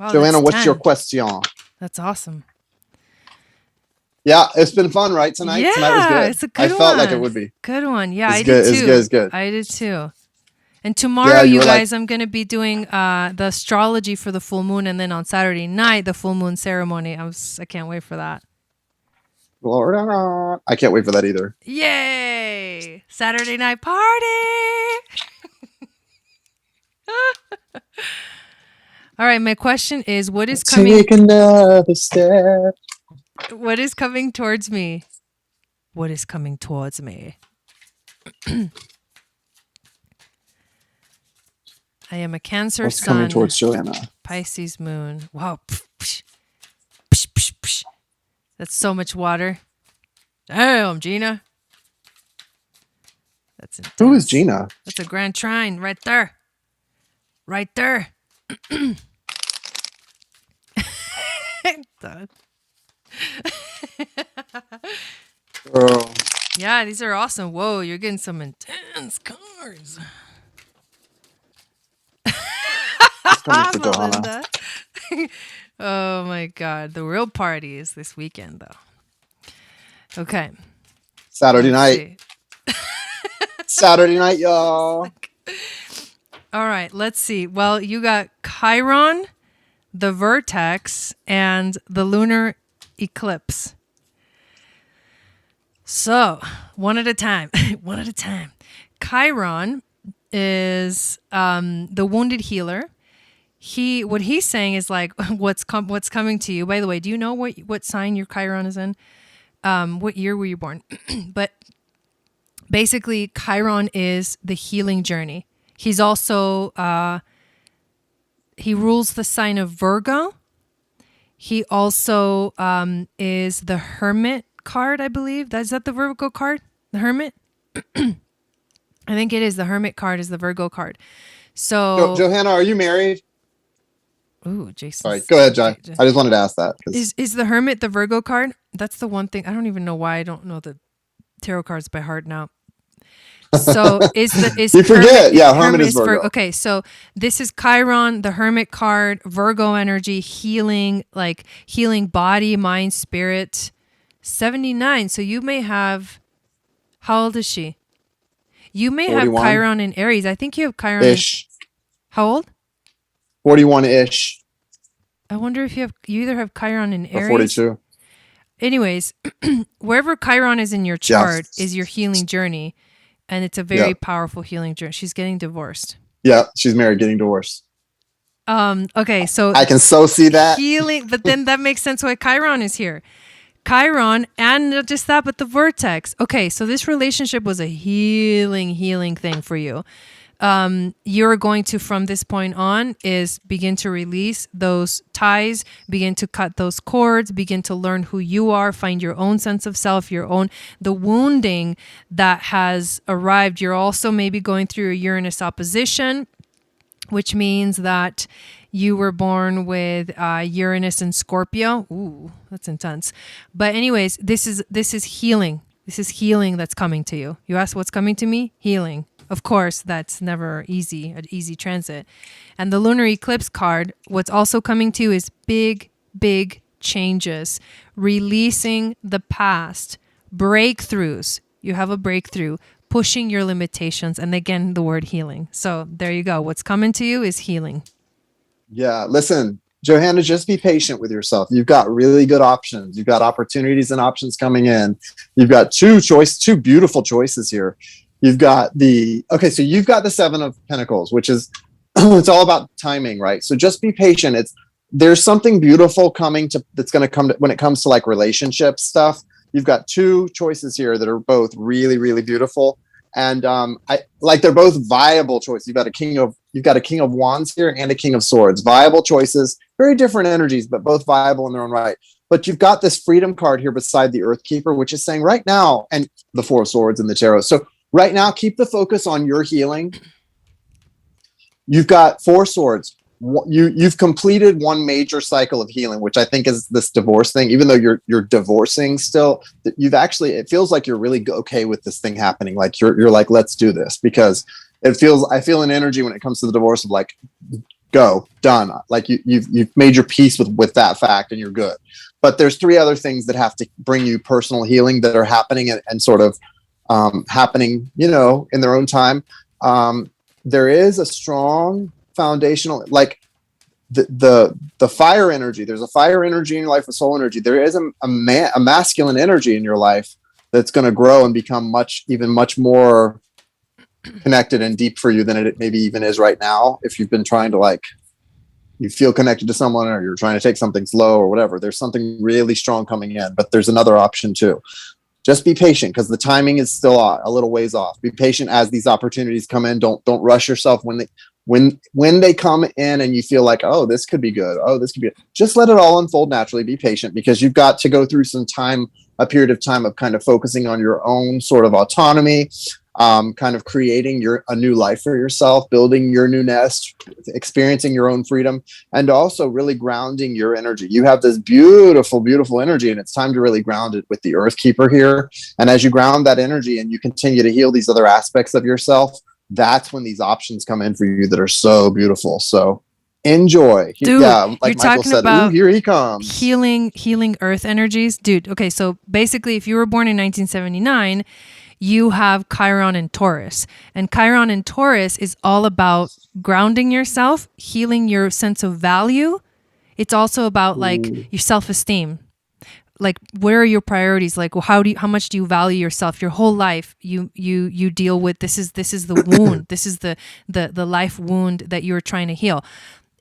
S1: Wow,
S2: Joanna, what's your question?
S1: That's awesome.
S2: Yeah, it's been fun, right? Tonight was good.
S1: It's a good one.
S2: I felt like it would be.
S1: Good one. Yeah,
S2: I did too.
S1: It's good. I did too. And tomorrow, you guys, I'm going to be doing the astrology for the full moon, and then on Saturday night, the full moon ceremony. I can't wait for that.
S2: Lord, I can't wait for that either.
S1: Yay! Saturday night party! All right, my question is, what is coming?
S2: Take another step.
S1: What is coming towards me? What is coming towards me? I am a Cancer
S2: What's
S1: sun.
S2: coming towards Joanna?
S1: Pisces moon. Wow. That's so much water. Damn, Gina. That's intense.
S2: Who is Gina?
S1: That's a grand trine right there. Right there.
S2: Girl.
S1: Yeah, these are awesome. Whoa, you're getting some intense cards. Oh my God. The real party is this weekend, though. Okay.
S2: Saturday
S1: Let's
S2: night.
S1: see.
S2: Saturday night, y'all.
S1: All right. Let's see. Well, you got Chiron, the vertex, and the lunar eclipse. So, one at a time. One at a time. Chiron is the wounded healer. What he's saying is like what's coming to you. By the way, do you know what sign your Chiron is in? What year were you born? But basically, Chiron is the healing journey. He's also he rules the sign of Virgo. He also is the Hermit card, I believe. Is that the Virgo card? The Hermit? I think it is. The Hermit card is the Virgo card. So,
S2: Johanna, are you married?
S1: Ooh, Jason.
S2: Sorry, go ahead, Jai. I just wanted to ask that.
S1: Is the Hermit the Virgo card? That's the one thing. I don't even know why I don't know the tarot cards by heart now. So is
S2: you forget? Hermit is Virgo.
S1: Okay, so this is Chiron, the Hermit card, Virgo energy, healing body, mind, spirit. 79. So you may have. How old is she? You may
S2: 41.
S1: have Chiron in Aries. I think you have Chiron.
S2: Ish.
S1: How old?
S2: 41-ish.
S1: I wonder if you either have Chiron in Aries.
S2: Or 42.
S1: Anyways, wherever Chiron is in your chart is your healing journey. And it's a very powerful healing journey. She's getting divorced.
S2: Yeah, she's married, getting divorced.
S1: Okay, so
S2: I can so see that.
S1: Healing, but then that makes sense why Chiron is here. Chiron, and not just that, but the vertex. Okay, so this relationship was a healing thing for you. You're going to, from this point on, is begin to release those ties, begin to cut those cords, begin to learn who you are, find your own sense of self, the wounding that has arrived. You're also maybe going through a Uranus opposition, which means that you were born with Uranus and Scorpio. Ooh, that's intense. But anyways, this is healing. This is healing that's coming to you. You ask what's coming to me? Healing. Of course, that's never an easy transit. And the lunar eclipse card, what's also coming to you is big changes, releasing the past, breakthroughs. You have a breakthrough, pushing your limitations. And again, the word healing. So there you go. What's coming to you is healing.
S2: Yeah. Listen, Johanna, just be patient with yourself. You've got really good options. You've got opportunities and options coming in. You've got two beautiful choices here. You've got so you've got the 7 of Pentacles, which is, it's all about timing, right? So just be patient. There's something beautiful that's going to come when it comes to like relationship stuff. You've got 2 choices here that are both really, really beautiful. And they're both viable choices. You've got a king of wands here and a king of swords, viable choices, very different energies, but both viable in their own right. But you've got this freedom card here beside the Earth Keeper, which is saying right now, and the 4 of swords in the tarot. So right now, keep the focus on your healing. You've got 4 swords. You've completed one major cycle of healing, which I think is this divorce thing. Even though you're divorcing still, it feels like you're really okay with this thing happening. Like you're like, let's do this, because I feel an energy when it comes to the divorce of like, go, done. Like you've made your peace with that fact and you're good. But there's 3 other things that have to bring you personal healing that are happening and sort of happening, in their own time. There is a strong foundational, like the fire energy. There's a fire energy in your life, a soul energy. There is a masculine energy in your life that's going to grow and become much more connected and deep for you than it maybe even is right now. If you've been trying to you feel connected to someone, or you're trying to take something slow or whatever, there's something really strong coming in. But there's another option too. Just be patient, because the timing is still a little ways off. Be patient as these opportunities come in. Don't rush yourself when they come in and you feel like, oh, this could be good. Oh, this could be good. Just let it all unfold naturally. Be patient, because you've got to go through a period of time of kind of focusing on your own sort of autonomy, kind of creating a new life for yourself, building your new nest, experiencing your own freedom, and also really grounding your energy. You have this beautiful, beautiful energy, and it's time to really ground it with the Earth Keeper here. And as you ground that energy and you continue to heal these other aspects of yourself, that's when these options come in for you that are so beautiful. So Enjoy.
S1: Dude,
S2: yeah,
S1: you're
S2: like Michael
S1: talking
S2: said, ooh,
S1: about
S2: here he comes.
S1: healing earth energies. Dude, okay, so basically if you were born in 1979, you have Chiron in Taurus. And Chiron in Taurus is all about grounding yourself, healing your sense of value. It's also about like your self-esteem. Like, where are your priorities? Like, well, how much do you value yourself? Your whole life, you deal with this is the wound. This is the life wound that you're trying to heal.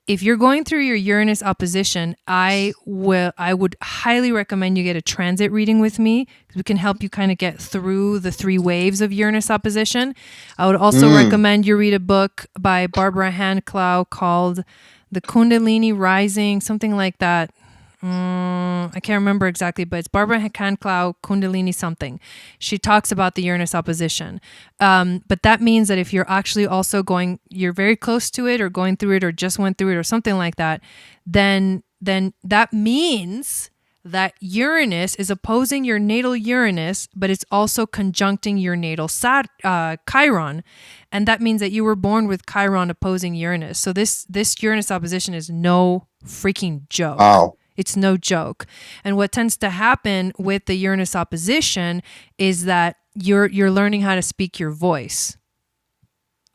S1: If you're going through your Uranus opposition, I would highly recommend you get a transit reading with me, because we can help you kind of get through the 3 waves of Uranus opposition. I would also recommend you read a book by Barbara Handclough called The Kundalini Rising, something like that. I can't remember exactly, but it's Barbara Handclough, Kundalini something. She talks about the Uranus opposition. But that means that if you're actually also you're very close to it or going through it or just went through it or something like that, then that means that Uranus is opposing your natal Uranus, but it's also conjuncting your natal Chiron. And that means that you were born with Chiron opposing Uranus. So this Uranus opposition is no freaking joke.
S2: Wow.
S1: It's no joke. And what tends to happen with the Uranus opposition is that you're learning how to speak your voice.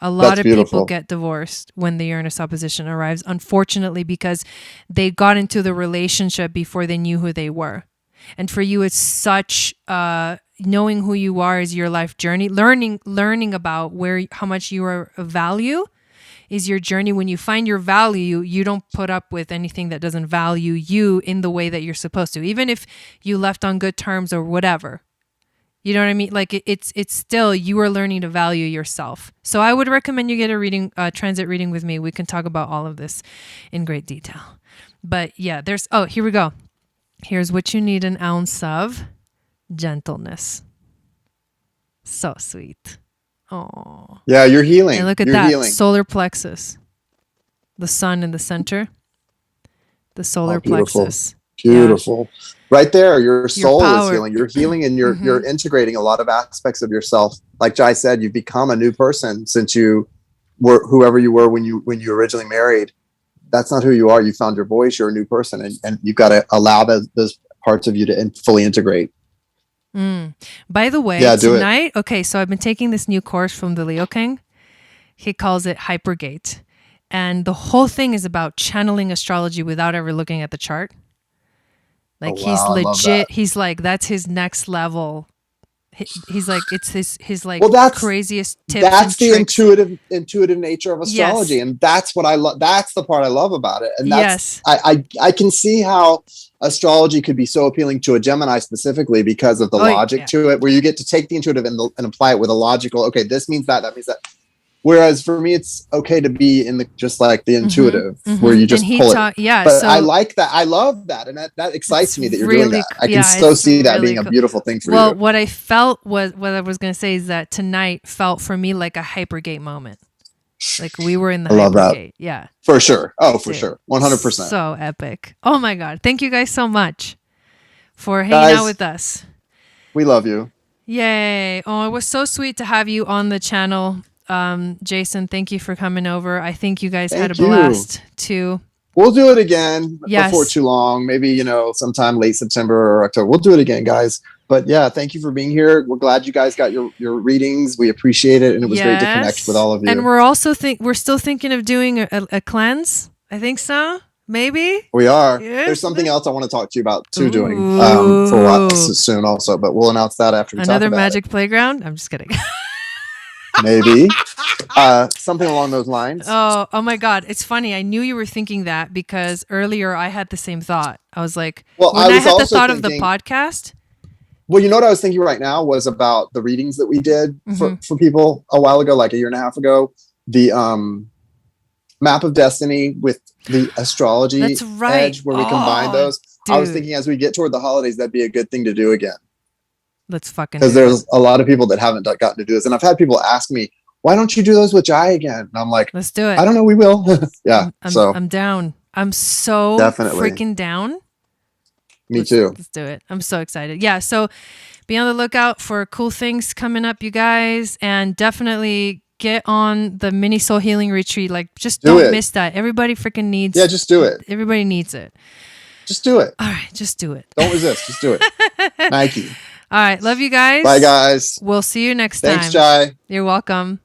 S1: A lot of people get divorced when the Uranus opposition arrives, unfortunately, because they got into the relationship before they knew who they were. And for you, it's such knowing who you are is your life journey. Learning about how much you are of value is your journey. When you find your value, you don't put up with anything that doesn't value you in the way that you're supposed to, even if you left on good terms or whatever. You know what I mean? Like it's still, you are learning to value yourself. So I would recommend you get a transit reading with me. We can talk about all of this in great detail. But yeah, here we go. Here's what you need: an ounce of gentleness. So sweet. Oh.
S2: Yeah, you're healing.
S1: And look at that. Solar plexus. The sun in the center. The solar plexus.
S2: Beautiful. Yeah. Right there, your soul is healing. You're healing, and you're integrating a lot of aspects of yourself. Like Jai said, you've become a new person since you were whoever you were when you originally married. That's not who you are. You found your voice. You're a new person, and you've got to allow those parts of you to fully integrate.
S1: By the way, tonight, okay, so I've been taking this new course from the Leo King. He calls it Hypergate. And the whole thing is about channeling astrology without ever looking at the chart. Like, he's legit, he's like, that's his next level. He's like, it's his like craziest tips.
S2: That's
S1: and
S2: the
S1: tricks.
S2: intuitive nature of astrology. Yes. And that's what I love. That's the part I love about it. And that's, I can see how astrology could be so appealing to a Gemini specifically because of the logic to it, where you get to take the intuitive and apply it with a logical, okay, this means that means that. Whereas for me, it's okay to be in just like the intuitive, where you just pull it.
S1: Yeah,
S2: but I like that. I love that. And that excites me that you're doing that. I can so see that being a beautiful thing for you.
S1: Well, what I felt was, what I was going to say is that tonight felt for me like a Hypergate moment. Like we were in the Hypergate. Yeah.
S2: For sure. Oh, for sure. 100%.
S1: So epic. Oh my God. Thank you guys so much for hanging out with us.
S2: We love you.
S1: Yay. Oh, it was so sweet to have you on the channel. Jason, thank you for coming over. I think you guys had a blast too.
S2: We'll do it again before too long. Maybe, sometime late September or October. We'll do it again, guys. But yeah, thank you for being here. We're glad you guys got your readings. We appreciate it. And it was great to connect with all of you.
S1: And we're still thinking of doing a cleanse. I think so. Maybe.
S2: We are. Yes. There's something else I want to talk to you about too, doing for a while soon also, but we'll announce that after we
S1: Another
S2: talk about
S1: magic playground? I'm just kidding.
S2: Maybe something along those lines.
S1: Oh my God. It's funny. I knew you were thinking that because earlier I had the same thought. I was like, I had the thought of the podcast.
S2: Well, you know what I was thinking right now was about the readings that we did for people a while ago, like a year and a half ago, the map of destiny with the astrology edge where we combine those. Dude. I was thinking as we get toward the holidays, that'd be a good thing to do again.
S1: Let's fucking
S2: because there's a lot of people that haven't gotten to do this, and I've had people ask me, "Why don't you do those with Jai again?" And I'm like,
S1: "Let's do it."
S2: I don't know. We will. Yeah.
S1: I'm down. I'm so freaking down.
S2: Me too.
S1: Let's do it. I'm so excited. Yeah. So be on the lookout for cool things coming up, you guys, and definitely get on the mini soul healing retreat. Like, just
S2: Do
S1: don't
S2: it.
S1: miss that. Everybody freaking needs.
S2: Yeah, just do it.
S1: Everybody needs it.
S2: Just do it.
S1: All right, just do it.
S2: Don't resist. Just do it. Nike.
S1: All right, love you guys.
S2: Bye, guys.
S1: We'll see you next time.
S2: Thanks, Jai.
S1: You're welcome.